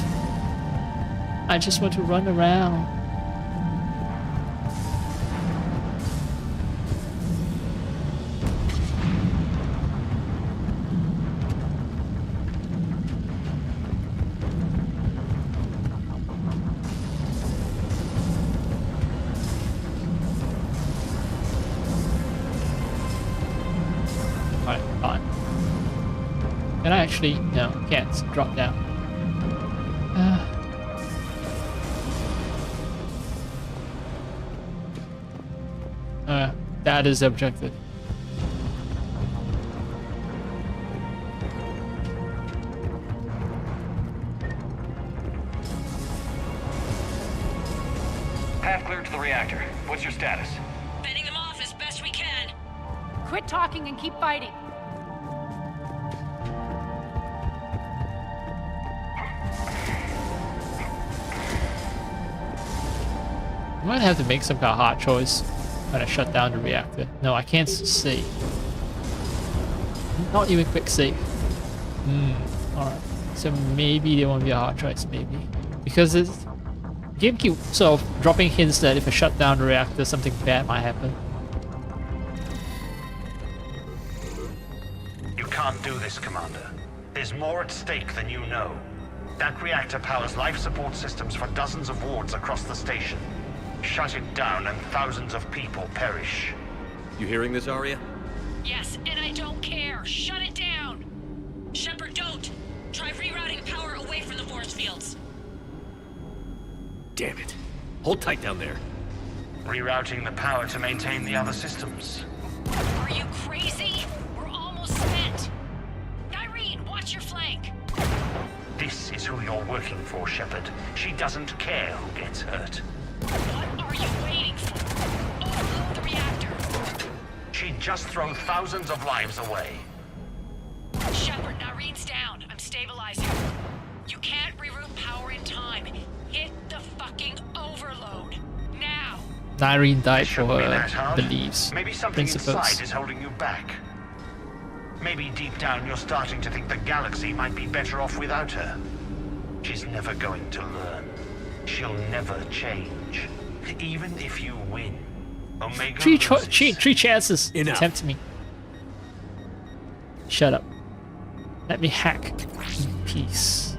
I just want to run around. Alright, fine. Can I actually? No, can't. Drop down. That is the objective. Path cleared to the reactor. What's your status? Fending them off as best we can. Quit talking and keep fighting! I might have to make some kind of hard choice when I shut down the reactor. No, I can't save. Not even quick save. Alright. So maybe there won't be a hard choice, maybe. Because the game keeps sort of dropping hints that if I shut down the reactor, something bad might happen. You can't do this, Commander. There's more at stake than you know. That reactor powers life support systems for dozens of wards across the station. Shut it down and thousands of people perish. You hearing this, Arya? Yes, and I don't care. Shut it down. Shepard, don't. Try rerouting power away from the force fields. Damn it. Hold tight down there. Rerouting the power to maintain the other systems. Are you crazy? We're almost spent. Irene, watch your flank. This is who you're working for, Shepard. She doesn't care who gets hurt. What are you waiting for? Overload the reactor. She'd just throw thousands of lives away. Shepard, Irene's down. I'm stabilizing. You can't reroute power in time. Hit the fucking overload. Now. Irene died for Shouldn't be that her hard. beliefs, Maybe something principles. inside is holding you back. Maybe deep down you're starting to think the galaxy might be better off without her. She's never going to learn. She'll never change. Even if you win. Omega loses. Three chances. Enough. Tempt me. Shut up. Let me hack in peace.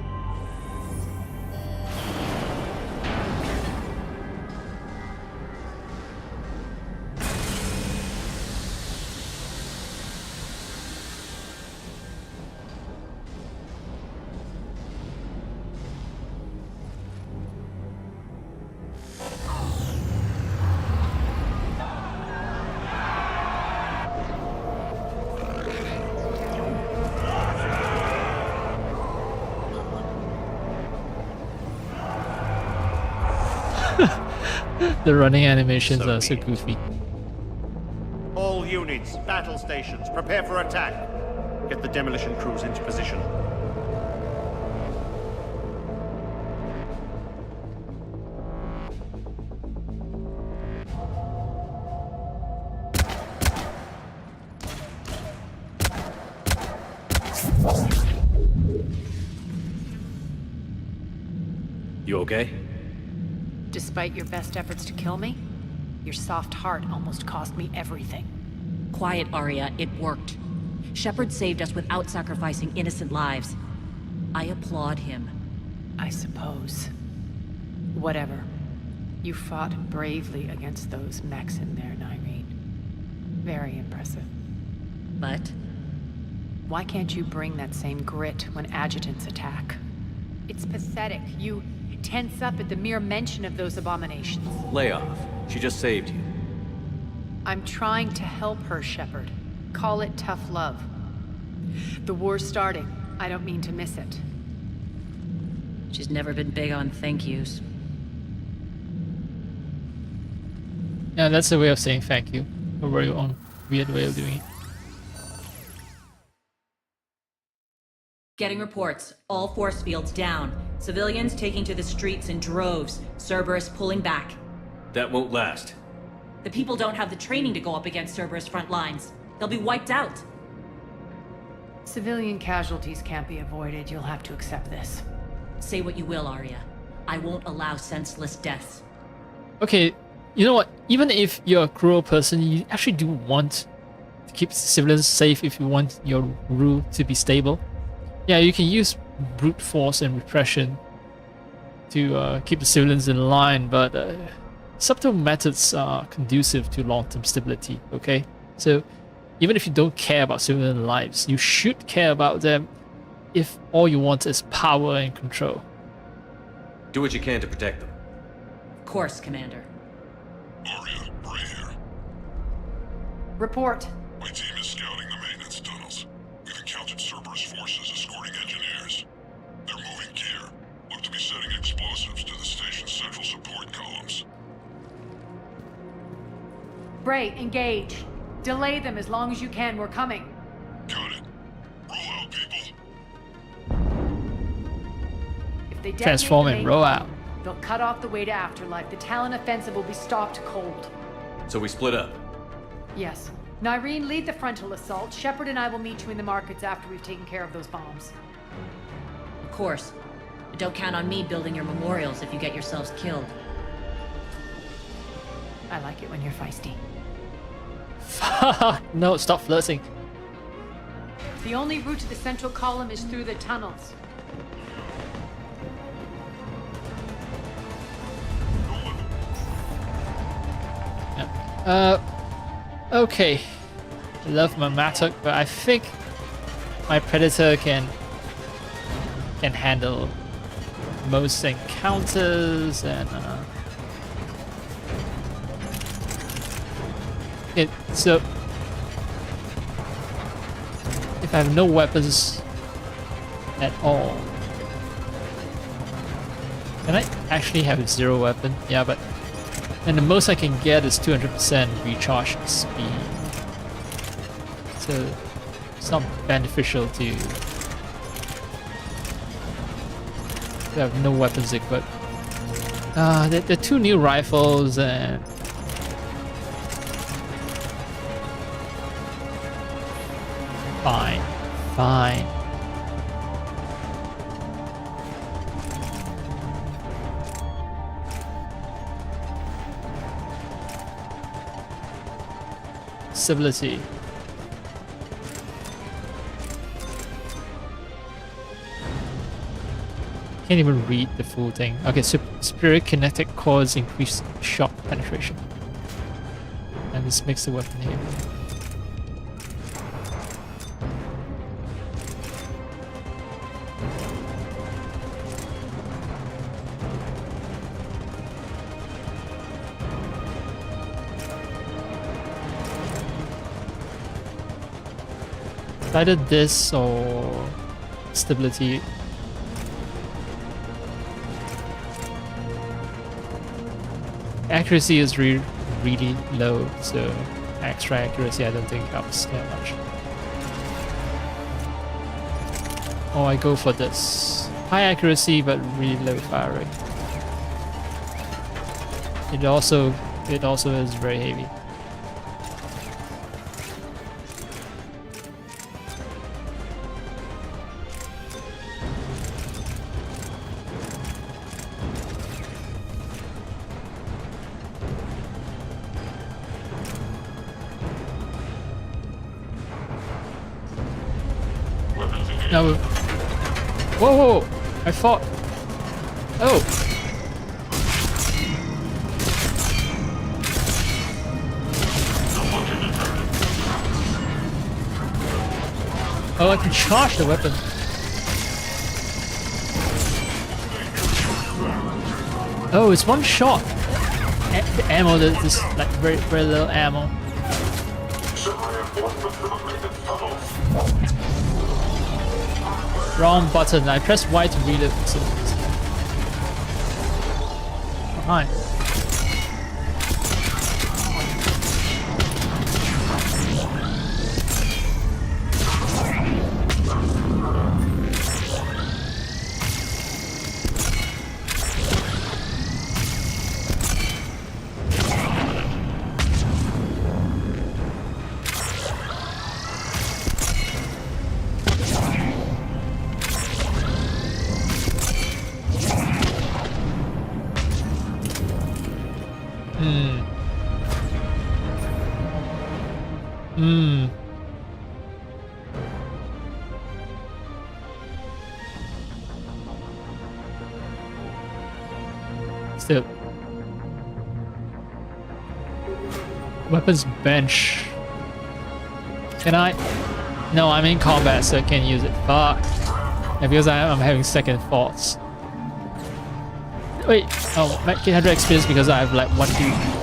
The running animations are so goofy. All units, battle stations, prepare for attack. Get the demolition crews into position. You okay? Despite your best efforts to kill me, your soft heart almost cost me everything. Quiet, Arya. It worked. Shepard saved us without sacrificing innocent lives. I applaud him. I suppose. Whatever. You fought bravely against those mechs in there, Irene. Very impressive. But? Why can't you bring that same grit when adjutants attack? It's pathetic. You tense up at the mere mention of those abominations. Lay off. She just saved you. I'm trying to help her, Shepard. Call it tough love. The war's starting. I don't mean to miss it. She's never been big on thank yous. Yeah, that's a way of saying thank you. A very own weird way of doing it. Getting reports. All force fields down. Civilians taking to the streets in droves. Cerberus pulling back. That won't last. The people don't have the training to go up against Cerberus front lines. They'll be wiped out. Civilian casualties can't be avoided. You'll have to accept this. Say what you will, Arya. I won't allow senseless deaths. Okay, you know what? Even if you're a cruel person, you actually do want to keep civilians safe if you want your rule to be stable. Yeah, you can use brute force and repression to keep the civilians in line, but subtle methods are conducive to long-term stability, okay? So even if you don't care about civilian lives, you should care about them if all you want is power and control. Do what you can to protect them. Of course, Commander. Arya, Bray here. Report. My team is scouting the maintenance tunnels. We've encountered Cerberus forces escorting engineers. They're moving gear. Look to be setting explosives to the station's central support columns. Bray, engage. Delay them as long as you can. We're coming. Got it. Roll out, people. If they detonate Transform the and main roll bomb, out. they'll cut off the way to Afterlife. The Talon offensive will be stopped cold. So we split up. Yes. Nyreen, lead the frontal assault. Shepard and I will meet you in the markets after we've taken care of those bombs. Of course. But don't count on me building your memorials if you get yourselves killed. I like it when you're feisty. Fuck! No, stop flirting. The only route to the central column is through the tunnels. Okay. I love my Matuk, but I think my Predator can handle most encounters and so if I have no weapons at all, can I actually have 0 weapon? Yeah, but and the most I can get is 200% recharge speed. So it's not beneficial to have no weapons equipped. There are 2 new rifles and fine. Stability. Can't even read the full thing. Okay, so superior kinetic cores increase shot penetration. And this makes the weapon heavy. Either this or stability. Accuracy is really low, so extra accuracy I don't think helps that much. Or I go for this. High accuracy but really low fire rate. It also is very heavy. No. Whoa! I fought. Oh. Oh, I can charge the weapon. Oh, it's one shot. The ammo, there's like very little ammo. Wrong button. I pressed Y to reload. So behind. Still. Weapons bench. Can I? No, I'm in combat, so I can't use it. Fuck. Yeah, because I'm having second thoughts. Wait. Oh, I get 100 experience because I have like 1 dude.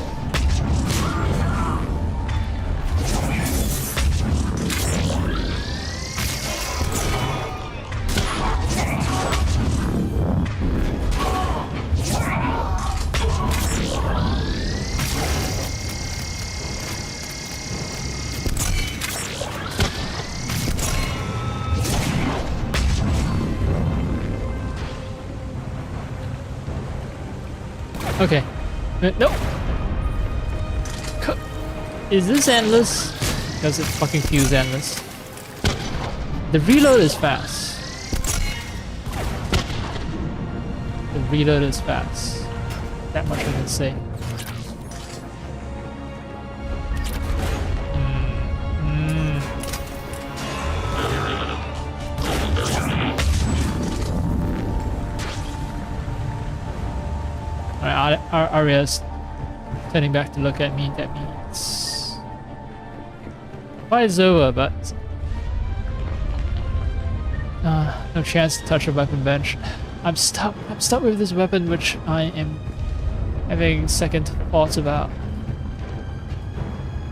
Okay. Nope. Is this endless? Does it fucking feels endless? The reload is fast. The reload is fast. That much I can say. Alright, Arya's turning back to look at me. That means fight is over, but no chance to touch a weapon bench. I'm stuck with this weapon, which I am having second thoughts about.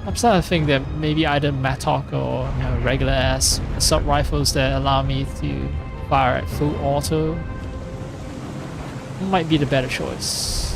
I'm starting to think that maybe either Mattock or regular ass assault rifles that allow me to fire at full auto might be the better choice.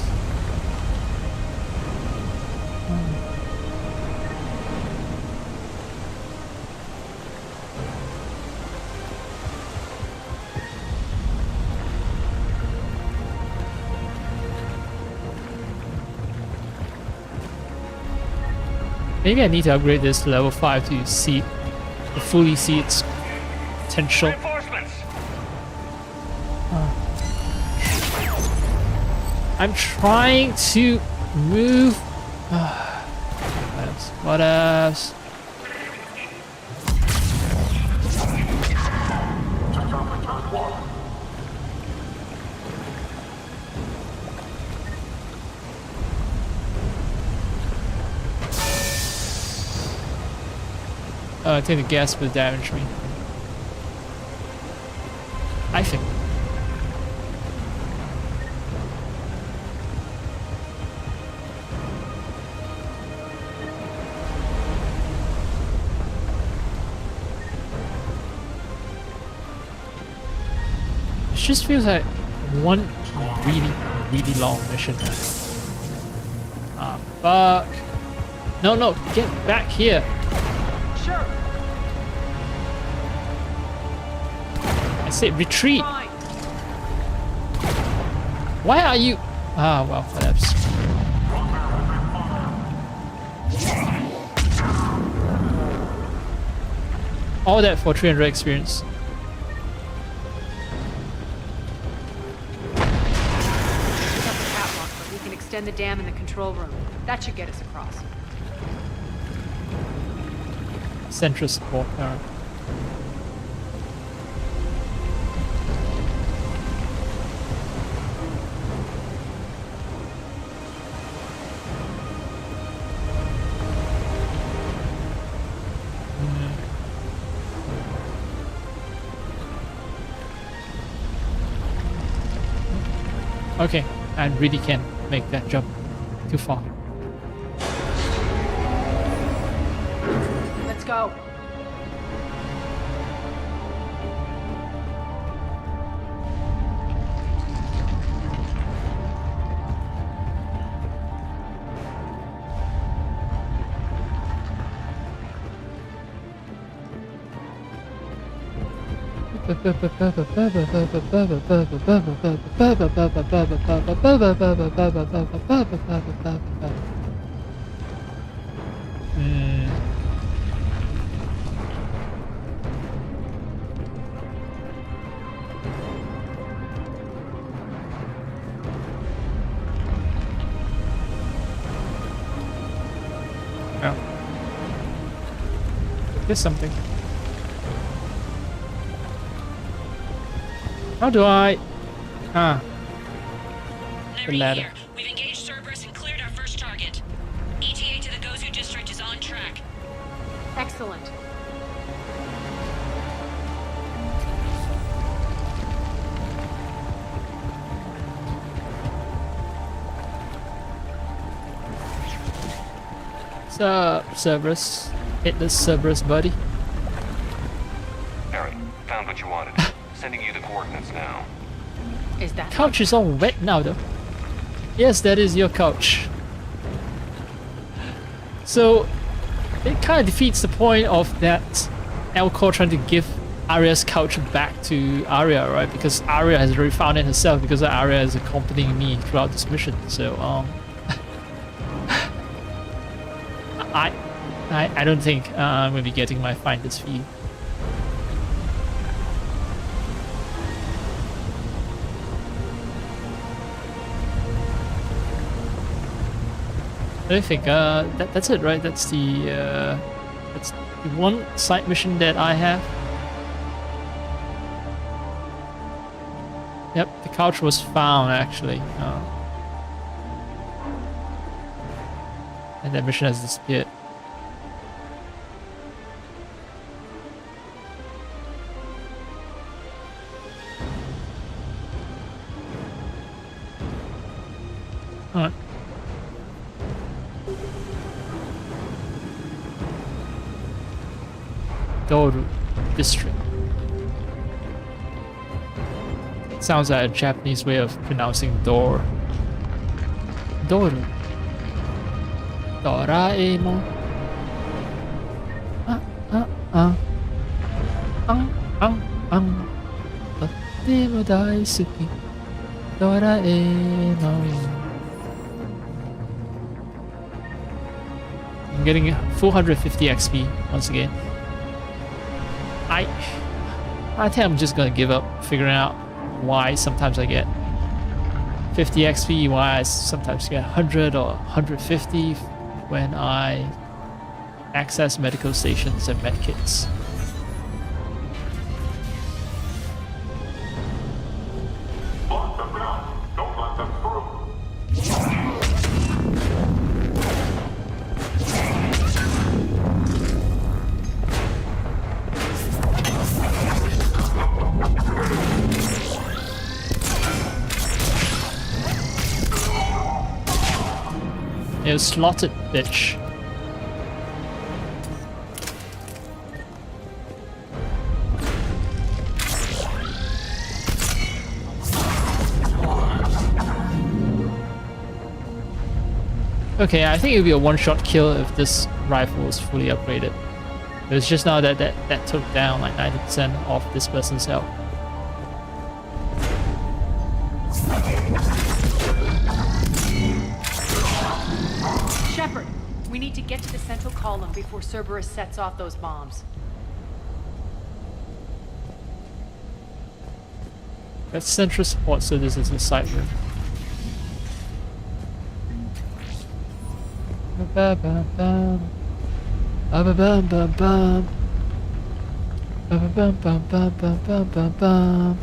Maybe I need to upgrade this to level 5 to fully see its potential. I'm trying to move. What else? I think the gas will damage me. I think. It just feels like one really long mission. Ah, fuck. No, get back here. Sure. I said retreat. Why are you? Ah, well, whatever. All that for 300 experience. We can extend the dam in the control room. That should get us across. Central support power. Okay, I really can't make that jump too far. Let's go. Oh. There's something. How do I? Ah. The ladder. Here. We've engaged Cerberus and cleared our first target. ETA to the Gozu district is on track. Excellent. Sup, Cerberus? Hit the Cerberus, buddy. Harry, found what you wanted. Sending you the coordinates now. Is that Couch is all wet now, though. Yes, that is your couch. So, it kind of defeats the point of that Elcor trying to give Arya's couch back to Arya, right? Because Arya has already found it herself because Arya is accompanying me throughout this mission. So, I don't think I'm going to be getting my finder's fee. I don't think that's it, right? That's the one side mission that I have. Yep, the couch was found actually. And that mission has disappeared. Alright. Doru District. Sounds like a Japanese way of pronouncing door. Doru. Doraemon. Totemo daisuki. Doraemon. I'm getting a 450 XP once again. I think I'm just gonna give up figuring out why sometimes I get 50 XP, why I sometimes get 100 or 150 when I access medical stations and medkits. You slotted bitch. Okay, I think it would be a one-shot kill if this rifle was fully upgraded. It was just now that took down like 90% of this person's health. Shepard, we need to get to the central column before Cerberus sets off those bombs. That's central support, so this is a side room. Ba ba bum. Ba ba bum bum bum. Ba ba bum bum bum bum bum bum bum.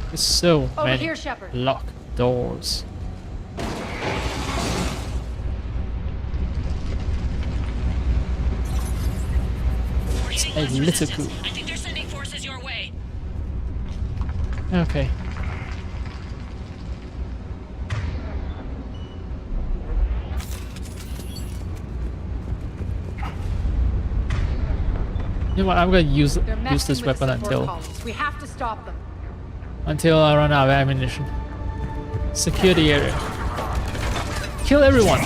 There's so many here, Shepard. locked doors. A little cool. I think they're sending forces your way. Okay. You know what? I'm gonna use this weapon until We have to stop them. I run out of ammunition. Secure the area. Kill everyone.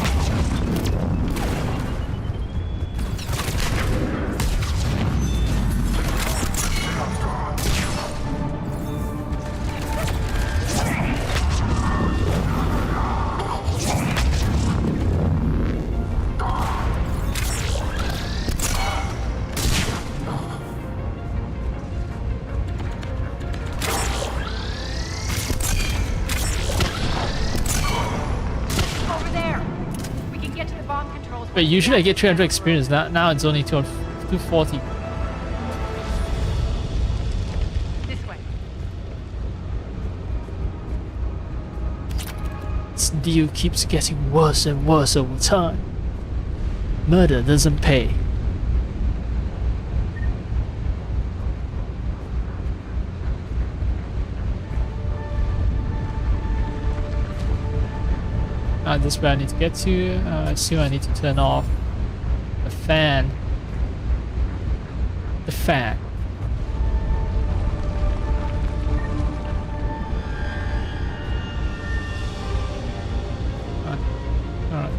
But usually I get 300 experience. Now it's only 240. This way. This deal keeps getting worse and worse over time. Murder doesn't pay. This is where I need to get to. I assume I need to turn off the fan. The fan. Alright.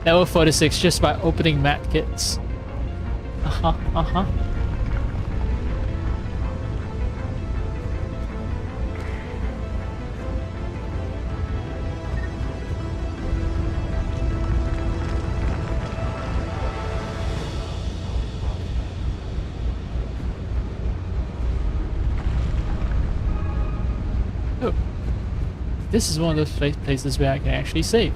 Level 46 just by opening mat kits. Uh-huh. this is one of those places where I can actually save.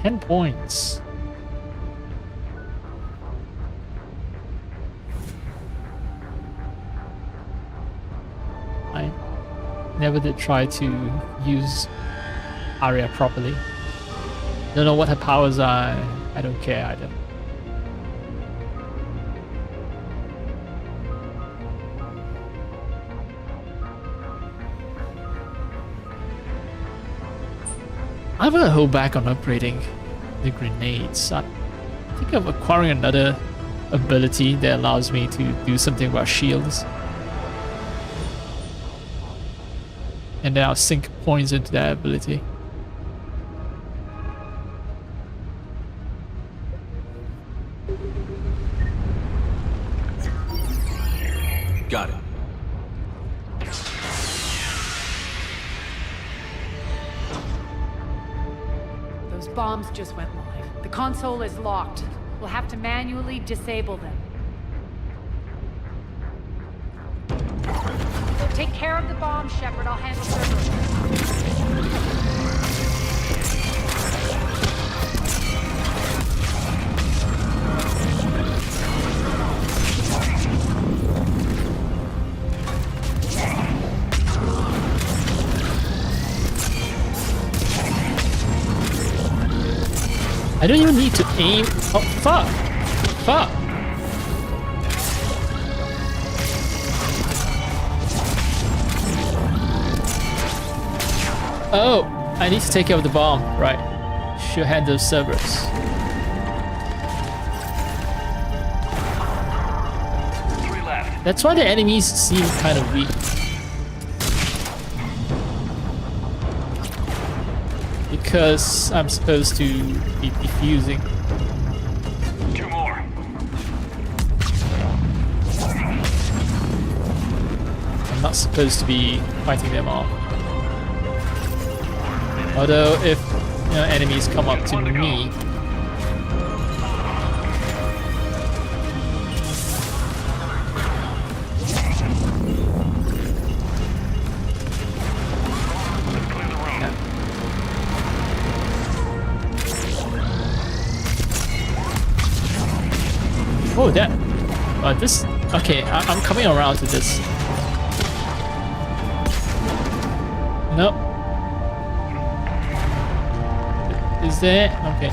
£10. I never did try to use Arya properly. Don't know what her powers are. I don't care either. I'm gonna hold back on upgrading the grenades. I think of acquiring another ability that allows me to do something about shields. And then I'll sink points into that ability. Got it. Those bombs just went live. The console is locked. We'll have to manually disable them. Take care of the bomb, Shepard. I'll handle Cerberus. I don't even need to aim. Oh, fuck! Fuck! Oh, I need to take care of the bomb. Right. Should handle Cerberus. That's why the enemies seem kind of weak. Because I'm supposed to be defusing. 2 more. I'm not supposed to be fighting them off. Although if enemies come up to me, oh, that. This. Okay, I'm coming around to this. Nope. Is there? Okay.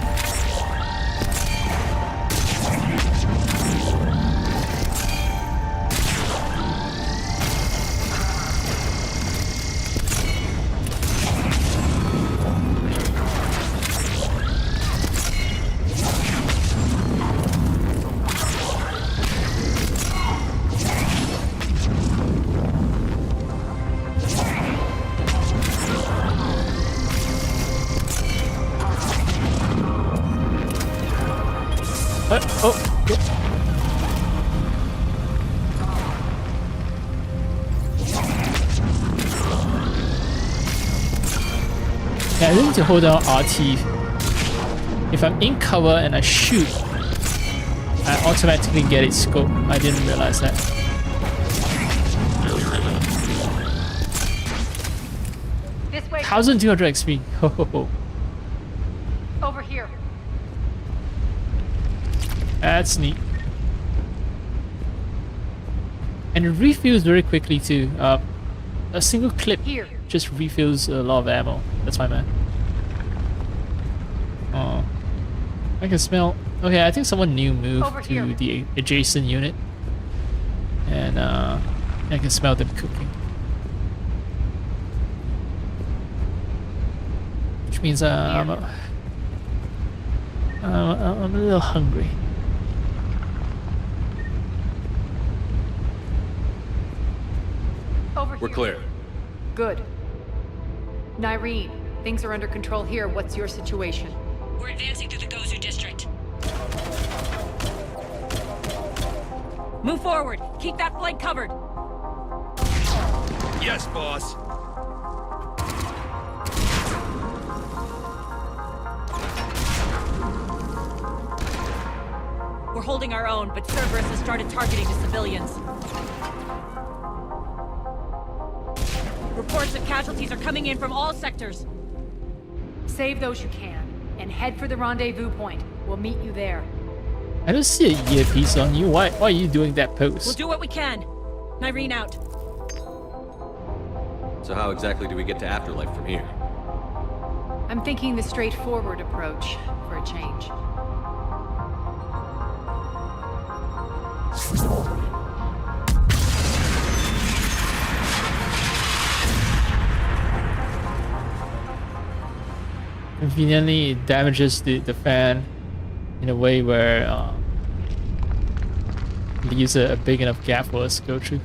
Oh. Yeah, I need to hold down RT. If I'm in cover and I shoot, I automatically get its scope. I didn't realize that. This way. 1200 XP. Ho ho ho. Over here. That's neat. And it refills very quickly too. A single clip just refills a lot of ammo. That's my man. Oh, I can smell. Okay, I think someone new moved to the adjacent unit, and I can smell them cooking, which means I'm a little hungry. We're clear. Good. Nyreen, things are under control here. What's your situation? We're advancing through the Gozu district. Move forward. Keep that flank covered. Yes, boss. We're holding our own, but Cerberus has started targeting the civilians. Reports of casualties are coming in from all sectors. Save those you can, and head for the rendezvous point. We'll meet you there. I don't see a earpiece on you. Why are you doing that pose? We'll do what we can. Nyreen out. So how exactly do we get to Afterlife from here? I'm thinking the straightforward approach for a change. Conveniently, it damages the fan in a way where it leaves a big enough gap for us to go through.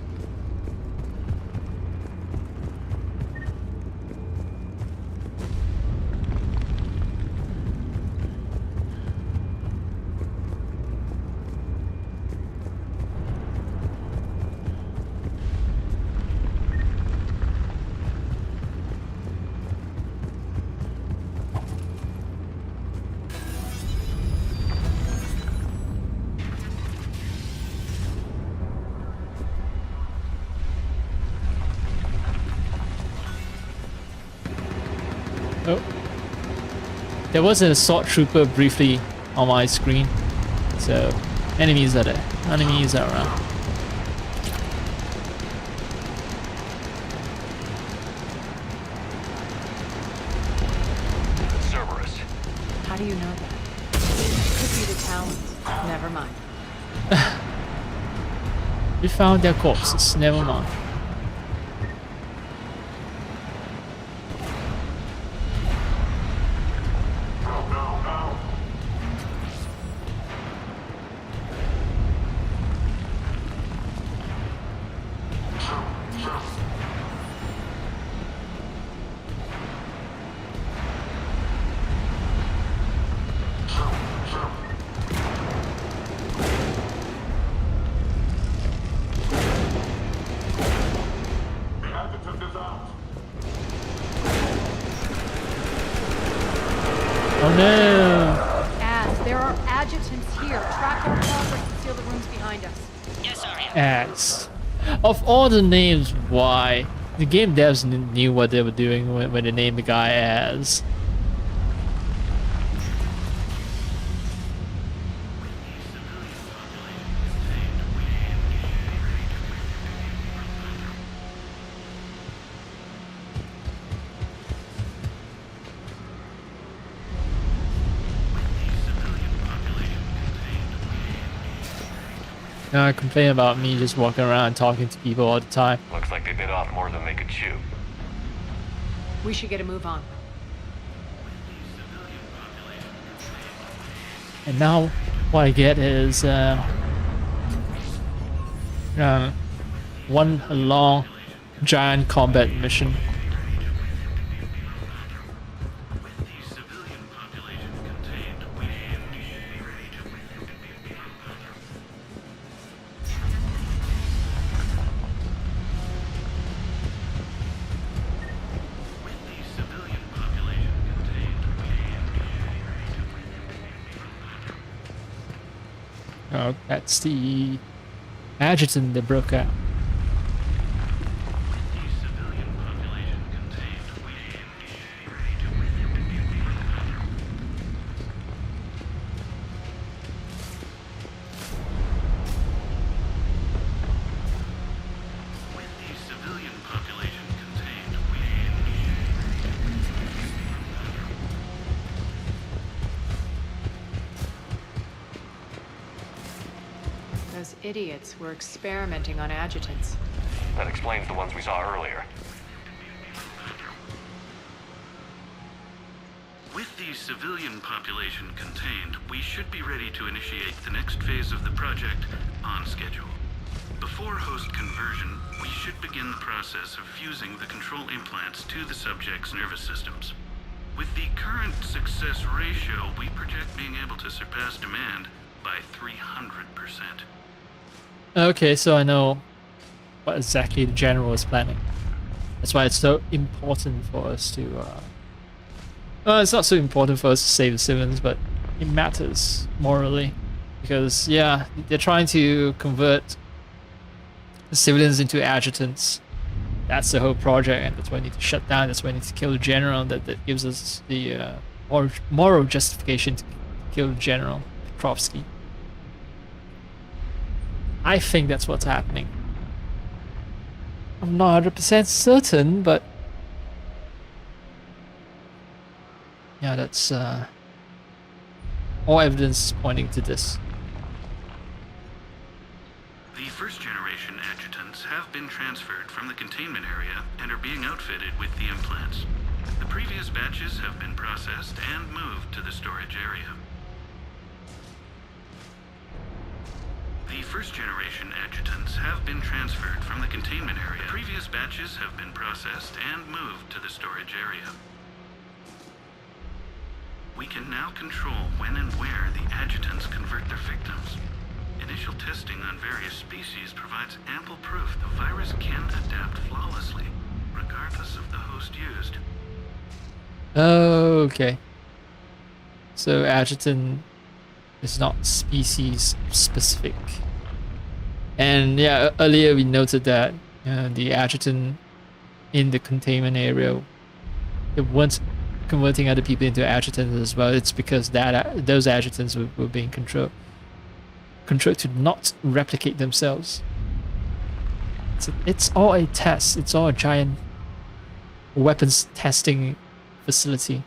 Oh. There was an assault trooper briefly on my screen. So, enemies are there. Enemies are around. Cerberus. How do you know that? Could be the Talons. Never mind. We found their corpses. Never mind. Oh no! As there are adjutants here. Track our progress and seal the rooms behind us. Yes, sir. As. Of all the names, why? The game devs knew what they were doing when they named the guy as. Now I complain about me just walking around talking to people all the time. Looks like they bit off more than they could chew. We should get a move on. And now what I get is one long giant combat mission. Oh, that's the adjutant that broke out. Those idiots were experimenting on adjutants. That explains the ones we saw earlier. With the civilian population contained, we should be ready to initiate the next phase of the project on schedule. Before host conversion, we should begin the process of fusing the control implants to the subject's nervous systems. With the current success ratio, we project being able to surpass demand by 300%. Okay, so I know what exactly the general is planning. That's why it's so important for us to well, it's not so important for us to save the civilians, but it matters morally Because yeah, they're trying to convert the civilians into adjutants. That's the whole project, and that's why we need to shut down. That's why we need to kill the general. That gives us the moral justification to kill General Petrovsky. I think that's what's happening. I'm not 100% certain, but yeah, that's all evidence pointing to this. The first generation adjutants have been transferred from the containment area and are being outfitted with the implants. The previous batches have been processed and moved to the storage area. The first generation adjutants have been transferred from the containment area. The previous batches have been processed and moved to the storage area. We can now control when and where the adjutants convert their victims. Initial testing on various species provides ample proof the virus can adapt flawlessly, regardless of the host used. Okay. So adjutant is not species specific. And yeah, earlier we noted that the adjutant in the containment area, they weren't converting other people into adjutants as well. It's because that those adjutants were being controlled to not replicate themselves. It's all a test. It's all a giant weapons testing facility.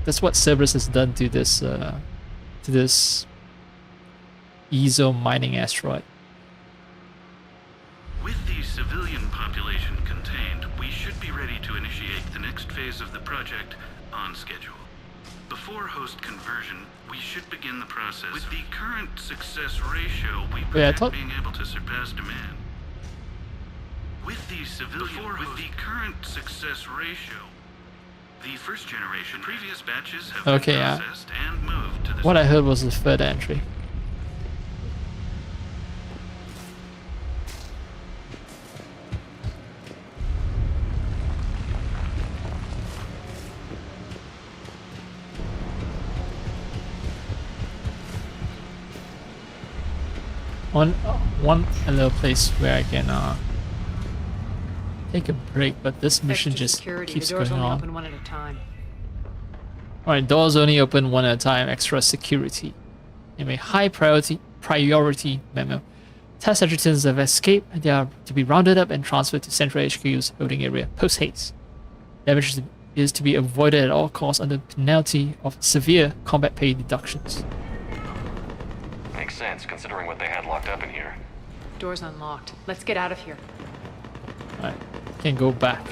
That's what Cerberus has done to this ESO mining asteroid. With the civilian population contained, we should be ready to initiate the next phase of the project on schedule. Before host conversion, we should begin the process. With the current success ratio, we project being able to surpass demand. With the current success ratio, the first generation previous batches have been processed and moved to the... What I heard was the third entry. One little place where I can take a break, but this mission just keeps going on. Open one at a time. Alright, doors only open one at a time. Extra security. In a high priority memo. Test adjutants have escaped. They are to be rounded up and transferred to Central HQ's holding area post haste. Damage is to be avoided at all costs under penalty of severe combat pay deductions. Makes sense, considering what they had locked up in here. Door's unlocked. Let's get out of here. Alright, can go back.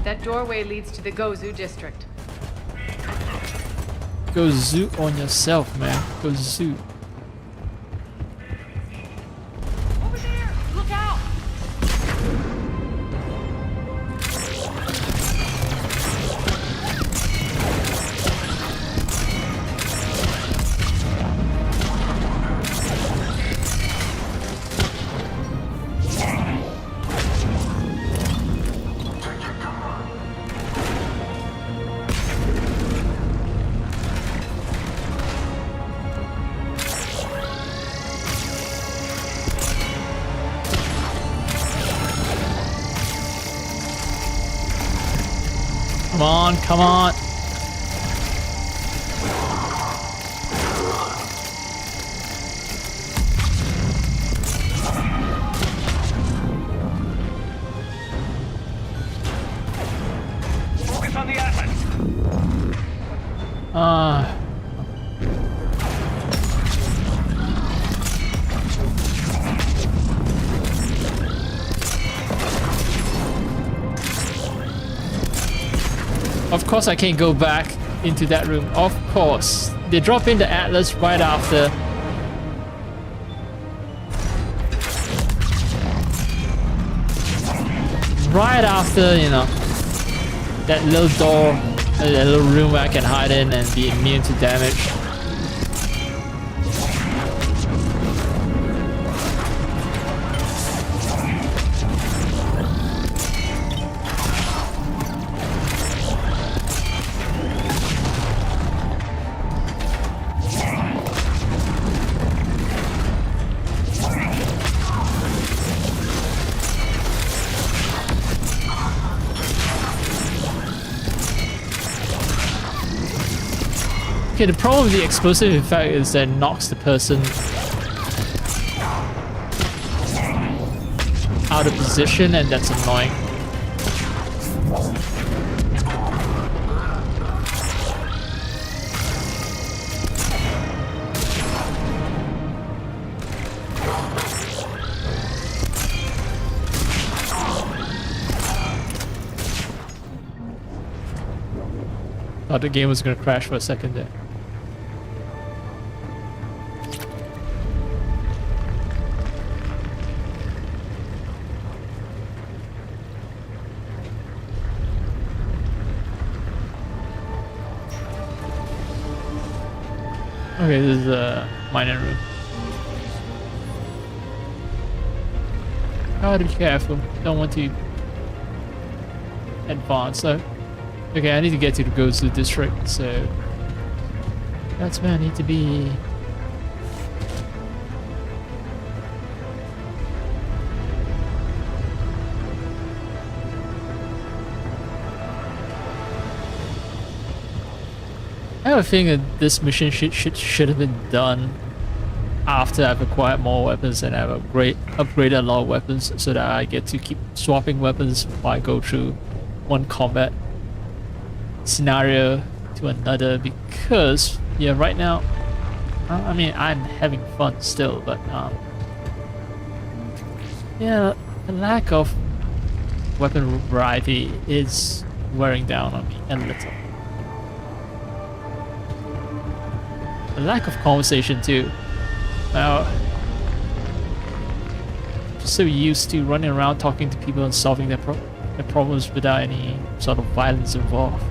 That doorway leads to the Gozu district. Go zoo on yourself, man. Go zoo. Over there! Look out! Come on, come on. Focus on the Atlas. Of course I can't go back into that room. Of course. They drop in the Atlas right after. Right after, you know, that little door, that little room where I can hide in and be immune to damage. Okay, the problem with the explosive effect is that it knocks the person out of position, and that's annoying. Thought the game was gonna crash for a second there. Okay, this is a mining room. Gotta be careful. Don't want to advance though. Okay, I need to get to the Gozu district, so that's where I need to be. I have a feeling that this mission should have been done after I've acquired more weapons and I've upgraded a lot of weapons, so that I get to keep swapping weapons while I go through one combat scenario to another, because yeah, right now I mean, I'm having fun still, but yeah, the lack of weapon variety is wearing down on me a little. The lack of conversation too. Now, just so used to running around talking to people and solving their problems without any sort of violence involved.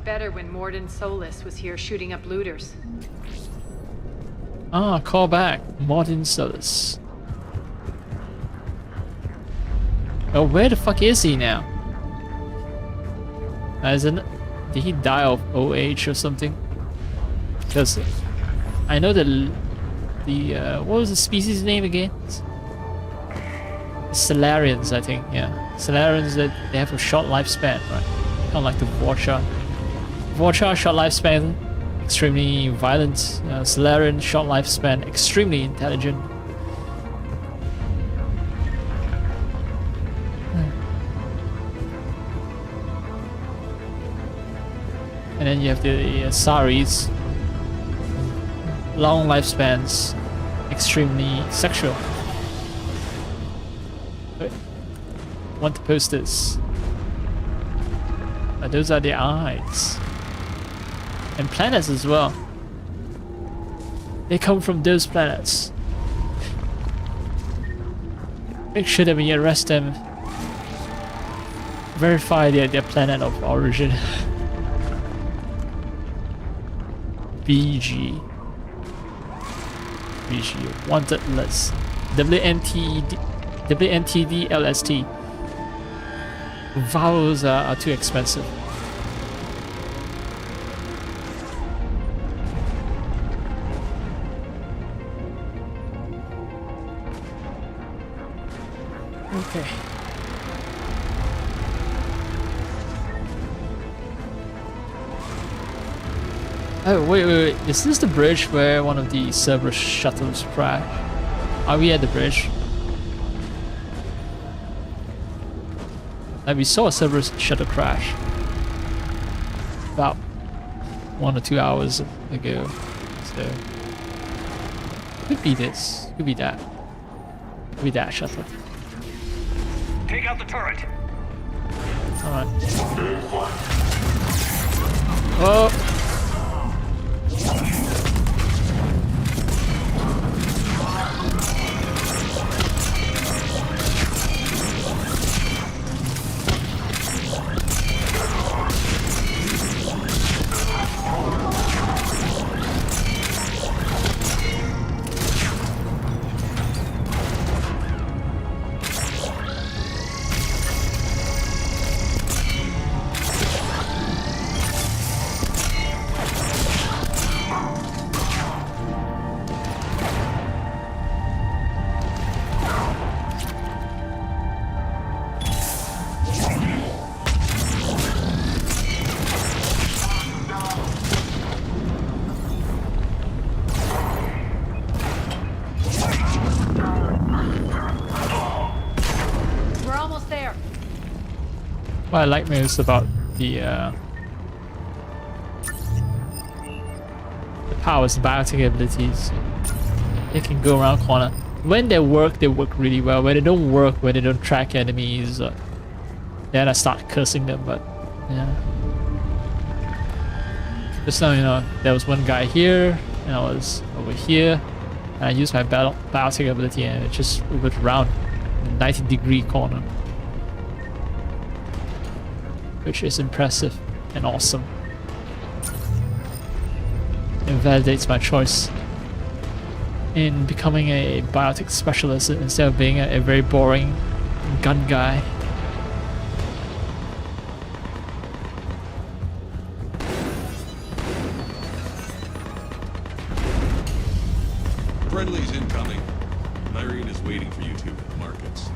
Better when Morden Solis was here shooting up looters. Ah, call back. Morden Solis. Oh, where the fuck is he now? Did he die of old age or something? Because I know that the what was the species name again? Salarians, I think. Yeah, Salarians, that they have a short lifespan, right? Kind of like the Vorcha. Vorcha, short lifespan, extremely violent. Salarian, short lifespan, extremely intelligent. And then you have the Saris, long lifespans, extremely sexual. Wait, want to post this? Those are their eyes. And planets as well. They come from those planets. Make sure that when you arrest them, verify their planet of origin. BG, wanted list. WNTD LST. Vowels are too expensive. Okay. Oh, wait. Is this the bridge where one of the Cerberus shuttles crashed? Are we at the bridge? Like, we saw a Cerberus shuttle crash about 1 or 2 hours ago. So, could be this, could be that. Could be that shuttle. Take out the turret. Alright. Oh! what I like most about the powers, the biotic abilities. They can go around corner. When they work really well. When they don't work, when they don't track enemies, then I start cursing them. But yeah, just now, you know, there was one guy here, and I was over here, and I used my biotic ability, and it just went around the 90-degree corner, which is impressive and awesome. It validates my choice in becoming a biotic specialist instead of being a very boring gun guy. Friendly's incoming. Irene is waiting for you two at the markets.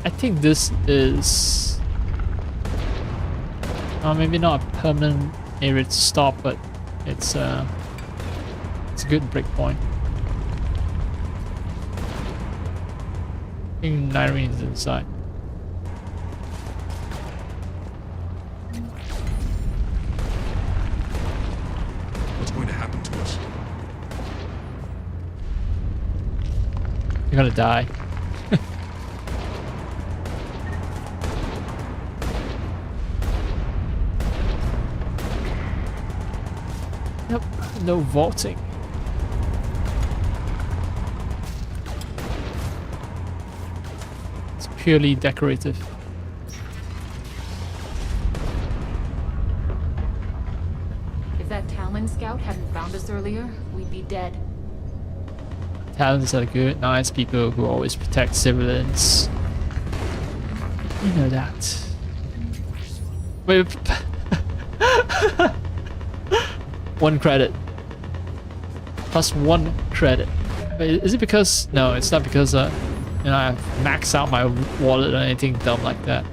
I think this is maybe not a permanent area to stop, but it's a good break point. I think Irene's inside. What's going to happen to us? You're gonna die. Yep, no vaulting. It's purely decorative. If that Talon scout hadn't found us earlier, we'd be dead. Talons are good, nice people who always protect civilians. You know that. Wait. One credit. Plus 1 credit. Wait, is it because... No, it's not because you know, I've maxed out my wallet or anything dumb like that.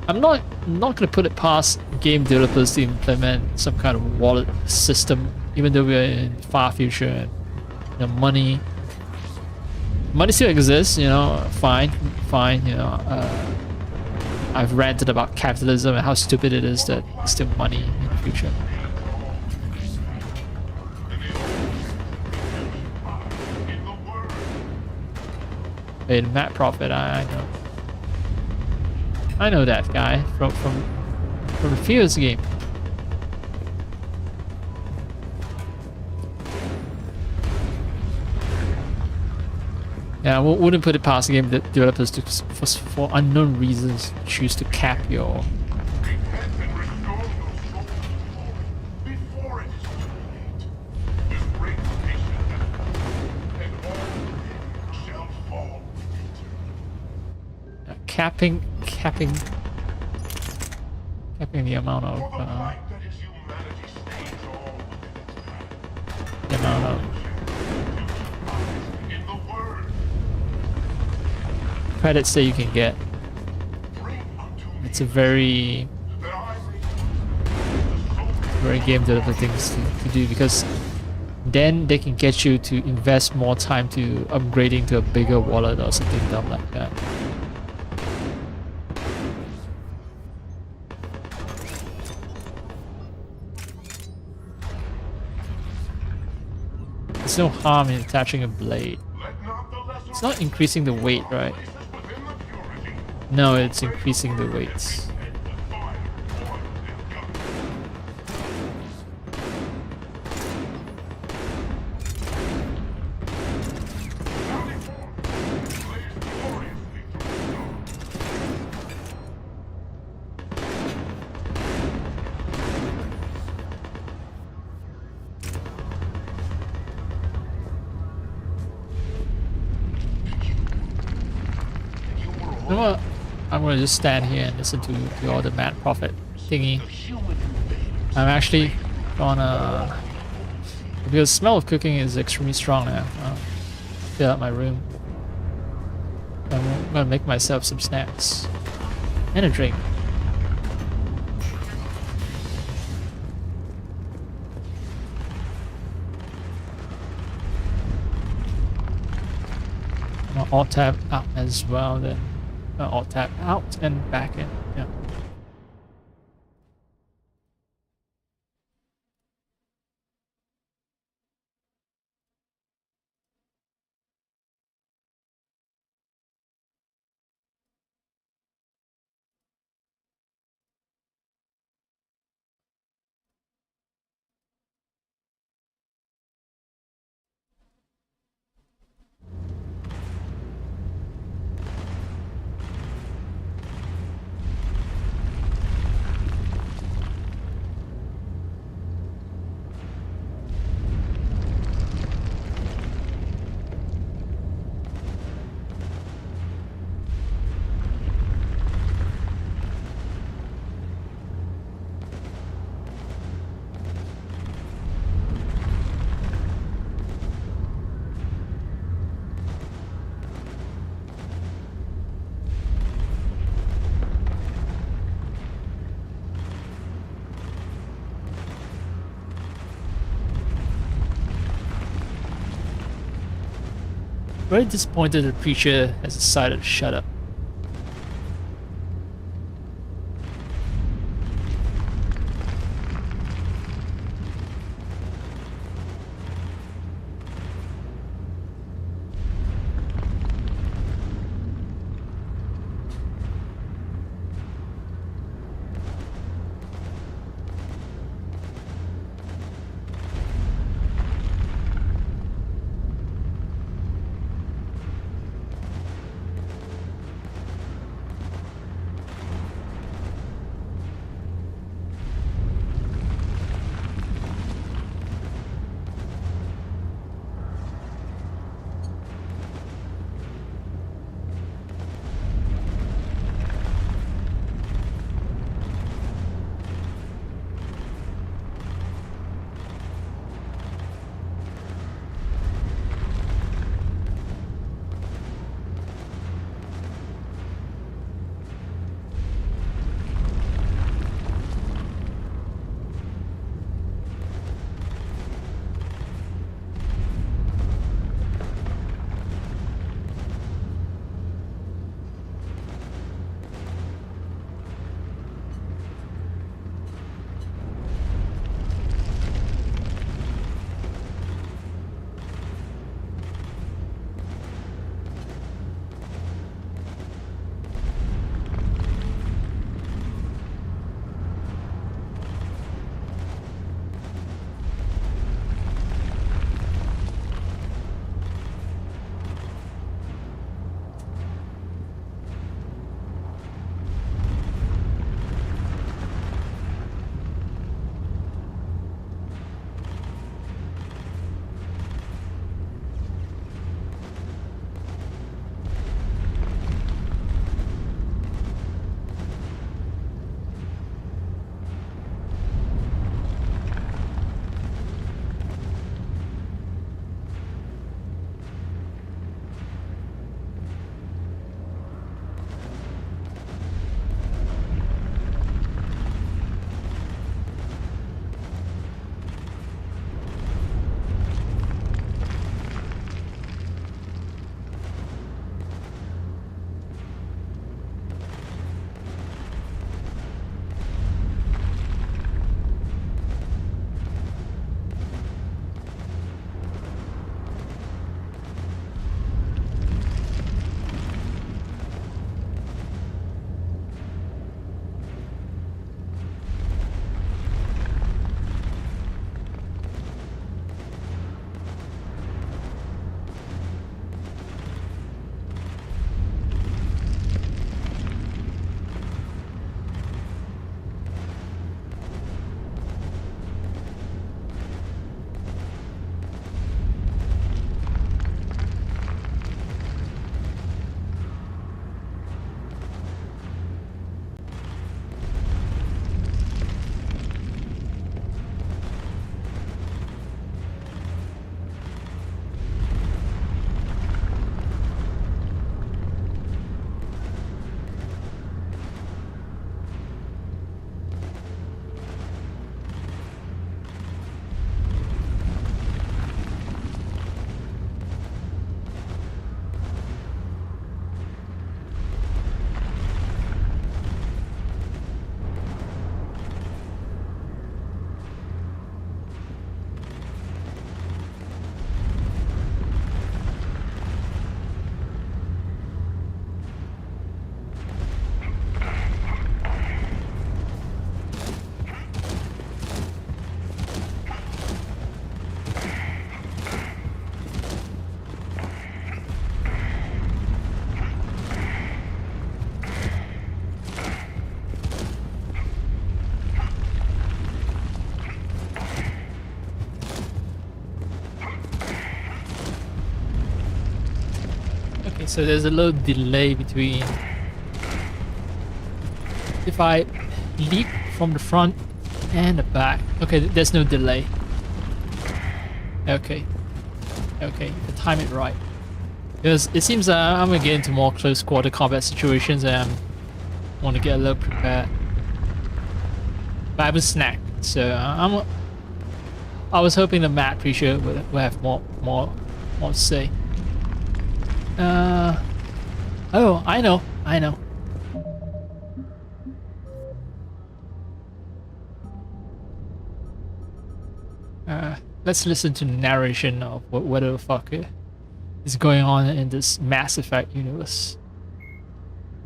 I'm not gonna put it past game developers to implement some kind of wallet system, even though we're in the far future and, you know, money still exists, you know, fine, you know. I've ranted about capitalism and how stupid it is that there's still money in the future. Hey, the Matt Prophet, I know. I know that guy from the Fears game. Yeah, I wouldn't put it past game developers to, for unknown reasons, choose to cap your... Capping the amount of credits that you can get. It's a very game developer things to do, because then they can get you to invest more time to upgrading to a bigger wallet or something dumb like that. There's no harm in attaching a blade. It's not increasing the weight, right? No, it's increasing the weight. You know what? I'm gonna just stand here and listen to all the Mad Prophet thingy. I'm actually gonna... Because the smell of cooking is extremely strong now. I'll fill out my room. I'm gonna make myself some snacks. And a drink. I'll alt tab up as well then. Alt tab out and back in. Yeah. Very disappointed the preacher has decided to shut up. Okay, so there's a little delay between if I leap from the front and the back. Okay, there's no delay. Okay. Okay, to time it right. Because it seems that I'm gonna get into more close quarter combat situations and I want to get a little prepared. But I have a snack, so I was hoping the map feature would have more to say. Oh, I know. Let's listen to the narration of what the fuck is going on in this Mass Effect universe.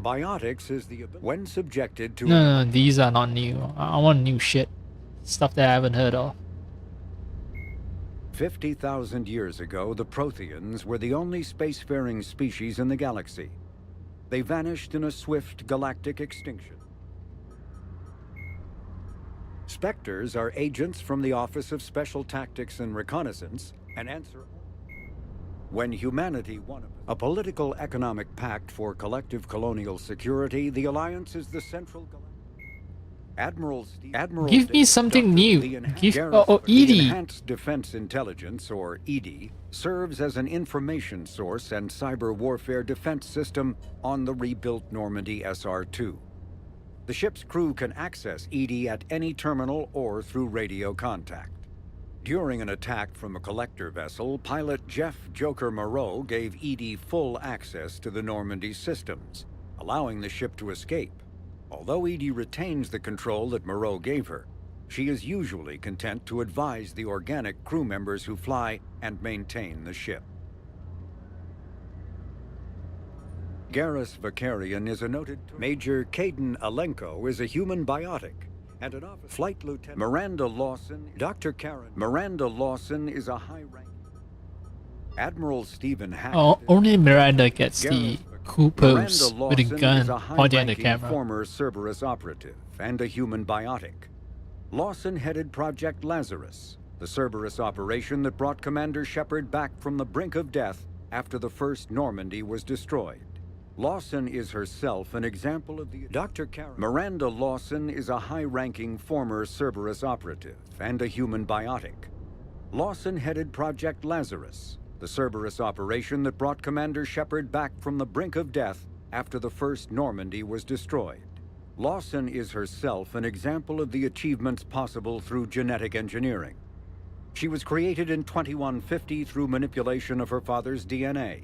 Biotics is the ability when subjected to No, these are not new. I want new shit. Stuff that I haven't heard of. 50,000 years ago, the Protheans were the only spacefaring species in the galaxy. They vanished in a swift galactic extinction. Spectres are agents from the Office of Special Tactics and Reconnaissance and answer when humanity won a political economic pact for collective colonial security. The Alliance is the central Admiral Give me something new. The EDI. Enhanced Defense Intelligence, or EDI, serves as an information source and cyber warfare defense system on the rebuilt Normandy SR-2. The ship's crew can access EDI at any terminal or through radio contact. During an attack from a collector vessel, pilot Jeff Joker Moreau gave EDI full access to the Normandy systems, allowing the ship to escape. Although EDI retains the control that Moreau gave her, she is usually content to advise the organic crew members who fly and maintain the ship. Garrus Vakarian is a noted Major Caden Alenko is a human biotic, and an officer Flight Lieutenant Miranda Lawson, Dr. Karen Miranda Lawson is a high-ranking Admiral Stephen Hackett. Oh, only Miranda gets the cool pose with a gun pointing at the camera. Former Cerberus operative and a human biotic. Lawson headed Project Lazarus, the Cerberus operation that brought Commander Shepard back from the brink of death after the first Normandy was destroyed. Lawson is herself an example of the Dr. Karen. Miranda Lawson is a high-ranking former Cerberus operative and a human biotic. Lawson headed Project Lazarus, the Cerberus operation that brought Commander Shepard back from the brink of death after the first Normandy was destroyed. Lawson is herself an example of the achievements possible through genetic engineering. She was created in 2150 through manipulation of her father's DNA.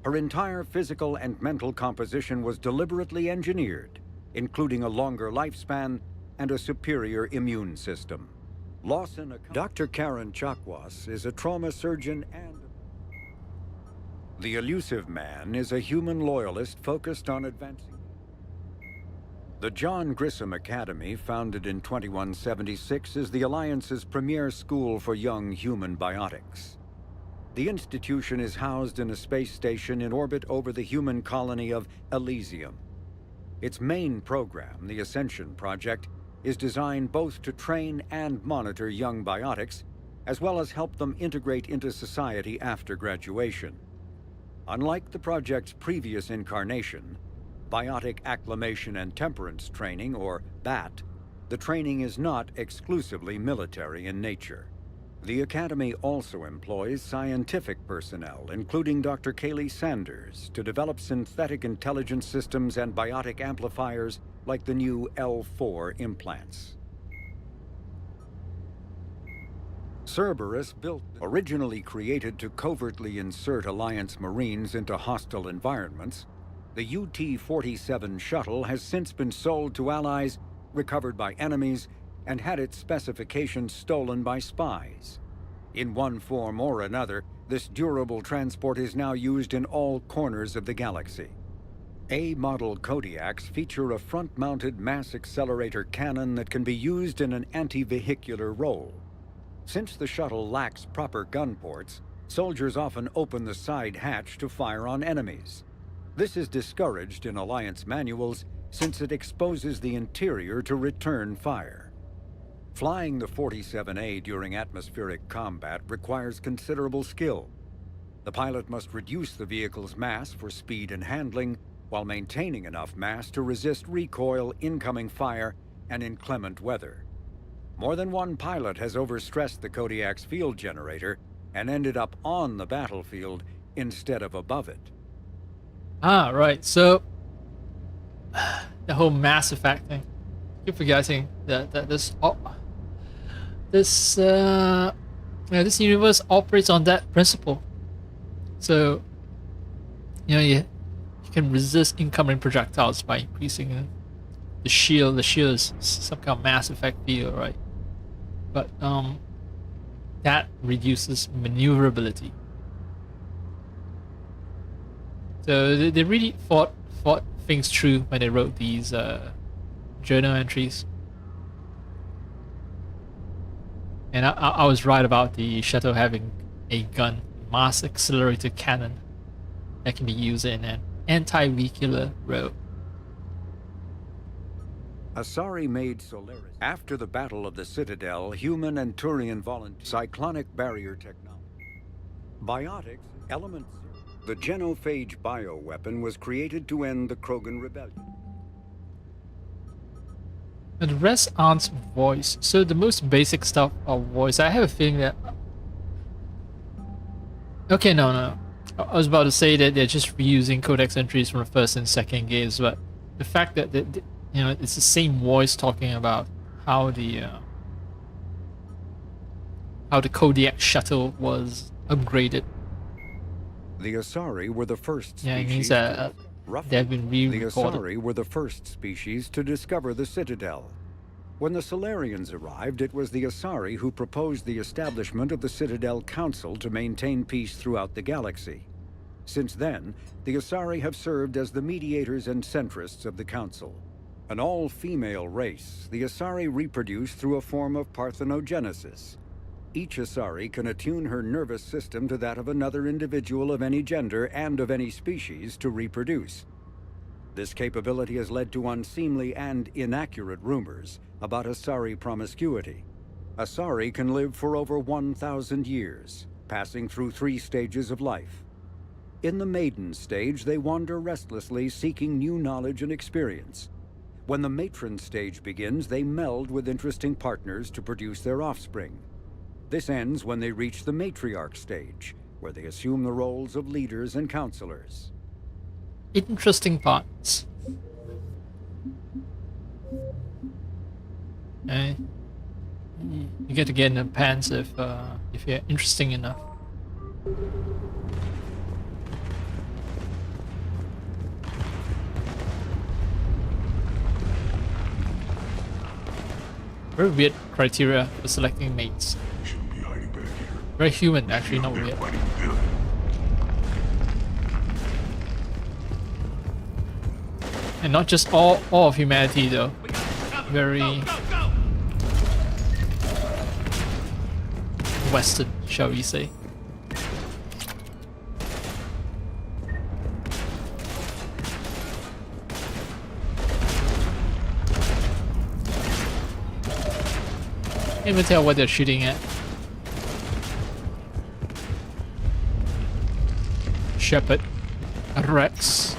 Her entire physical and mental composition was deliberately engineered, including a longer lifespan and a superior immune system. Lawson, Dr. Karen Chakwas is a trauma surgeon and the Elusive Man is a human loyalist focused on advancing. The John Grissom Academy, founded in 2176, is the Alliance's premier school for young human biotics. The institution is housed in a space station in orbit over the human colony of Elysium. Its main program, the Ascension Project, is designed both to train and monitor young biotics, as well as help them integrate into society after graduation. Unlike the project's previous incarnation, Biotic Acclimation and Temperance Training, or BAT, the training is not exclusively military in nature. The Academy also employs scientific personnel, including Dr. Kaylee Sanders, to develop synthetic intelligence systems and biotic amplifiers like the new L4 implants. Cerberus originally created to covertly insert Alliance Marines into hostile environments, the UT-47 shuttle has since been sold to allies, recovered by enemies, and had its specifications stolen by spies. In one form or another, this durable transport is now used in all corners of the galaxy. A-model Kodiaks feature a front-mounted mass accelerator cannon that can be used in an anti-vehicular role. Since the shuttle lacks proper gun ports, soldiers often open the side hatch to fire on enemies. This is discouraged in Alliance manuals since it exposes the interior to return fire. Flying the 47A during atmospheric combat requires considerable skill. The pilot must reduce the vehicle's mass for speed and handling, while maintaining enough mass to resist recoil, incoming fire, and inclement weather. More than one pilot has overstressed the Kodiak's field generator and ended up on the battlefield instead of above it. Ah, right. So the whole Mass Effect thing. Keep forgetting that this universe operates on that principle. So you can resist incoming projectiles by increasing the shield. The shield is some kind of Mass Effect field, right? But that reduces maneuverability. So they really thought things through when they wrote these journal entries. And I was right about the shuttle having a gun, mass accelerator cannon, that can be used in an anti-vehicular road. Asari made Solaris. After the Battle of the Citadel, human and Turian volunteered cyclonic barrier technology. Biotics, elements. The genophage bioweapon was created to end the Krogan rebellion. And the rest aren't voice, so the most basic stuff are voice. I have a feeling that... Okay, no. I was about to say that they're just reusing codex entries from the first and second games, but the fact that it's the same voice talking about how the Kodiak shuttle was upgraded. The Asari were the first species. Yeah, it means that they've been re-recorded. The Asari were the first species to discover the Citadel. When the Solarians arrived, it was the Asari who proposed the establishment of the Citadel Council to maintain peace throughout the galaxy. Since then, the Asari have served as the mediators and centrists of the Council. An all-female race, the Asari reproduce through a form of parthenogenesis. Each Asari can attune her nervous system to that of another individual of any gender and of any species to reproduce. This capability has led to unseemly and inaccurate rumors about Asari promiscuity. Asari can live for over 1,000 years, passing through 3 stages of life. In the maiden stage, they wander restlessly, seeking new knowledge and experience. When the matron stage begins, they meld with interesting partners to produce their offspring. This ends when they reach the matriarch stage, where they assume the roles of leaders and counselors. Interesting parts. You get to get in the pants if you're interesting enough. Very weird criteria for selecting mates. Very human, actually, not weird. And not just all of humanity, though. Very Western, shall we say. Can't even tell what they're shooting at. Shepard, Rex.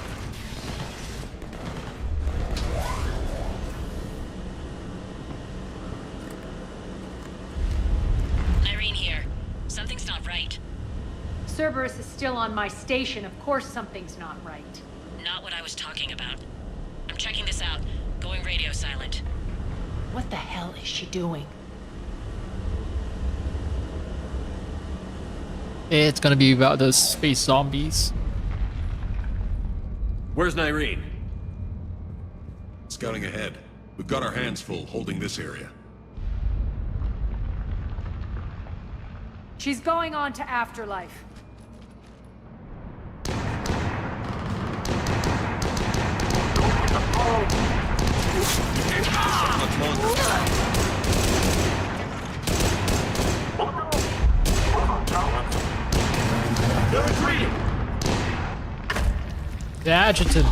Irene here. Something's not right. Cerberus is still on my station. Of course something's not right. Not what I was talking about. I'm checking this out. Going radio silent. What the hell is she doing? It's gonna be about those space zombies. Where's Nyreen? Scouting ahead. We've got our hands full holding this area. She's going on to Afterlife. The adjutant.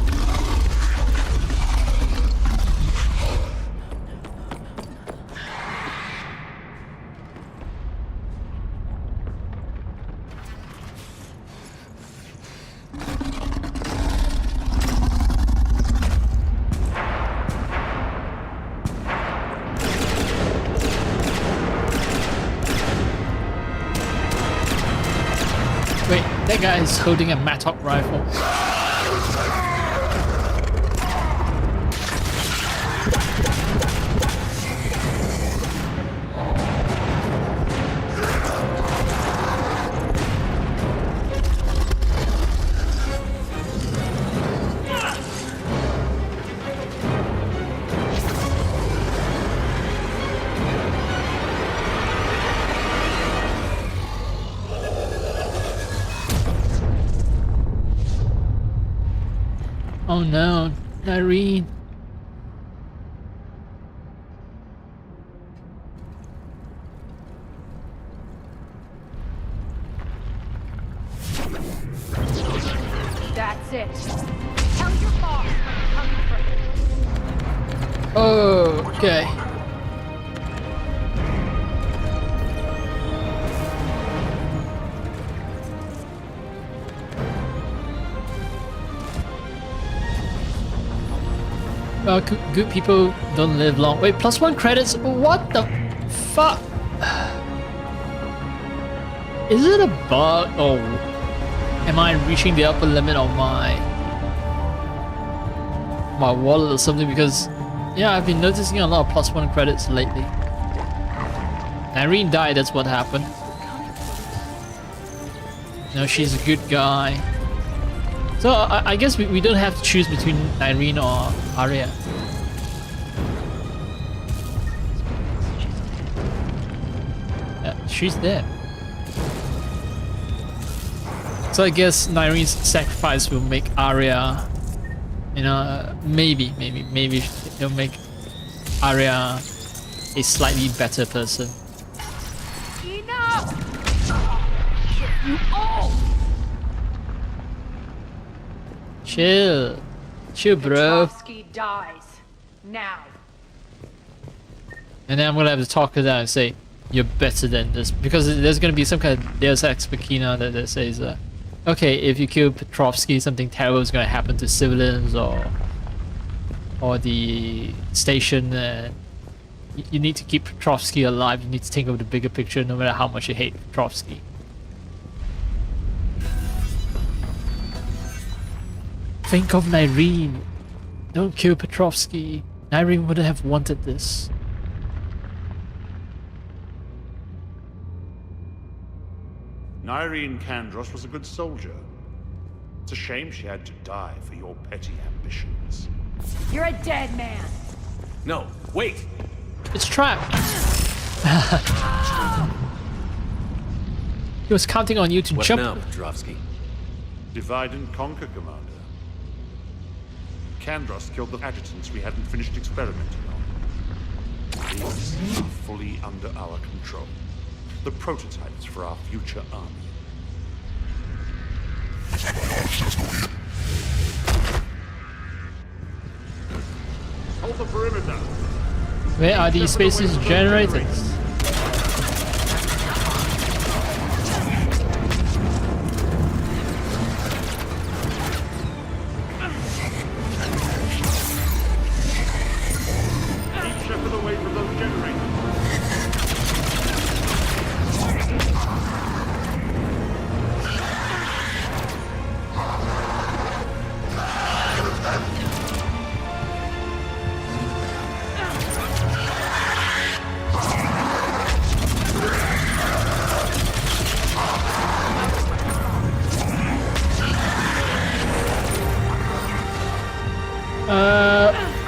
That guy is holding a Mattock rifle. Oh no, Irene. That's it. Tell your boss I'm coming for him. Oh, okay. Well, good people don't live long. Wait, +1 credits? What the fuck? Is it a bug? Oh, am I reaching the upper limit of my wallet or something? Because yeah, I've been noticing a lot of +1 credits lately. Irene died, that's what happened. No, she's a good guy. So I guess we don't have to choose between Irene or Arya. Yeah, she's there. So I guess Irene's sacrifice will make Arya, you know, maybe it'll make Arya a slightly better person. Enough! You all! Chill, bro. Petrovsky dies now. And then I'm gonna have to talk to them and say, you're better than this. Because there's gonna be some kind of Deus Ex Machina that says, okay, if you kill Petrovsky, something terrible is gonna happen to civilians or the station. You need to keep Petrovsky alive. You need to think of the bigger picture no matter how much you hate Petrovsky. Think of Irene. Don't kill Petrovsky. Irene wouldn't have wanted this. Irene Kandros was a good soldier. It's a shame she had to die for your petty ambitions. You're a dead man. No, wait! It's trapped. He was counting on you to What jump. now, Petrovsky? Divide and conquer, Commander. Kandros killed the adjutants we hadn't finished experimenting on. These are fully under our control. The prototypes for our future army. Hold the perimeter. Where are these spaces generated? Keep shepherd away from those generators.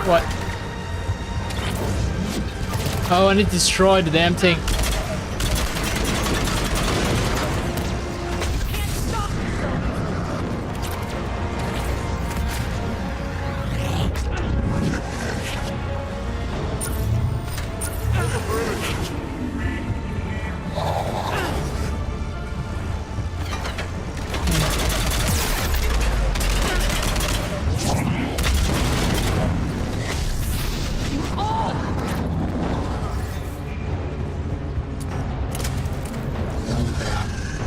What? Oh, I need to destroy the damn thing.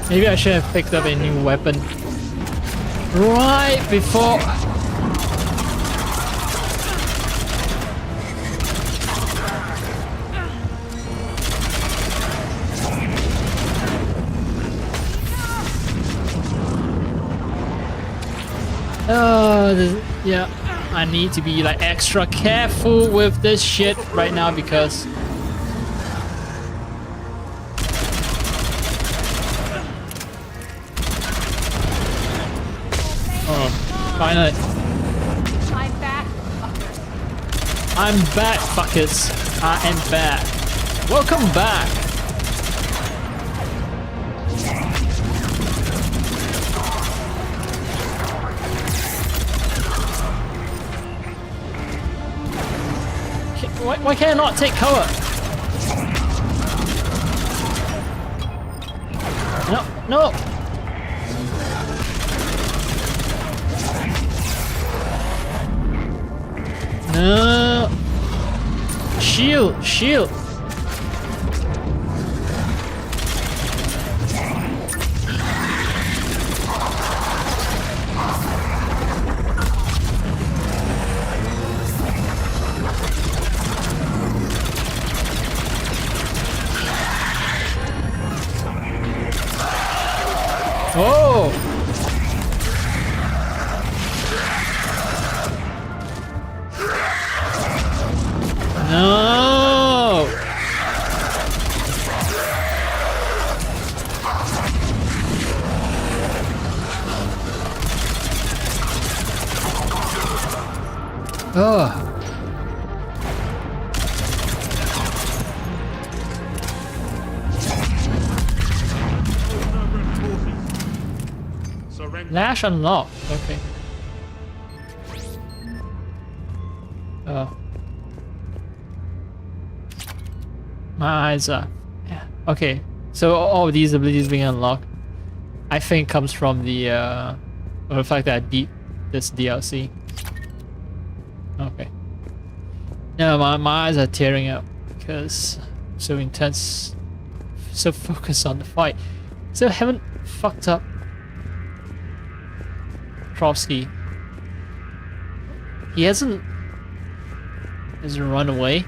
Maybe I should have picked up a new weapon right before. Yeah, I need to be like extra careful with this shit right now because finally. I'm back, fuckers. I am back. Welcome back. Why can't I not take cover? No, no. No. Shield, shield. Oh! No! Oh. Lash unlocked. Okay. Oh. My eyes are... Yeah. Okay. So all of these abilities being unlocked, I think comes from the fact that I beat this DLC. Okay. No, my eyes are tearing up because I'm so intense, so focused on the fight. So I haven't fucked up Trotsky. He hasn't run away.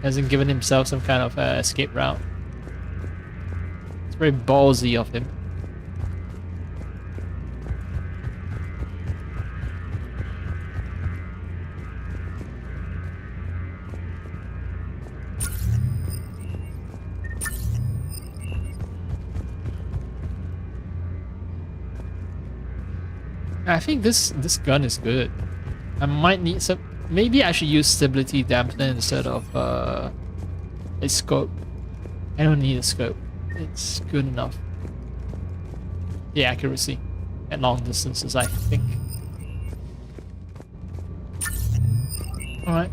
Hasn't given himself some kind of escape route. It's very ballsy of him. I think this gun is good. I might need some. Maybe I should use stability dampener instead of a scope. I don't need a scope. It's good enough. The accuracy at long distances, I think. Alright.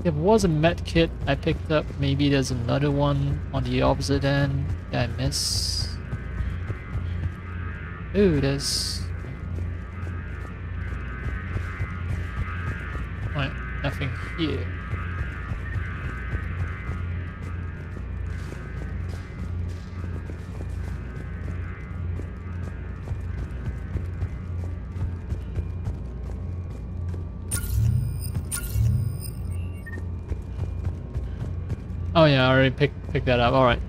There was a med kit I picked up. Maybe there's another one on the opposite end that I miss. Ooh, there's... Right, nothing here. Oh yeah, I already picked that up. Alright.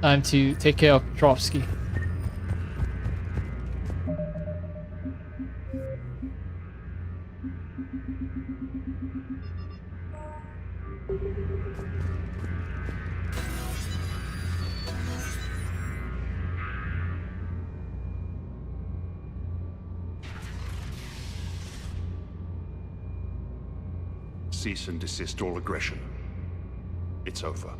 Time to take care of Petrovsky. Cease and desist all aggression. It's over.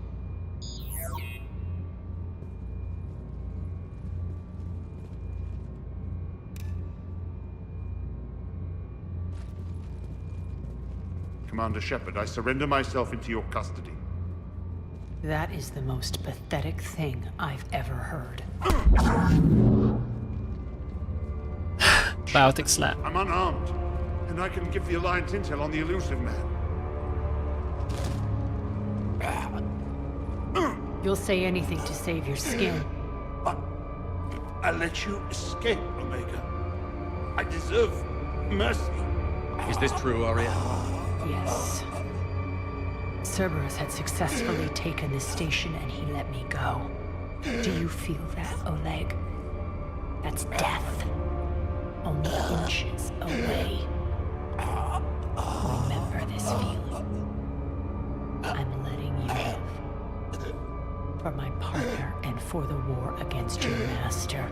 Commander Shepard, I surrender myself into your custody. That is the most pathetic thing I've ever heard. Biotic slap. I'm unarmed, and I can give the Alliance intel on the elusive man. You'll say anything to save your skin. I let you escape, Omega. I deserve mercy. Is this true, Arya? Yes. Cerberus had successfully taken this station and he let me go. Do you feel that, Oleg? That's death. only inches away. Remember this feeling. I'm letting you live. For my partner and for the war against your master.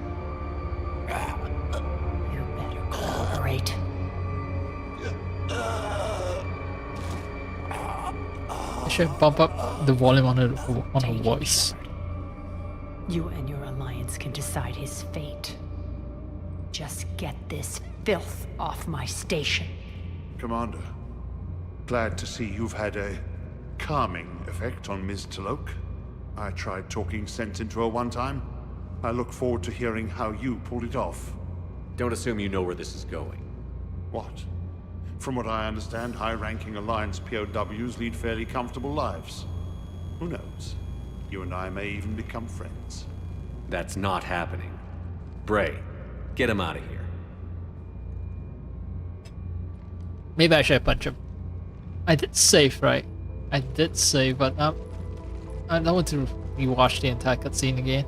You better cooperate. I should bump up the volume on her voice. You and your alliance can decide his fate. Just get this filth off my station. Commander, glad to see you've had a calming effect on Ms. Talok. I tried talking sense into her one time. I look forward to hearing how you pulled it off. Don't assume you know where this is going. What? From what I understand, high-ranking Alliance POWs lead fairly comfortable lives. Who knows? You and I may even become friends. That's not happening. Bray, get him out of here. Maybe I should punch him. I did save, right? I did save, but I don't want to rewatch the entire cutscene again.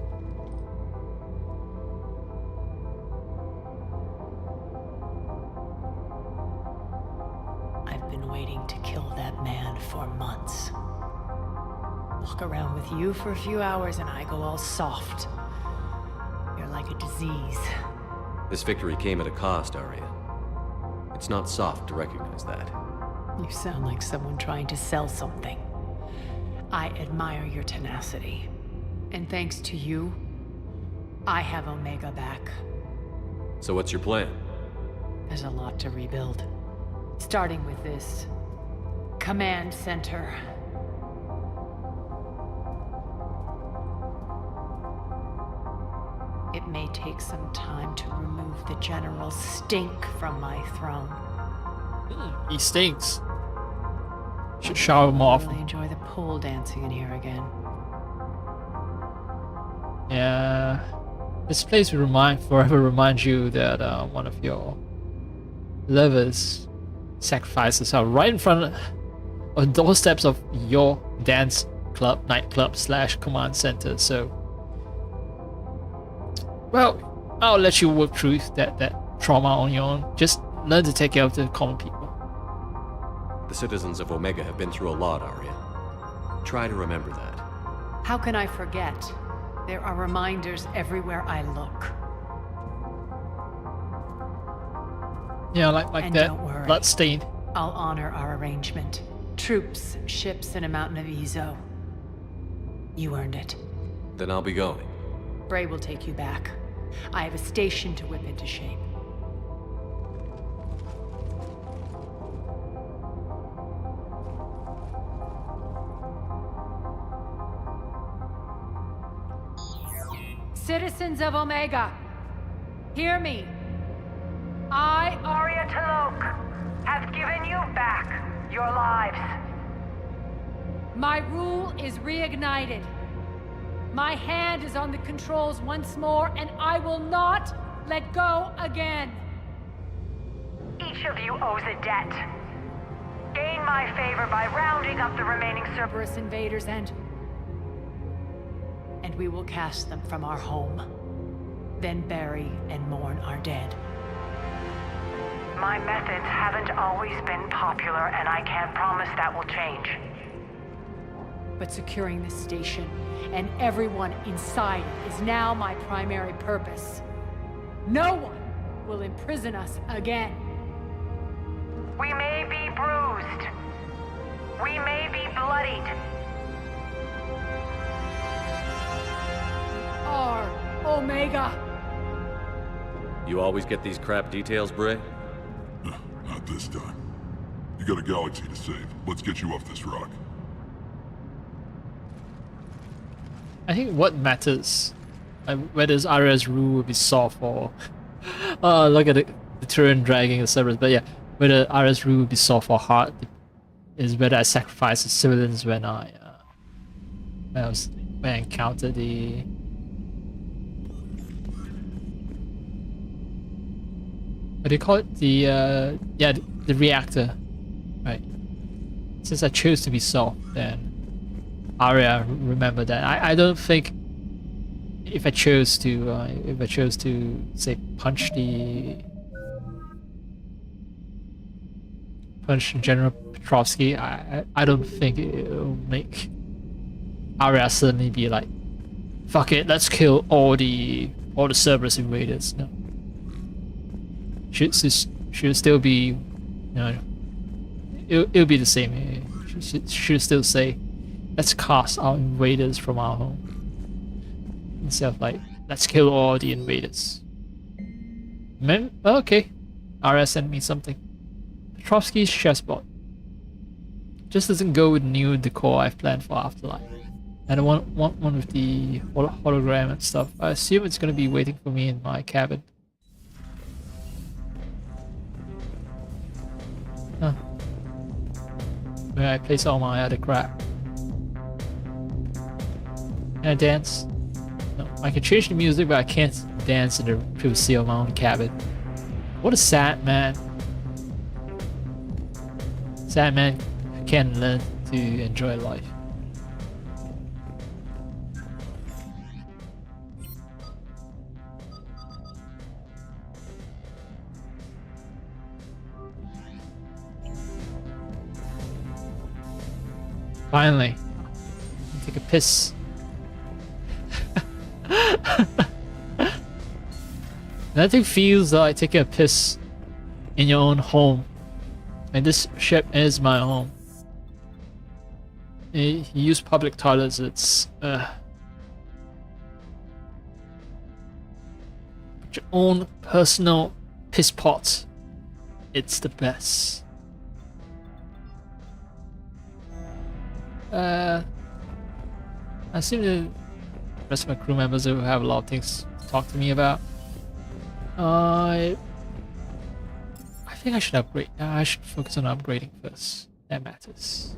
I've been waiting to kill that man for months. Walk around with you for a few hours and I go all soft. You're like a disease. This victory came at a cost, Arya. It's not soft to recognize that. You sound like someone trying to sell something. I admire your tenacity. And thanks to you, I have Omega back. So what's your plan? There's a lot to rebuild. Starting with this command center. It may take some time to remove the general's stink from my throne. He stinks. Should shower him off. I really enjoy the pole dancing in here again. Yeah, this place will forever remind you that one of your lovers sacrifices are right in front of doorsteps of your dance club, nightclub / command center. So, well, I'll let you work through that trauma on your own. Just learn to take care of the common people. The citizens of Omega have been through a lot, Arya. Try to remember that. How can I forget? There are reminders everywhere I look. Yeah, like And that don't worry. bloodstain. I'll honor our arrangement. Troops, ships, and a mountain of Ezo. You earned it. Then I'll be going. Bray will take you back. I have a station to whip into shape. Citizens of Omega, hear me. I, Arya Talok, have given you back your lives. My rule is reignited. My hand is on the controls once more, and I will not let go again. Each of you owes a debt. Gain my favor by rounding up the remaining Cerberus invaders and we will cast them from our home. Then bury and mourn our dead. My methods haven't always been popular, and I can't promise that will change. But securing this station and everyone inside it is now my primary purpose. No one will imprison us again. We may be bruised. We may be bloodied. Our Omega. You always get these crap details, Bray? Not this time. You got a galaxy to save. Let's get you off this rock. I think what matters, whether Arya's rule will be soft or look at the turn dragging the Cerberus, but yeah, whether Arya's rule will be soft or hard is whether I sacrifice the civilians when I encountered the what do you call it? The reactor, right? Since I chose to be soft, then Arya, remember that. I don't think if I chose to say punch the punch General Petrovsky, I don't think it'll make Arya suddenly be like, fuck it, let's kill all the Cerberus invaders. No. Should still be, it'll be the same. Should still say, let's cast our invaders from our home, instead of like, let's kill all the invaders. Okay, Arya sent me something. Petrovsky's chessboard. Just doesn't go with new decor I've planned for Afterlife. And I want one with the hologram and stuff. I assume it's gonna be waiting for me in my cabin. Huh. Where I place all my other crap. Can I dance? No. I can change the music, but I can't dance in the privacy of my own cabin. What a sad man. Sad man who can't learn to enjoy life. Finally, take a piss. Nothing feels like taking a piss in your own home, and this ship is my home. You use public toilets, it's but your own personal piss pot, it's the best. I assume the rest of my crew members will have a lot of things to talk to me about. I think I should upgrade. I should focus on upgrading first. That matters.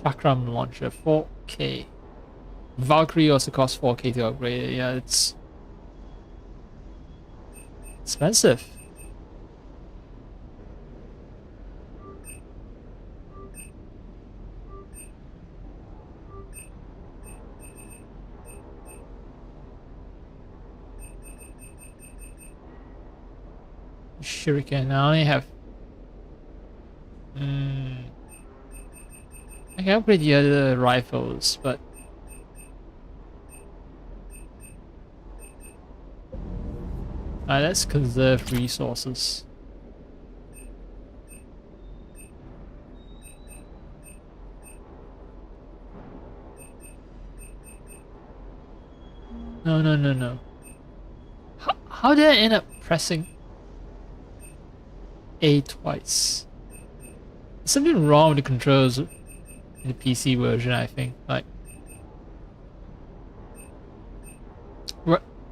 Chakram launcher 4K. Valkyrie also costs 4K to upgrade it. Yeah, it's expensive. Shuriken, I only have... I can upgrade the other rifles, but... let's conserve resources. No. How did I end up pressing A twice? There's something wrong with the controls in the PC version, I think. Like,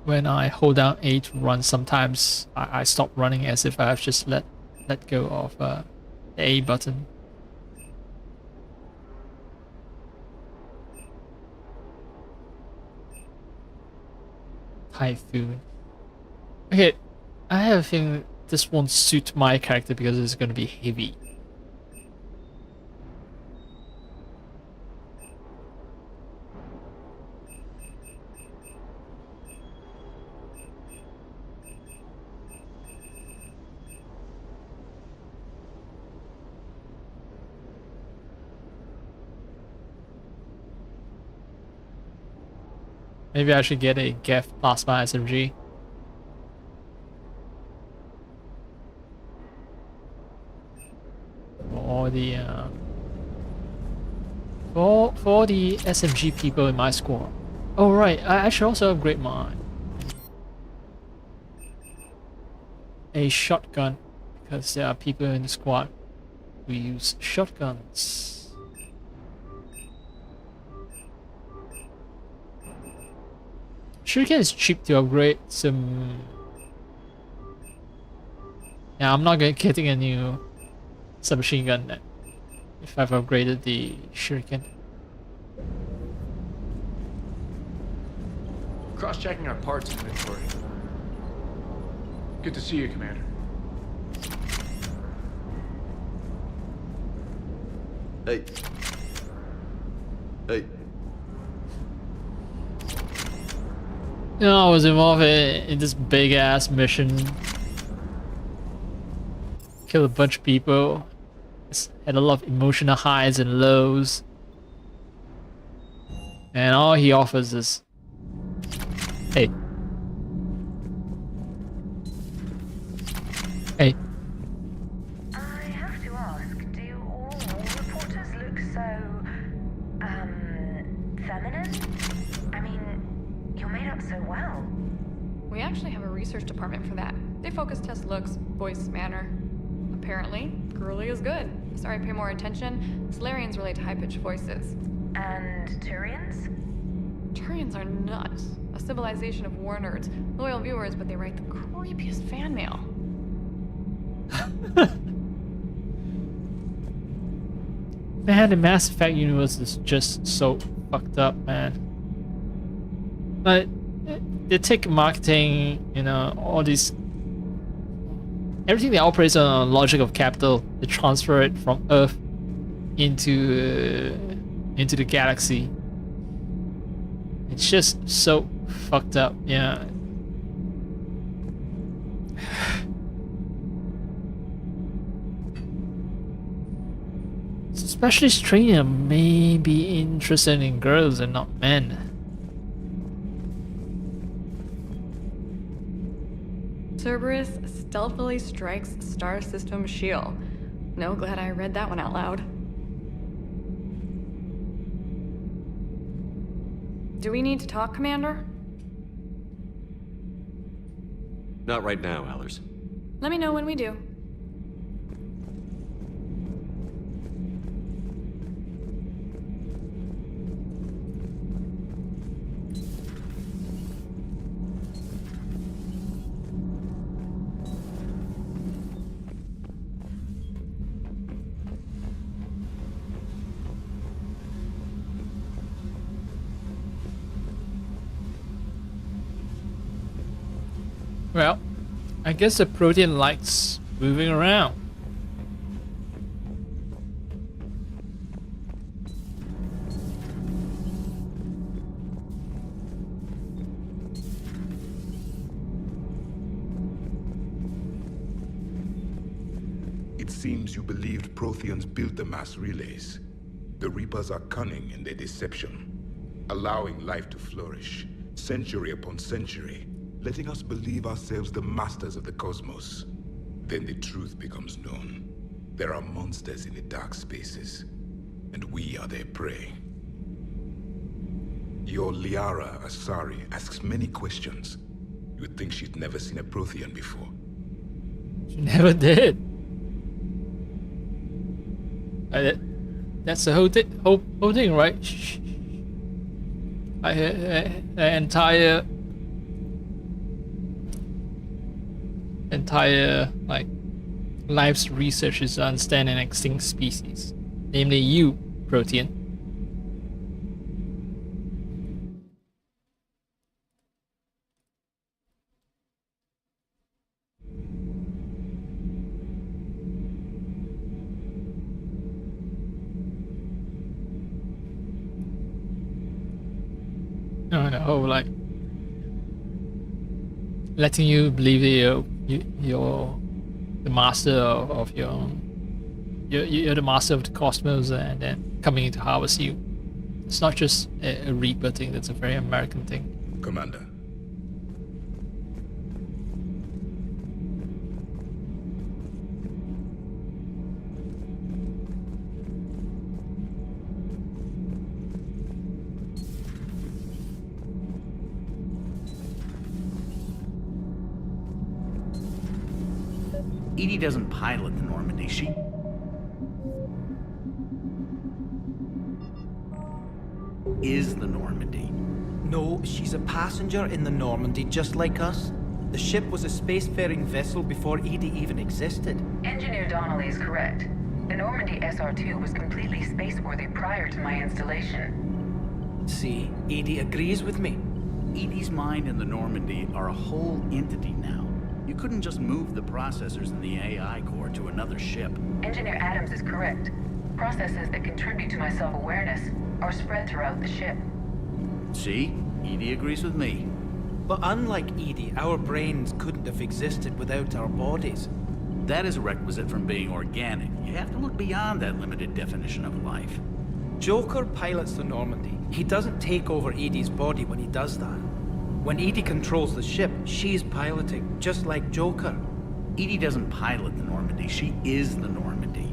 when I hold down A to run, sometimes I stop running as if I've just let go of the A button. Typhoon. Okay, I have a feeling this won't suit my character because it's going to be heavy. Maybe I should get a GEF plasma SMG. For the SMG people in my squad. Oh right, I should also upgrade mine. A shotgun, because there are people in the squad who use shotguns. Shuriken is cheap to upgrade, so... yeah, I'm not getting a new submachine gun then, if I've upgraded the Shuriken. Cross-checking our parts inventory. Good to see you, Commander. Hey. Hey. You know, I was involved in this big ass mission. Killed a bunch of people. Had a lot of emotional highs and lows. And all he offers is, hey. Hey. I have to ask, do all reporters look so, feminine? I mean, you're made up so well. We actually have a research department for that. They focus test looks, voice, manner. Apparently, girly is good. Sorry, pay more attention. Solarians relate to high-pitched voices. And Turians? Turians are nuts. A civilization of war nerds. Loyal viewers, but they write the creepiest fan mail. Man, the Mass Effect universe is just so fucked up, man. But they take marketing, you know, all these, everything that operates on logic of capital, they transfer it from Earth into the galaxy. It's just so fucked up, yeah. Especially Stranger may be interested in girls and not men. Cerberus stealthily strikes star system shield. No, glad I read that one out loud. Do we need to talk, Commander? Not right now, Allers. Let me know when we do. Well, I guess the protein likes moving around. It seems you believed Protheans built the mass relays. The Reapers are cunning in their deception, allowing life to flourish, century upon century, letting us believe ourselves the masters of the cosmos. Then the truth becomes known. There are monsters in the dark spaces, and we are their prey. Your Liara Asari asks many questions. You would think she'd never seen a Prothean before. She never did. That's the whole thing, right? Entire like life's research is to understand an extinct species, namely you, Protean. No, like letting you believe that you're the master of you're the master of the cosmos, and then coming in to harvest you. It's not just a Reaper thing. That's a very American thing. Commander. EDI doesn't pilot the Normandy, she... is the Normandy. No, she's a passenger in the Normandy, just like us. The ship was a spacefaring vessel before EDI even existed. Engineer Donnelly is correct. The Normandy SR-2 was completely spaceworthy prior to my installation. See, EDI agrees with me. EDI's mind and the Normandy are a whole entity now. You couldn't just move the processors in the AI core to another ship. Engineer Adams is correct. Processes that contribute to my self-awareness are spread throughout the ship. See? EDI agrees with me. But unlike Edie, our brains couldn't have existed without our bodies. That is a requisite from being organic. You have to look beyond that limited definition of life. Joker pilots the Normandy. He doesn't take over Edie's body when he does that. When Edie controls the ship, she's piloting, just like Joker. Edie doesn't pilot the Normandy, she is the Normandy.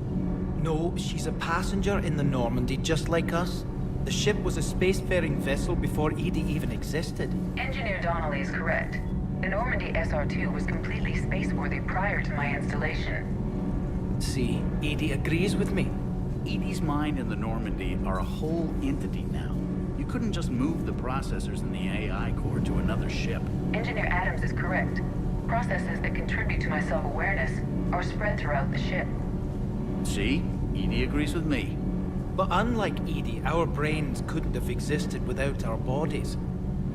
No, she's a passenger in the Normandy, just like us. The ship was a spacefaring vessel before Edie even existed. Engineer Donnelly is correct. The Normandy SR-2 was completely spaceworthy prior to my installation. See, Edie agrees with me. Edie's mind and the Normandy are a whole entity now. You couldn't just move the processors in the AI core to another ship. Engineer Adams is correct. Processes that contribute to my self-awareness are spread throughout the ship. See? Edie agrees with me. But unlike Edie, our brains couldn't have existed without our bodies.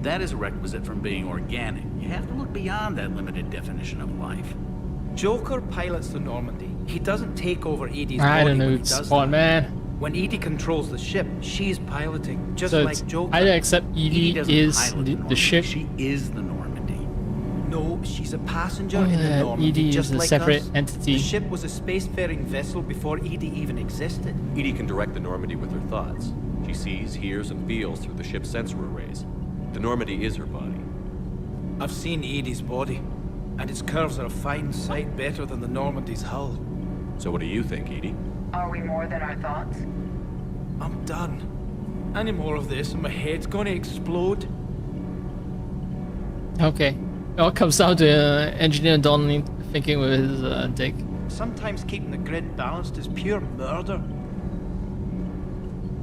That is a requisite from being organic. You have to look beyond that limited definition of life. Joker pilots the Normandy. He doesn't take over Edie's I body don't know, when he it's does spawn, that. man. When Edie controls the ship, she's piloting, just So like it's Joker. either accept Edie doesn't is pilot the ship. She is the Normandy. No, she's a passenger Oh, in the yeah, Normandy, Edie just is a like separate us. entity. The ship was a spacefaring vessel before Edie even existed. Edie can direct the Normandy with her thoughts. She sees, hears, and feels through the ship's sensor arrays. The Normandy is her body. I've seen Edie's body, and its curves are a fine sight better than the Normandy's hull. So what do you think, Edie? Are we more than our thoughts? I'm done. Any more of this and my head's gonna explode. Okay. It all comes down to Engineer Donnelly thinking with his dick. Sometimes keeping the grid balanced is pure murder.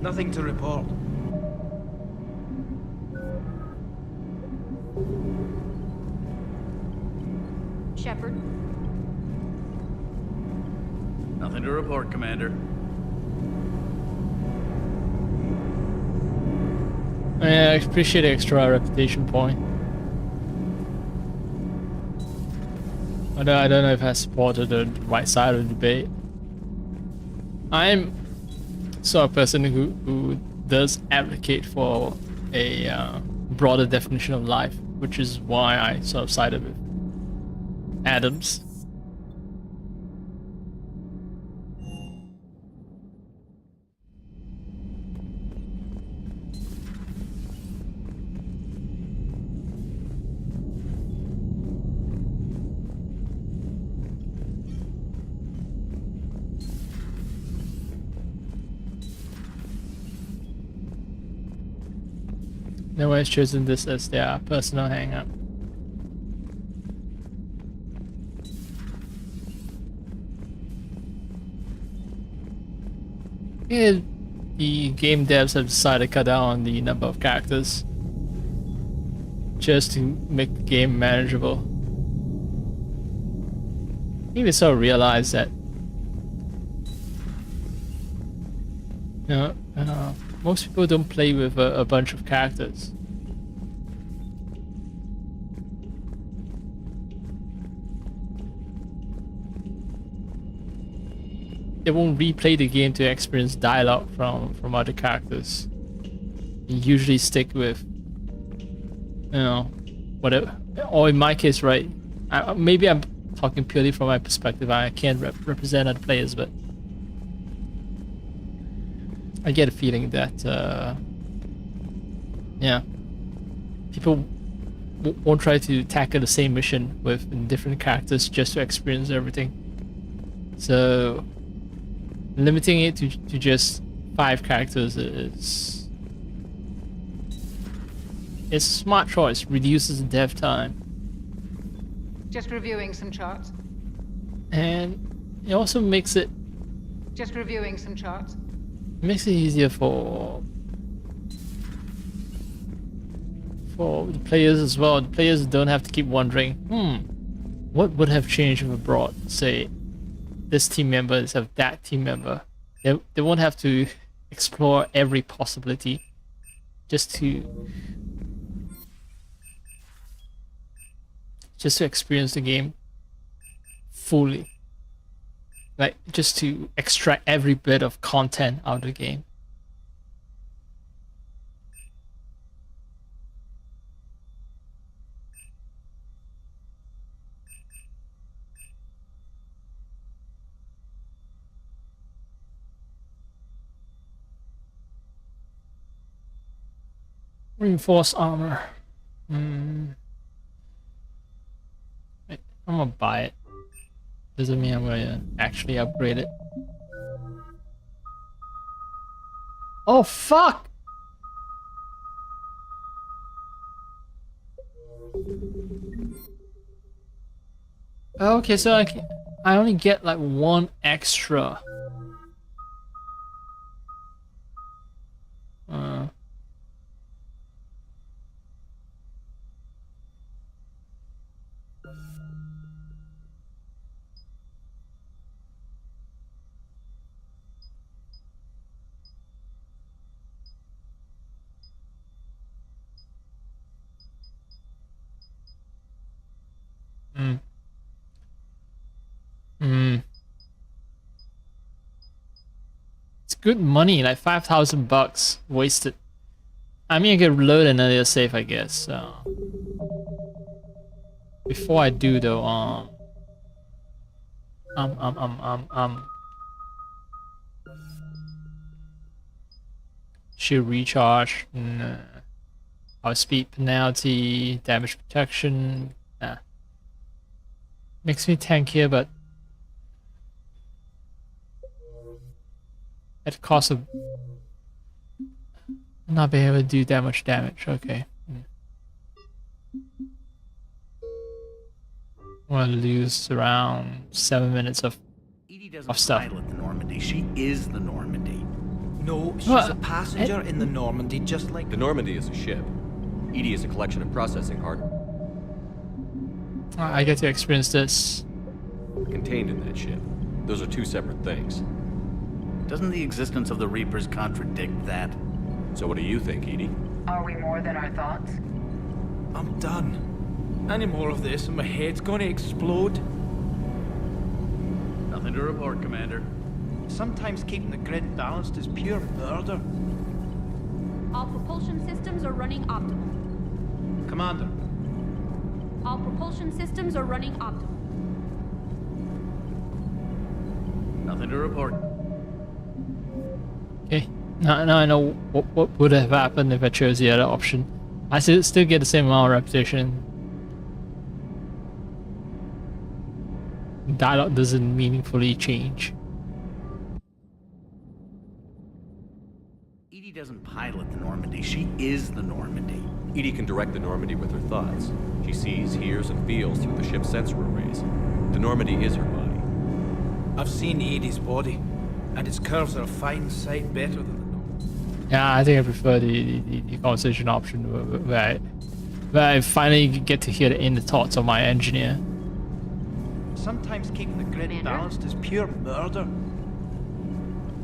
Nothing to report. Shepard. Nothing to report, Commander. I appreciate the extra reputation point. Although I don't know if I supported the right side of the debate. I'm sort of a person who does advocate for a broader definition of life, which is why I sort of sided with Adams. No one has chosen this as their personal hangout. Yeah, the game devs have decided to cut down on the number of characters just to make the game manageable. I think they sort of realize that, you know, most people don't play with a bunch of characters. They won't replay the game to experience dialogue from other characters. They usually stick with, you know, whatever. Or in my case, right? Maybe I'm talking purely from my perspective. I can't represent other players, but I get a feeling that, yeah, people won't try to tackle the same mission with different characters just to experience everything. So limiting it to just 5 characters is a smart choice. Reduces the dev time, Just reviewing some charts. and it also makes it Just reviewing some charts. easier for the players as well. The players don't have to keep wondering, what would have changed if I brought, say, this team member instead of that team member. They won't have to explore every possibility just to experience the game fully. Like, just to extract every bit of content out of the game. Reinforced armor. Wait, I'm gonna buy it. Doesn't mean I'm gonna actually upgrade it. Oh fuck! Okay, so I only get like one extra. It's good money, like 5,000 bucks wasted. I mean, I can reload another save, I guess. Before I do though, shield recharge, nah. Our speed penalty, damage protection, nah. Makes me tankier, but at the cost of not being able to do that much damage. Okay. I'm gonna lose around 7 minutes of stuff. Pilot the Normandy. She is the Normandy. No, she's What? a passenger in the Normandy, just like... The Normandy is a ship. Edie is a collection of processing hardware. I get to experience this. Contained in that ship. Those are two separate things. Doesn't the existence of the Reapers contradict that? So what do you think, Edie? Are we more than our thoughts? I'm done. Any more of this and my head's gonna explode. Nothing to report, Commander. Sometimes keeping the grid balanced is pure murder. All propulsion systems are running optimal. Commander. All propulsion systems are running optimal. Nothing to report. Okay. Now I know what would have happened if I chose the other option. I still get the same amount of repetition. Dialogue doesn't meaningfully change. Edie doesn't pilot the Normandy. She is the Normandy. Edie can direct the Normandy with her thoughts. She sees, hears, and feels through the ship's sensor arrays. The Normandy is her body. I've seen Edie's body, and its curves are a fine sight better than the Normandy. Yeah, I think I prefer the conversation option where I finally get to hear the inner thoughts of my engineer. Sometimes keeping the grid balanced is pure murder.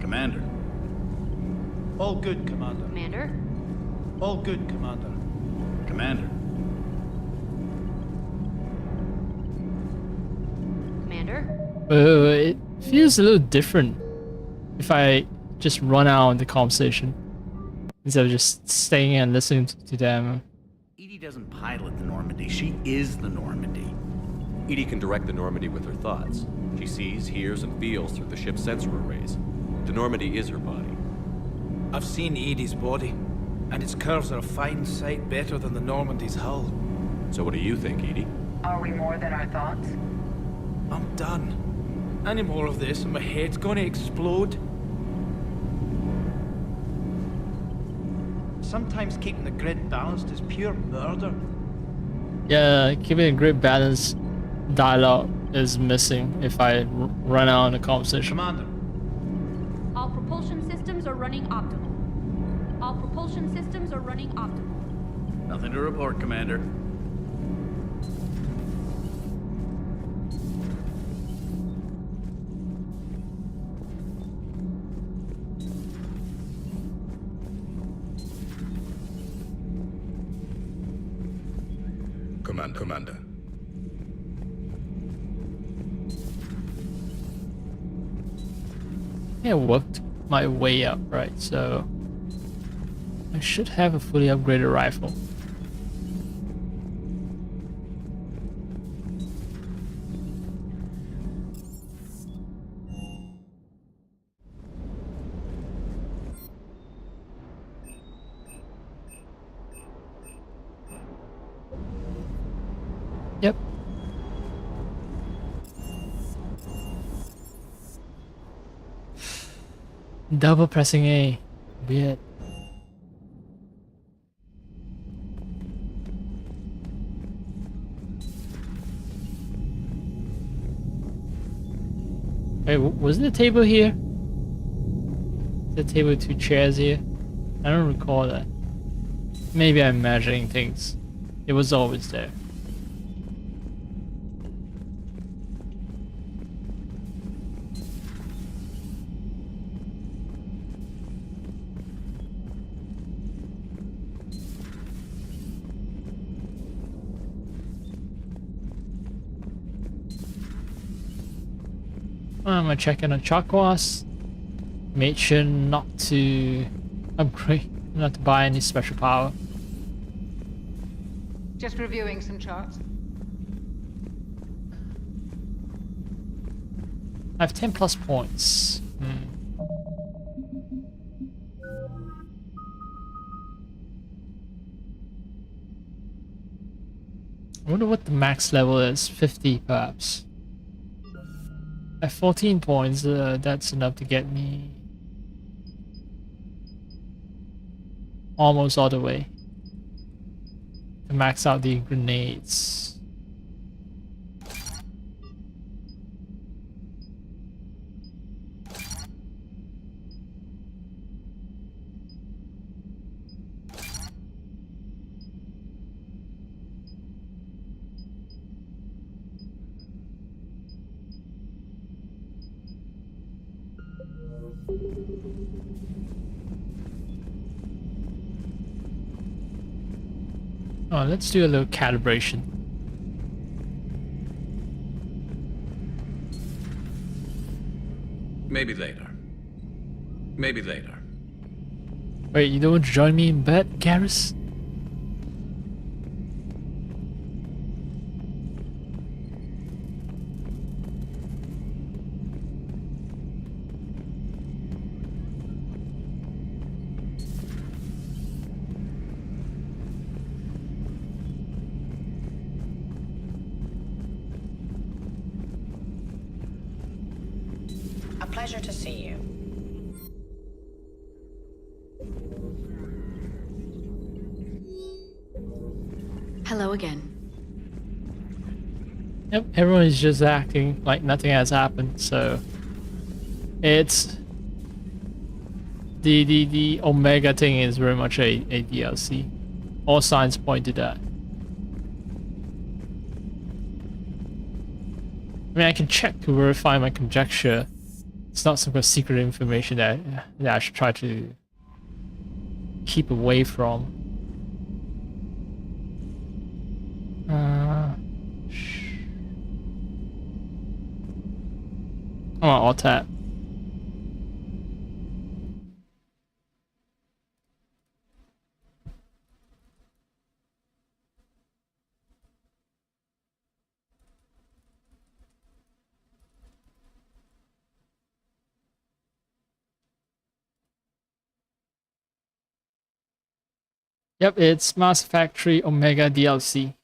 Commander. All good, Commander. Commander? All good, Commander. Commander. Commander? It feels a little different if I just run out on the conversation instead of just staying and listening to them. Edie doesn't pilot the Normandy. She is the Normandy. Edie can direct the Normandy with her thoughts. She sees, hears, and feels through the ship's sensor arrays. The Normandy is her body. I've seen Edie's body, and its curves are a fine sight better than the Normandy's hull. So what do you think, Edie? Are we more than our thoughts? I'm done. Any more of this and my head's gonna explode. Sometimes keeping the grid balanced is pure murder. Yeah, keeping a grid balance dialogue is missing if I run out on the conversation. Commander. All propulsion systems are running optimal. All propulsion systems are running optimal. Nothing to report, Commander. Commander. Yeah, worked my way up, right? So I should have a fully upgraded rifle. Yep. Double pressing A. Weird. Wait, was the table here? The table with 2 chairs here? I don't recall that. Maybe I'm imagining things. It was always there. I'm gonna check in on Chakwas. Made sure not to upgrade, not to buy any special power. Just reviewing some charts. I have 10 plus points. I wonder what the max level is. 50 perhaps. At 14 points, that's enough to get me almost all the way. To max out the grenades. Oh, let's do a little calibration. Maybe later. Maybe later. Wait, you don't want to join me in bed, Garrus? A pleasure to see you. Hello again. Yep, everyone is just acting like nothing has happened, so it's the Omega thing is very much a DLC. All signs point to that. I mean, I can check to verify my conjecture. It's not some kind of secret information that I should try to keep away from. Come on, alt tab. Yep, it's Mass Factory Omega DLC.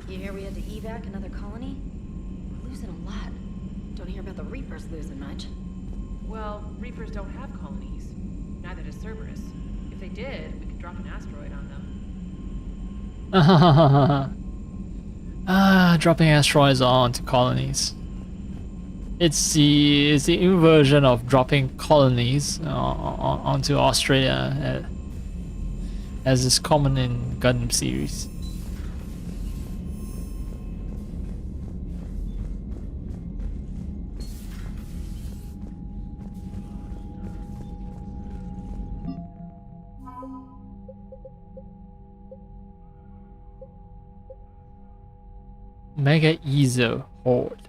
You hear we had to evac another colony? We're losing a lot. Don't hear about the Reapers losing much. Well, Reapers don't have colonies. Neither does Cerberus. If they did, we could drop an asteroid on them. Dropping asteroids onto colonies. It's the inversion of dropping colonies onto Australia, as is common in Gundam series. Mega Ezo Horde.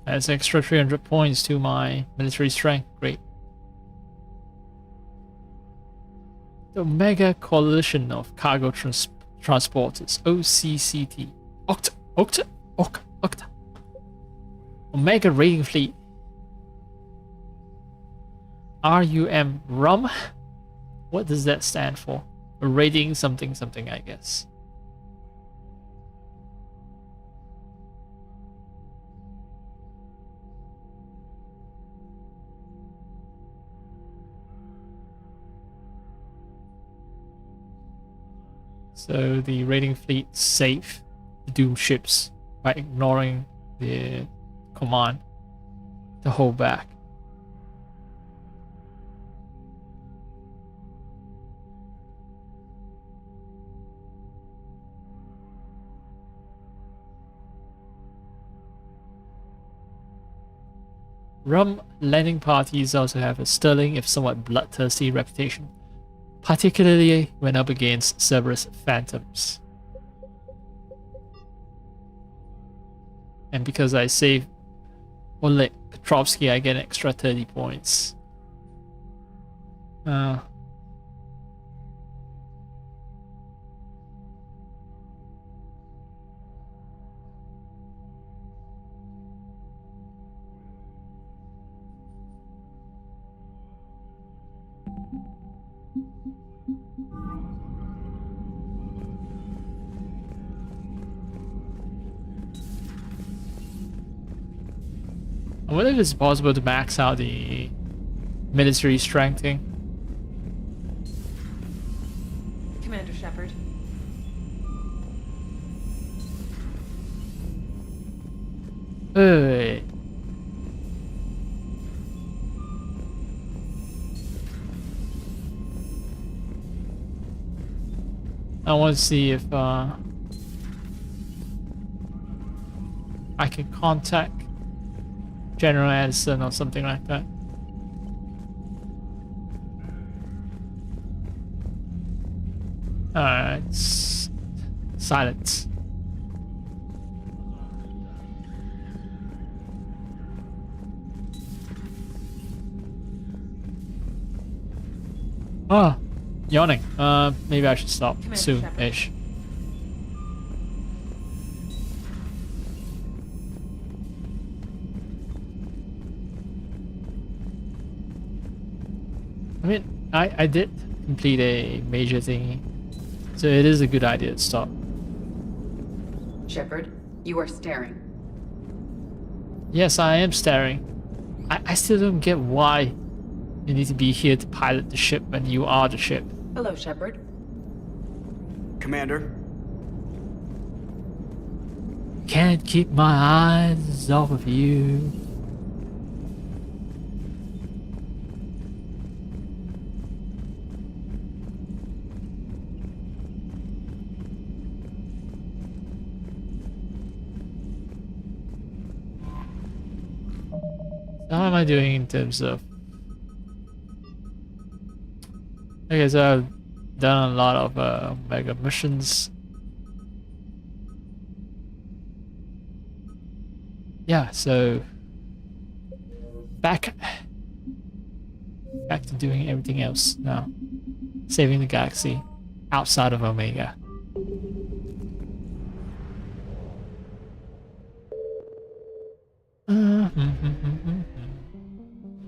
That's extra 300 points to my military strength. Great. The Omega Coalition of Cargo Transporters, OCCT. Octa. Omega Raiding Fleet. RUM. What does that stand for? Raiding something, I guess. So the raiding fleet save the doomed ships by ignoring the command to hold back. Rum landing parties also have a sterling, if somewhat bloodthirsty, reputation, particularly when up against Cerberus Phantoms. And because I save Oleg Petrovsky, I get an extra 30 points. I wonder if it's possible to max out the military strength thing. Commander Shepard. Hey. I want to see if I can contact General Addison or something like that. Alright, silence. Oh, yawning. Maybe I should stop soon-ish. I mean, I did complete a major thingy, so it is a good idea to stop. Shepard, you are staring. Yes, I am staring. I still don't get why you need to be here to pilot the ship when you are the ship. Hello, Shepard. Commander? Can't keep my eyes off of you. How am I doing in terms of... Okay, so I've done a lot of mega missions. Yeah, so back to doing everything else now. Saving the galaxy outside of Omega.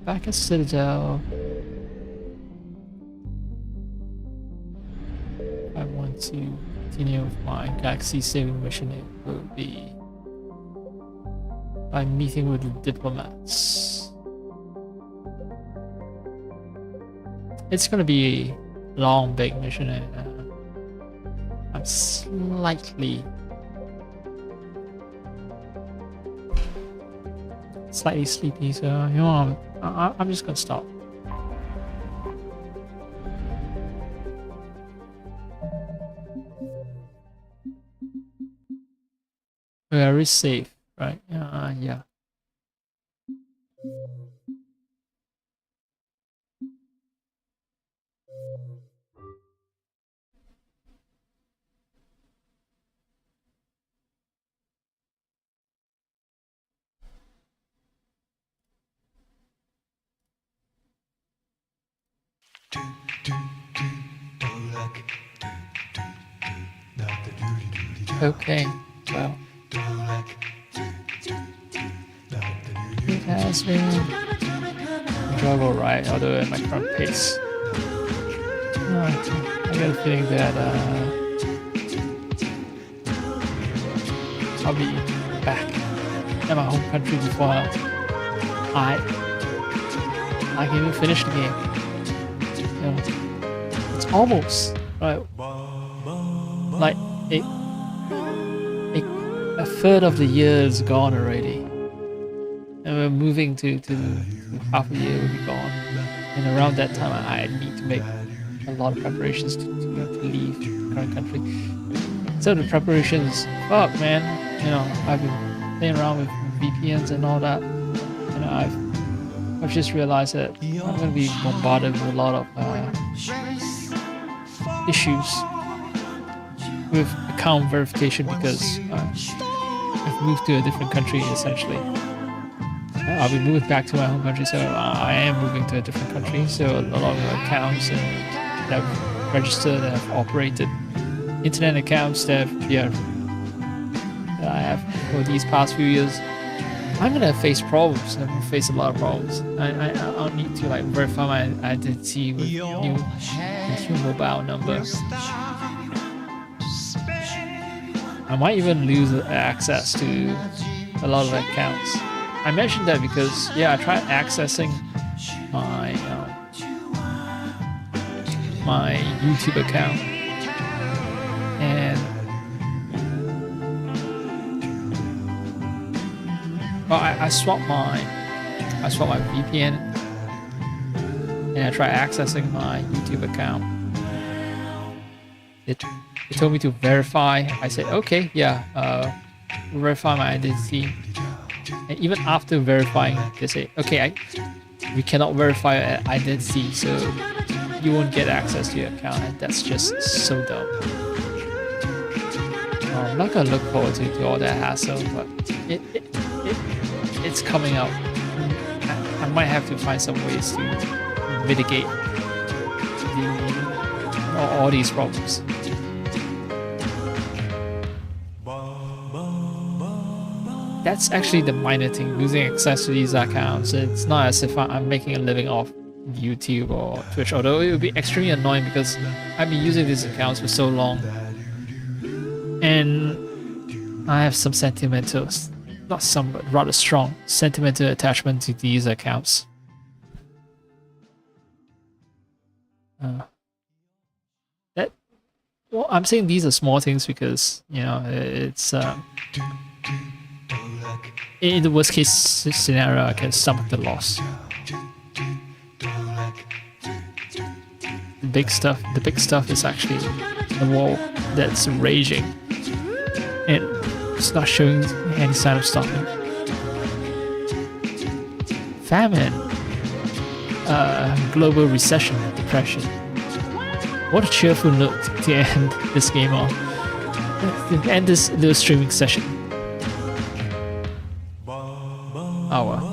Back at Citadel. If I want to continue with my galaxy saving mission, it will be by meeting with the diplomats. It's gonna be a long, big mission, and I'm slightly sleepy, so you know, I'm just gonna stop. Very safe, right? Yeah. Okay, well. It has been an enjoyable ride, although at my current pace. I got a feeling that I'll be back in my home country before I can even finish the game. You know, it's almost right, like a third of the year is gone already, and we're moving to half a year will be gone, and around that time I need to make a lot of preparations to leave the current country. So the preparations, fuck man, you know, I've been playing around with VPNs and all that, and I've just realized that I'm going to be bombarded with a lot of issues with account verification because I've moved to a different country essentially. I'll be moving back to my home country, so I am moving to a different country. So a lot of accounts that have registered, that have operated, internet accounts that I have for these past few years, I'm gonna face problems. I'm gonna face a lot of problems. I'll need to like verify my identity with new mobile number. I might even lose access to a lot of accounts. I mentioned that because I tried accessing my my YouTube account, and I swapped my VPN, and I tried accessing my YouTube account. It told me to verify. I said okay, verify my identity. And even after verifying, they say, okay, we cannot verify your identity, so you won't get access to your account, and that's just so dumb. I'm not gonna look forward to all that hassle, but it's coming up. I might have to find some ways to mitigate all these problems. That's actually the minor thing, losing access to these accounts. It's not as if I'm making a living off YouTube or Twitch, although it would be extremely annoying because I've been using these accounts for so long. And I have some sentimental, not some, but rather strong sentimental attachment to these accounts. Well, I'm saying these are small things because, you know, it's in the worst case scenario, I can stomach the loss. The big stuff is actually a war that's raging, and it's not showing any sign of stopping. Famine, global recession, depression. What a cheerful note to end this game on. To end this little streaming session. Oh well.